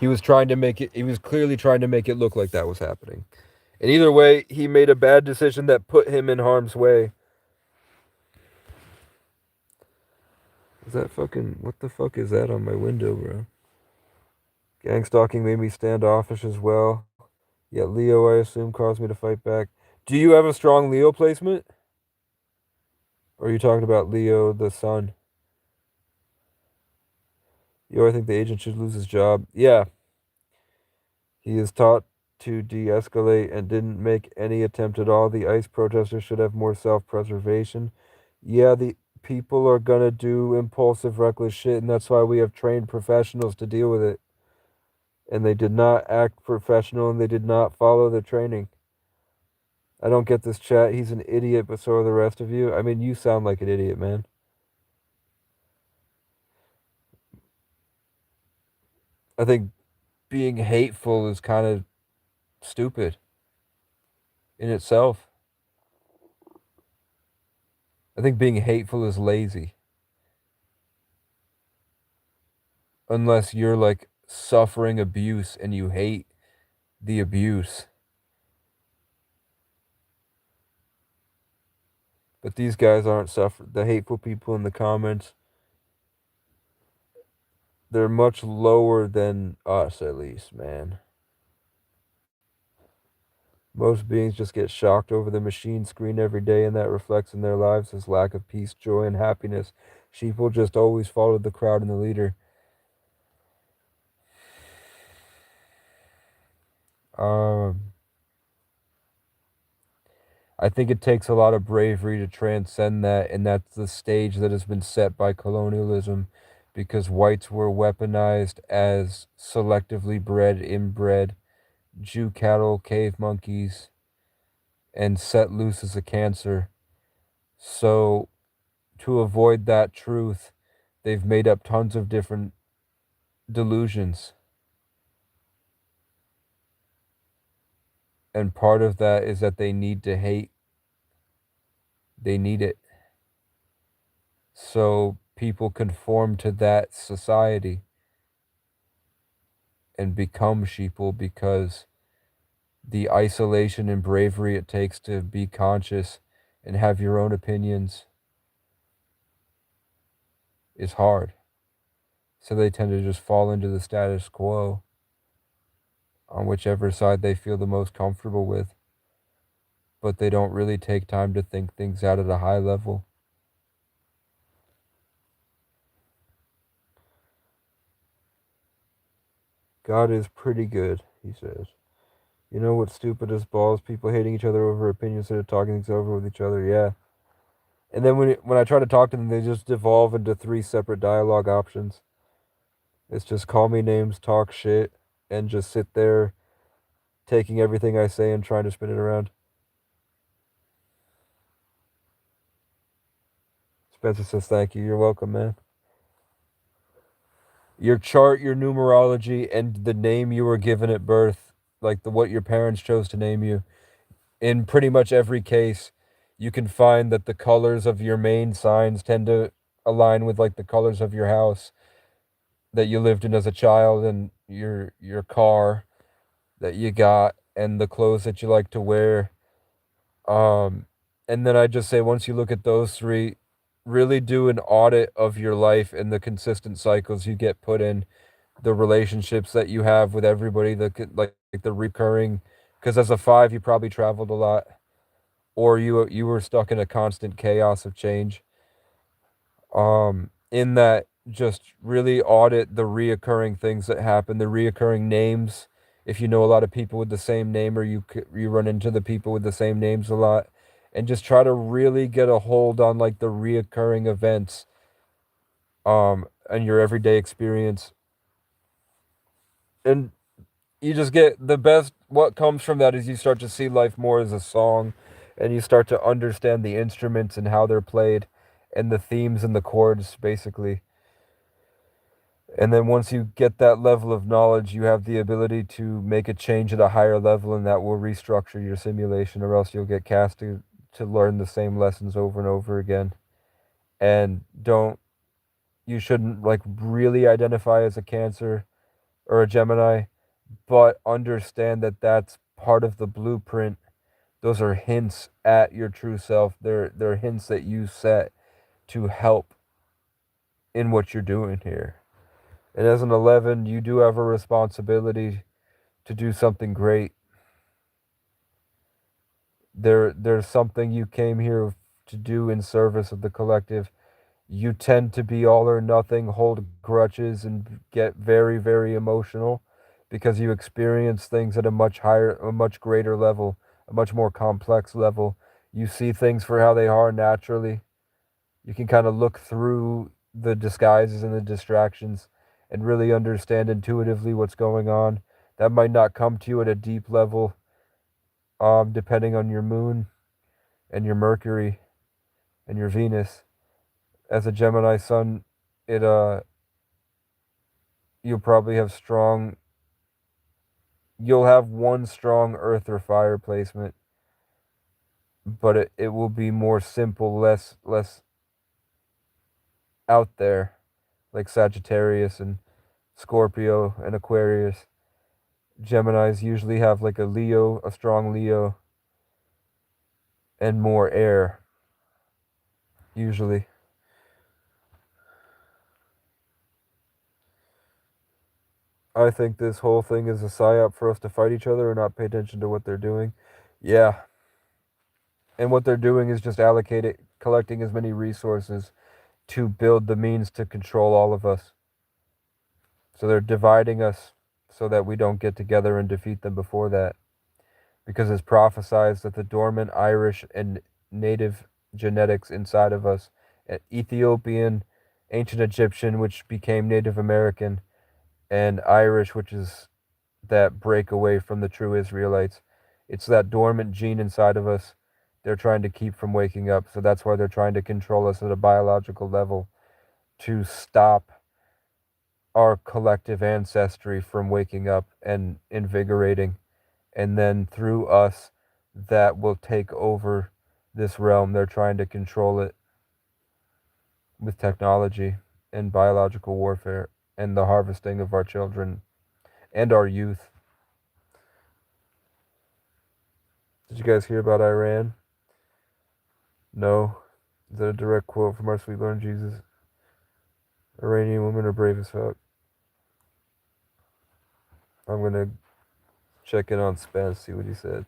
He was trying to make it, he was clearly trying to make it look like that was happening. And either way, he made a bad decision that put him in harm's way. Is that fucking, what the fuck is that on my window, bro? Gang stalking made me standoffish as well. Yet Leo, I assume, caused me to fight back. Do you have a strong Leo placement? Or are you talking about Leo, the sun? Yo, I think the agent should lose his job. Yeah. He is taught to de-escalate and didn't make any attempt at all. The ICE protesters should have more self-preservation. Yeah, the people are gonna do impulsive, reckless shit, and that's why we have trained professionals to deal with it. And they did not act professional, and they did not follow the training. I don't get this chat. He's an idiot, but so are the rest of you. I mean, you sound like an idiot, man. I think being hateful is kind of stupid in itself. I think being hateful is lazy. Unless you're like suffering abuse and you hate the abuse. But these guys aren't suffering. The hateful people in the comments, they're much lower than us, at least, man. Most beings just get shocked over the machine screen every day, and that reflects in their lives as lack of peace, joy, and happiness. Sheep will just always follow the crowd and the leader. I think it takes a lot of bravery to transcend that, and that's the stage that has been set by colonialism, because whites were weaponized as selectively bred, inbred Jew cattle, cave monkeys, and set loose as a cancer. So, to avoid that truth, they've made up tons of different delusions. And part of that is that they need to hate. They need it. So people conform to that society and become sheeple because the isolation and bravery it takes to be conscious and have your own opinions is hard. So they tend to just fall into the status quo on whichever side they feel the most comfortable with. But they don't really take time to think things out at a high level. God is pretty good, he says. You know what's stupid as balls? People hating each other over opinions instead of talking things over with each other. Yeah. And then when I try to talk to them, they just devolve into 3 separate dialogue options. It's just call me names, talk shit, and just sit there taking everything I say and trying to spin it around. Spencer says, thank you. You're welcome, man. Your chart, your numerology, and the name you were given at birth, like what your parents chose to name you. In pretty much every case, you can find that the colors of your main signs tend to align with like the colors of your house that you lived in as a child, and your car that you got, and the clothes that you like to wear. And then I just say, once you look at those 3, really do an audit of your life and the consistent cycles you get put in, the relationships that you have with everybody, like the recurring, consistent patterns, and then Because as a 5, you probably traveled a lot, or you were stuck in a constant chaos of change. In that, just really audit the reoccurring things that happen, the reoccurring names. If you know a lot of people with the same name, or you run into the people with the same names a lot, and just try to really get a hold on like the reoccurring events, and your everyday experience, and you just get the best. What comes from that is you start to see life more as a song, and you start to understand the instruments and how they're played, and the themes and the chords, basically. And then once you get that level of knowledge, you have the ability to make a change at a higher level, and that will restructure your simulation, or else you'll get cast to learn the same lessons over and over again. And you shouldn't like really identify as a Cancer or a Gemini, but understand that that's part of the blueprint. Those are hints at your true self. They're hints that you set to help in what you're doing here. And as an 11, you do have a responsibility to do something great. There's something you came here to do in service of the collective. You tend to be all or nothing, hold grudges, and get very, very emotional because you experience things at a much higher, a much greater level, a much more complex level. You see things for how they are naturally. You can kind of look through the disguises and the distractions and really understand intuitively what's going on. That might not come to you at a deep level, depending on your moon and your Mercury and your Venus. As a Gemini sun, it you'll probably have strong. You'll have one strong Earth or fire placement, but it will be more simple, less out there, like Sagittarius and Scorpio and Aquarius. Geminis usually have like a strong Leo, and more air, usually. I think this whole thing is a psyop for us to fight each other and not pay attention to what they're doing. Yeah, and what they're doing is just collecting as many resources to build the means to control all of us. So they're dividing us so that we don't get together and defeat them before that. Because it's prophesized that the dormant Irish and native genetics inside of us, Ethiopian, ancient Egyptian, which became Native American, and Irish, which is that break away from the true Israelites. It's that dormant gene inside of us they're trying to keep from waking up. So that's why they're trying to control us at a biological level to stop our collective ancestry from waking up and invigorating. And then through us, that will take over this realm. They're trying to control it with technology and biological warfare and the harvesting of our children and our youth. Did you guys hear about Iran? No. Is that a direct quote from our sweet Lord Jesus? Iranian women are brave as fuck. I'm gonna check in on Spence, see what he said.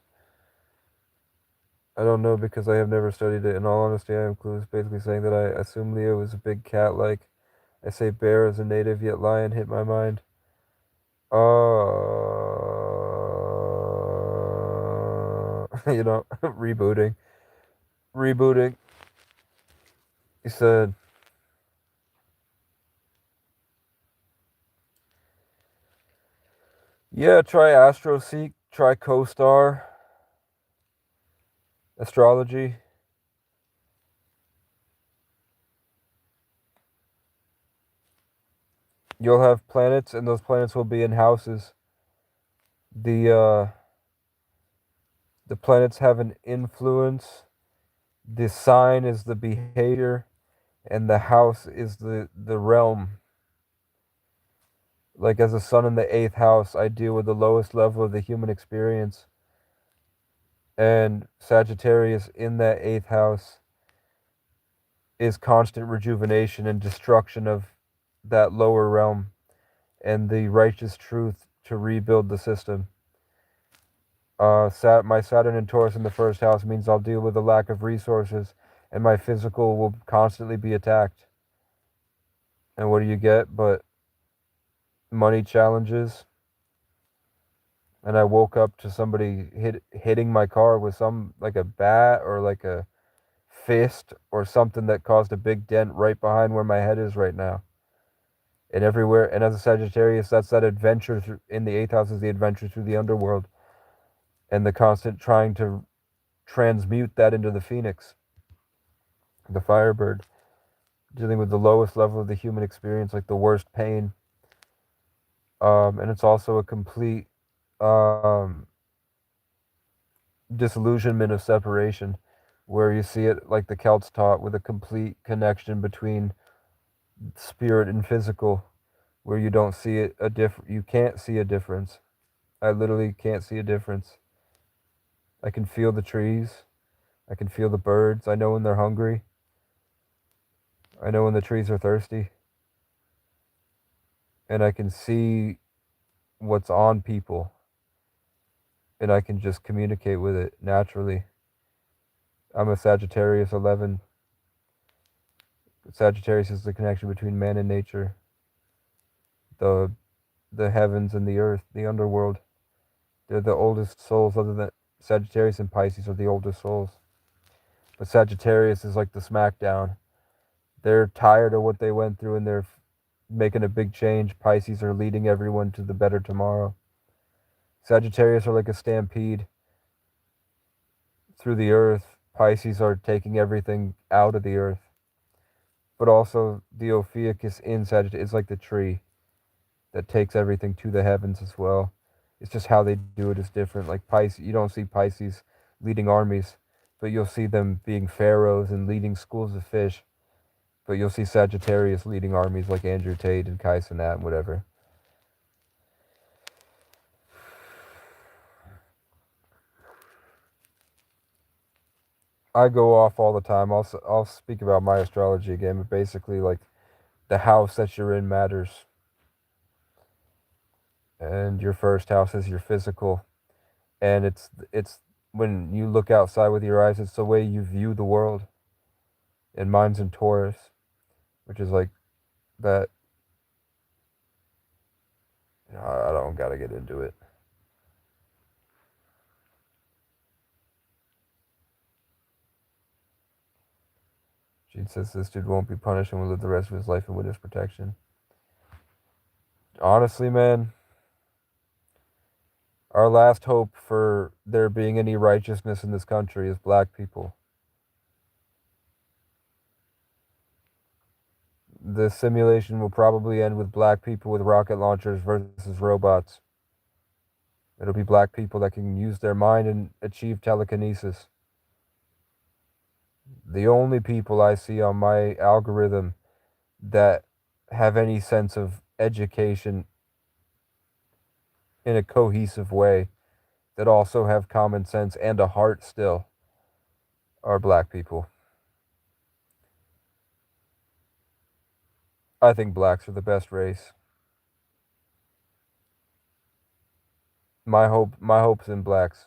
I don't know because I have never studied it. In all honesty, I am clueless. Basically saying that I assume Leo is a big cat like. I say bear as a native, yet lion hit my mind. Rebooting. Rebooting. He said, yeah, try AstroSeek, try CoStar, astrology. You'll have planets, and those planets will be in houses. The the planets have an influence. The sign is the behavior, and the house is the realm. Like as a sun in the eighth house, I deal with the lowest level of the human experience. And Sagittarius in that eighth house is constant rejuvenation and destruction of that lower realm and the righteous truth to rebuild the system. My Saturn and Taurus in the first house means I'll deal with a lack of resources, and my physical will constantly be attacked. And what do you get? But money challenges. And I woke up to somebody hitting my car with some, like a bat or like a fist or something that caused a big dent right behind where my head is right now. And everywhere, and as a Sagittarius, that's that adventure in the 8th house is the adventure through the underworld, and the constant trying to transmute that into the phoenix, the firebird, dealing with the lowest level of the human experience, like the worst pain. And it's also a complete disillusionment of separation, where you see it like the Celts taught, with a complete connection between spirit and physical, where you don't see it you can't see a difference. I literally can't see a difference. I can feel the trees. I can feel the birds. I know when they're hungry. I know when the trees are thirsty. And I can see what's on people. And I can just communicate with it naturally. I'm a Sagittarius 11. Sagittarius is the connection between man and nature, the the heavens and the earth, the underworld. They're the oldest souls, other than Sagittarius and Pisces are the oldest souls. But Sagittarius is like the smackdown. They're tired of what they went through and they're making a big change. Pisces are leading everyone to the better tomorrow. Sagittarius are like a stampede through the earth. Pisces are taking everything out of the earth. But also the Ophiuchus in Sagittarius is like the tree that takes everything to the heavens as well. It's just how they do it is different. Like Pisces, you don't see Pisces leading armies, but you'll see them being pharaohs and leading schools of fish. But you'll see Sagittarius leading armies like Andrew Tate and Kai Cenat and whatever. I go off all the time. I'll speak about my astrology again, but basically, like, the house that you're in matters, and your first house is your physical, and it's when you look outside with your eyes, it's the way you view the world. And mine's in Taurus, which is like that. I don't gotta get into it. She says this dude won't be punished and will live the rest of his life in witness protection. Honestly, man, our last hope for there being any righteousness in this country is black people. The simulation will probably end with black people with rocket launchers versus robots. It'll be black people that can use their mind and achieve telekinesis. The only people I see on my algorithm that have any sense of education in a cohesive way, that also have common sense and a heart still, are black people. I think blacks are the best race. My hope's in blacks.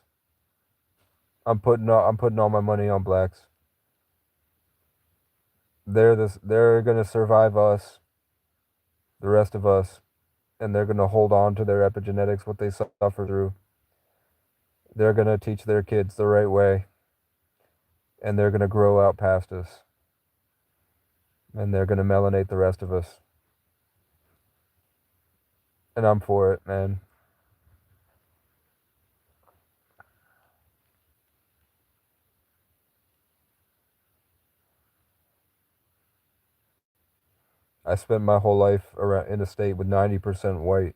I'm putting all my money on blacks. They're gonna survive us, the rest of us, and they're gonna hold on to their epigenetics, what they suffer through. They're gonna teach their kids the right way, and they're gonna grow out past us, and they're gonna melanate the rest of us. And I'm for it, man. I spent my whole life around in a state with 90% white,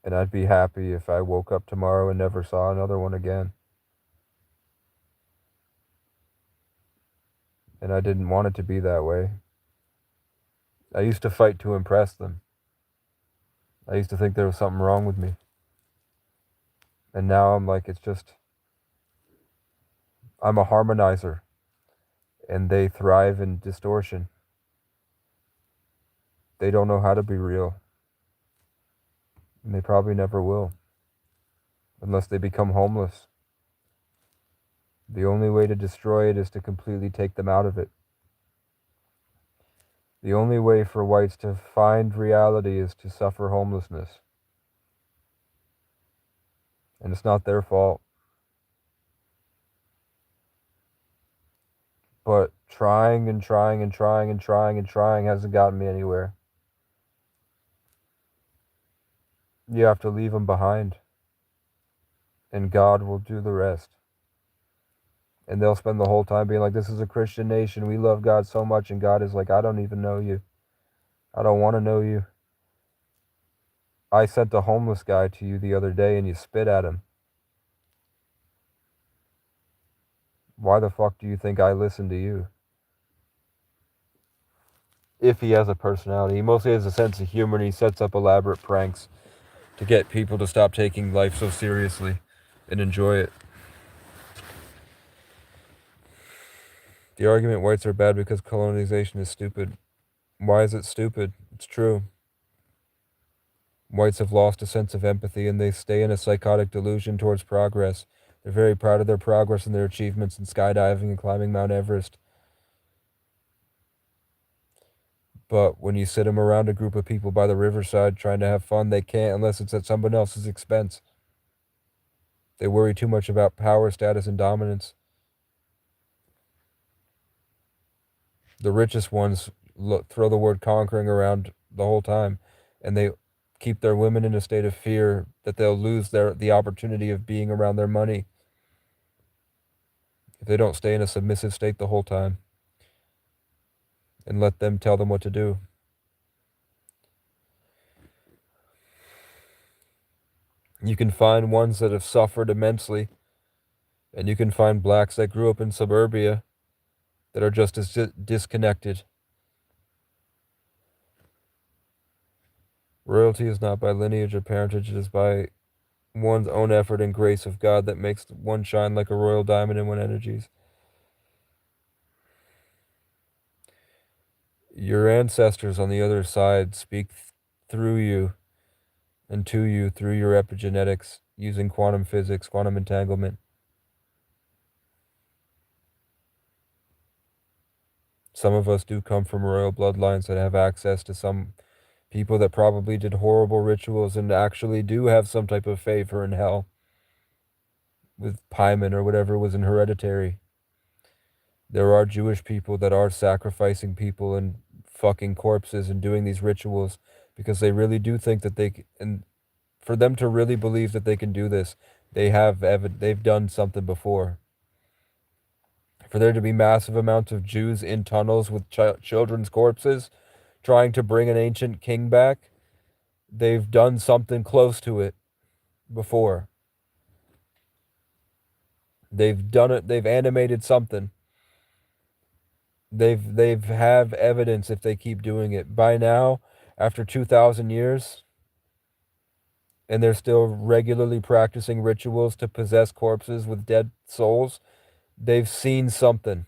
and I'd be happy if I woke up tomorrow and never saw another one again. And I didn't want it to be that way. I used to fight to impress them. I used to think there was something wrong with me. And now I'm like, I'm a harmonizer, and they thrive in distortion. They don't know how to be real, and they probably never will. unless they become homeless. The only way to destroy it is to completely take them out of it. The only way for whites to find reality is to suffer homelessness. And it's not their fault. But trying and trying and trying and trying and trying hasn't gotten me anywhere. You have to leave them behind. And God will do the rest. And they'll spend the whole time being like, this is a Christian nation. We love God so much. And God is like, I don't even know you. I don't want to know you. I sent a homeless guy to you the other day and you spit at him. Why the fuck do you think I listen to you? If he has a personality. He mostly has a sense of humor and he sets up elaborate pranks to get people to stop taking life so seriously and enjoy it. The argument whites are bad because colonization is stupid. Why is it stupid? It's true. Whites have lost a sense of empathy and they stay in a psychotic delusion towards progress. They're very proud of their progress and their achievements in skydiving and climbing Mount Everest. But when you sit them around a group of people by the riverside trying to have fun, they can't unless it's at someone else's expense. They worry too much about power, status, and dominance. The richest ones throw the word conquering around the whole time, and they keep their women in a state of fear that they'll lose the opportunity of being around their money if they don't stay in a submissive state the whole time and let them tell them what to do. You can find ones that have suffered immensely, and you can find blacks that grew up in suburbia that are just as disconnected. Royalty is not by lineage or parentage, it is by one's own effort and grace of God that makes one shine like a royal diamond in one's energies. Your ancestors on the other side speak through you and to you through your epigenetics using quantum physics, quantum entanglement. Some of us do come from royal bloodlines that have access to some people that probably did horrible rituals and actually do have some type of favor in hell with Pyman or whatever was in Hereditary. There are Jewish people that are sacrificing people and fucking corpses and doing these rituals because they really do think that and for them to really believe that they can do this, they've done something before. For there to be massive amounts of Jews in tunnels with children's corpses trying to bring an ancient king back, they've done something close to it before. They've done it, they've animated something. They've have evidence if they keep doing it. By now, after 2,000 years, and they're still regularly practicing rituals to possess corpses with dead souls, they've seen something.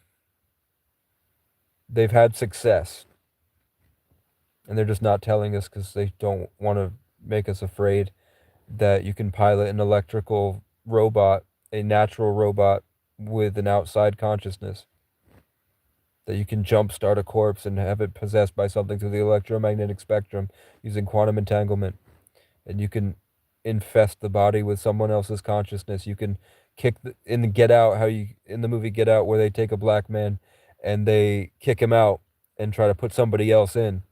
They've had success. And they're just not telling us because they don't want to make us afraid that you can pilot an electrical robot, a natural robot with an outside consciousness. That you can jumpstart a corpse and have it possessed by something through the electromagnetic spectrum using quantum entanglement. And you can infest the body with someone else's consciousness. You can kick in Get Out, in the movie Get Out, where they take a black man and they kick him out and try to put somebody else in.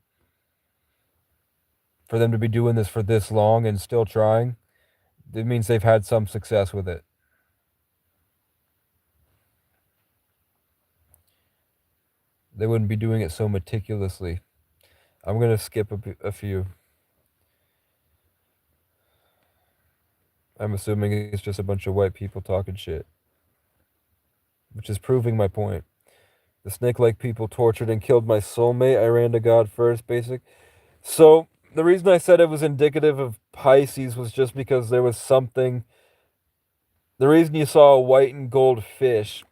For them to be doing this for this long and still trying, it means they've had some success with it. They wouldn't be doing it so meticulously. I'm going to skip a few. I'm assuming it's just a bunch of white people talking shit. Which is proving my point. The snake-like people tortured and killed my soulmate. I ran to God first, basic. So, the reason I said it was indicative of Pisces was just because there was something. The reason you saw a white and gold fish.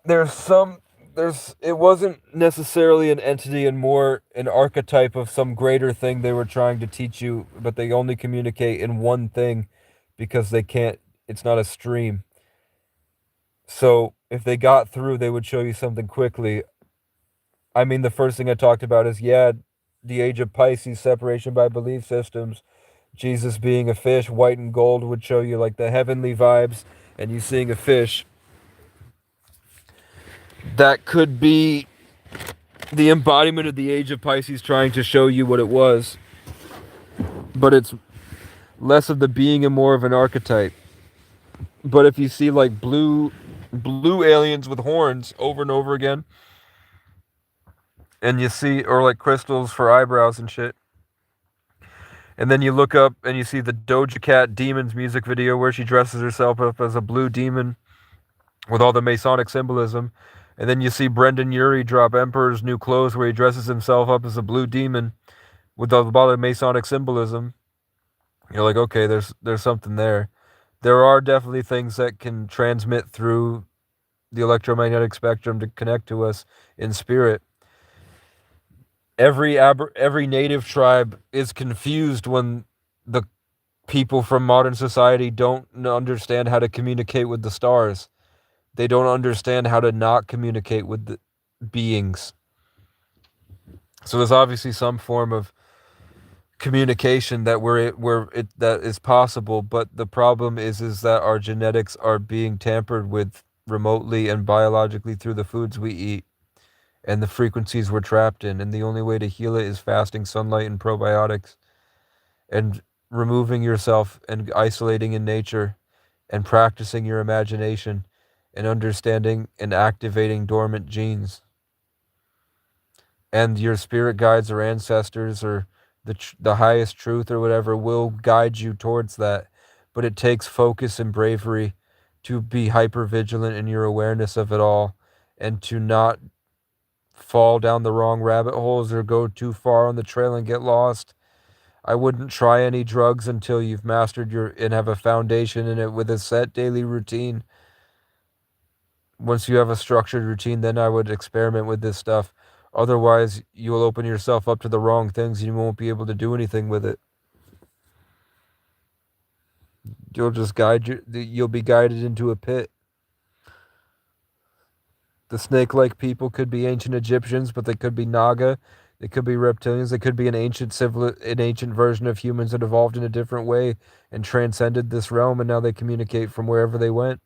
There's some it wasn't necessarily an entity and more an archetype of some greater thing they were trying to teach you, but they only communicate in one thing because they can't, it's not a stream. So if they got through, they would show you something quickly. I mean, the first thing I talked about is, yeah, the age of Pisces, separation by belief systems, Jesus being a fish, white and gold would show you like the heavenly vibes, and you seeing a fish. That could be the embodiment of the age of Pisces trying to show you what it was, but it's less of the being and more of an archetype. But if you see like blue aliens with horns over and over again, and you see, or like crystals for eyebrows and shit, and then you look up and you see the Doja Cat Demons music video where she dresses herself up as a blue demon with all the Masonic symbolism, and then you see Brendan Urie drop Emperor's New Clothes where he dresses himself up as a blue demon with all the Masonic symbolism. You're like, okay, there's something there. There are definitely things that can transmit through the electromagnetic spectrum to connect to us in spirit. Every native tribe is confused when the people from modern society don't understand how to communicate with the stars. They don't understand how to not communicate with the beings. So there's obviously some form of communication that that is possible, but the problem is that our genetics are being tampered with remotely and biologically through the foods we eat and the frequencies we're trapped in, and the only way to heal it is fasting, sunlight, and probiotics, and removing yourself and isolating in nature and practicing your imagination and understanding and activating dormant genes. And your spirit guides or ancestors or the highest truth or whatever will guide you towards that. But it takes focus and bravery to be hyper vigilant in your awareness of it all and to not fall down the wrong rabbit holes or go too far on the trail and get lost. I wouldn't try any drugs until you've mastered and have a foundation in it with a set daily routine. Once you have a structured routine, then I would experiment with this stuff. Otherwise, you'll open yourself up to the wrong things and you won't be able to do anything with it. You'll be guided into a pit. The snake-like people could be ancient Egyptians, but they could be Naga. They could be reptilians. They could be an ancient version of humans that evolved in a different way and transcended this realm, and now they communicate from wherever they went.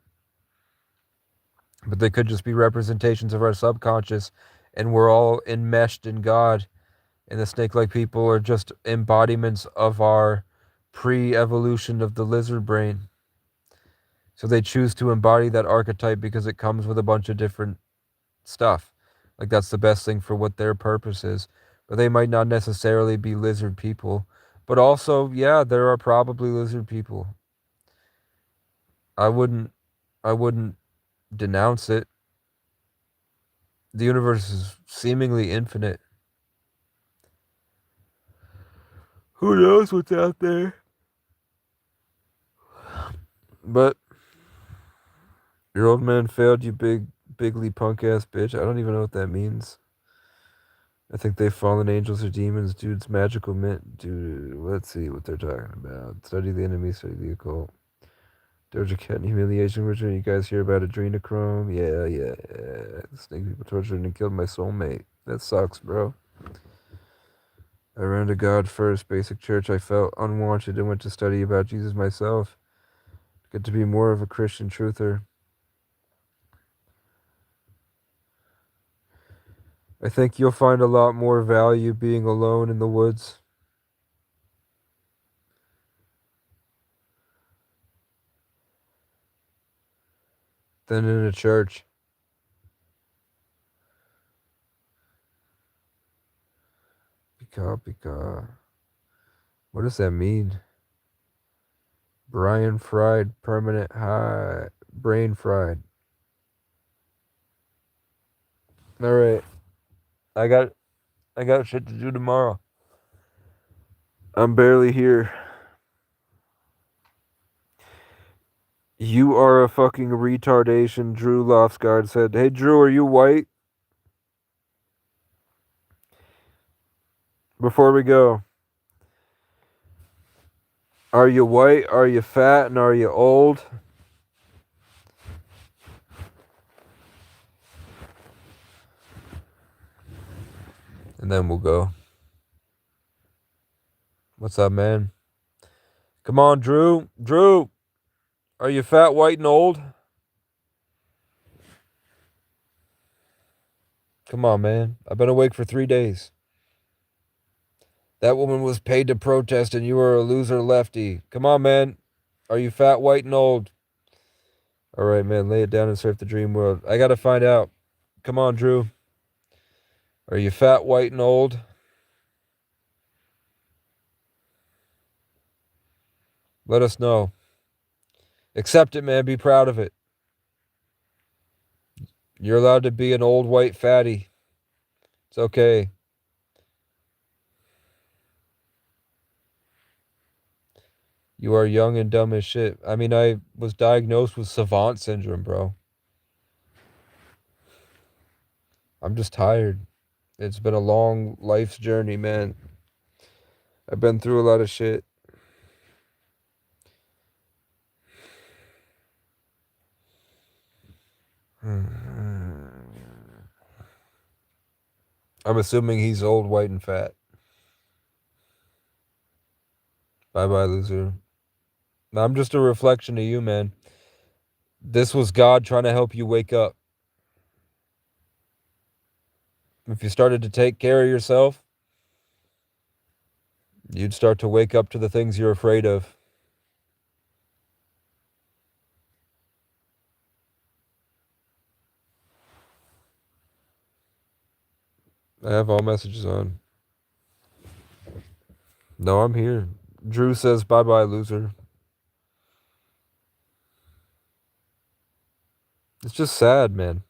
But they could just be representations of our subconscious, and we're all enmeshed in God. And the snake-like people are just embodiments of our pre-evolution of the lizard brain. So they choose to embody that archetype because it comes with a bunch of different stuff. Like that's the best thing for what their purpose is. But they might not necessarily be lizard people. But also, yeah, there are probably lizard people. I wouldn't denounce it. The universe is seemingly infinite. Who knows what's out there? But your old man failed, you bigly punk ass bitch. I don't even know what that means. I think they've fallen angels or demons. Dude's magical mint. Dude, let's see what they're talking about. Study the enemy, study the occult. Doja Cat and humiliation ritual. You guys hear about adrenochrome? Yeah. Snake people tortured and killed my soulmate. That sucks, bro. I ran to God first, basic church. I felt unwanted and went to study about Jesus myself. Get to be more of a Christian truther. I think you'll find a lot more value being alone in the woods. Than in a church. Pika. What does that mean? Brian fried, permanent high, brain fried. All right, I got shit to do tomorrow. I'm barely here. You are a fucking retardation, Drew Lofsgaard said. Hey, Drew, are you white? before we go, are you white, are you fat, and are you old? And then we'll go. What's up, man? Come on, Drew. Drew, are you fat, white, and old? Come on, man. I've been awake for 3 days. That woman was paid to protest and you were a loser lefty. Come on, man. Are you fat, white, and old? All right, man. Lay it down and surf the dream world. I got to find out. Come on, Drew. Are you fat, white, and old? Let us know. Accept it, man. Be proud of it. You're allowed to be an old white fatty. It's okay. You are young and dumb as shit. I mean, I was diagnosed with savant syndrome, bro. I'm just tired. It's been a long life's journey, man. I've been through a lot of shit. I'm assuming he's old, white, and fat. Bye-bye, loser. I'm just a reflection of you, man. This was God trying to help you wake up. If you started to take care of yourself, you'd start to wake up to the things you're afraid of. I have all messages on. No, I'm here. Drew says bye-bye, loser. It's just sad, man.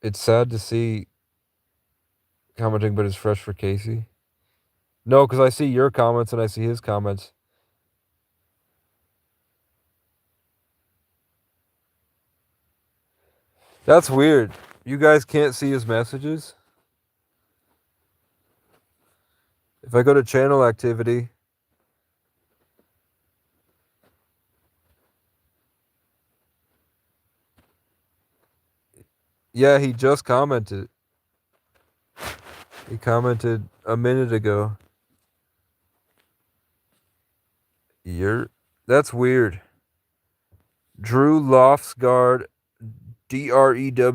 It's sad to see commenting, but it's fresh for Casey. No, because I see your comments and I see his comments. That's weird. You guys can't see his messages? If I go to channel activity, yeah, he just commented. He commented a minute ago. That's weird. Drew Loftsgard, DREWLOFTS,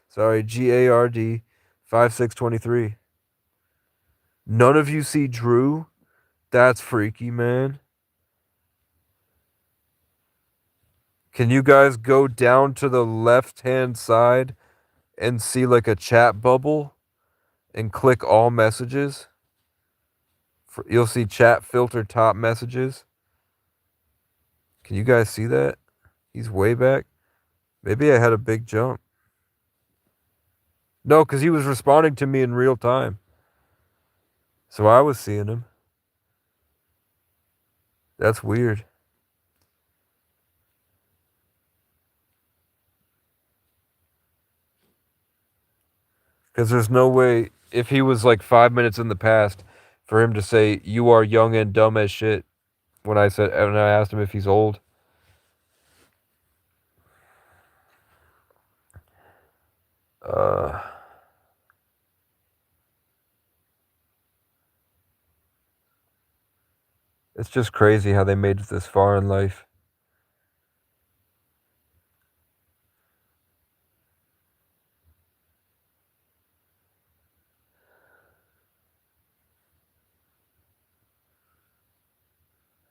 sorry, GARD, 5623. None of you see Drew? That's freaky, man. Can you guys go down to the left-hand side and see like a chat bubble and click all messages? You'll see chat filter top messages. Can you guys see that? He's way back. Maybe I had a big jump. No, because he was responding to me in real time. So I was seeing him. That's weird. Because there's no way, if he was like 5 minutes in the past, for him to say, you are young and dumb as shit, when I asked him if he's old. It's just crazy how they made it this far in life.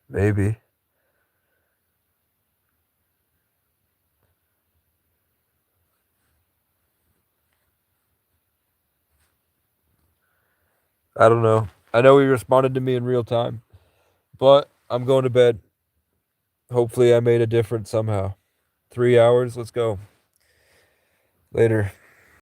Maybe. I don't know. I know he responded to me in real time. But I'm going to bed. Hopefully I made a difference somehow. 3 hours. Let's go. Later.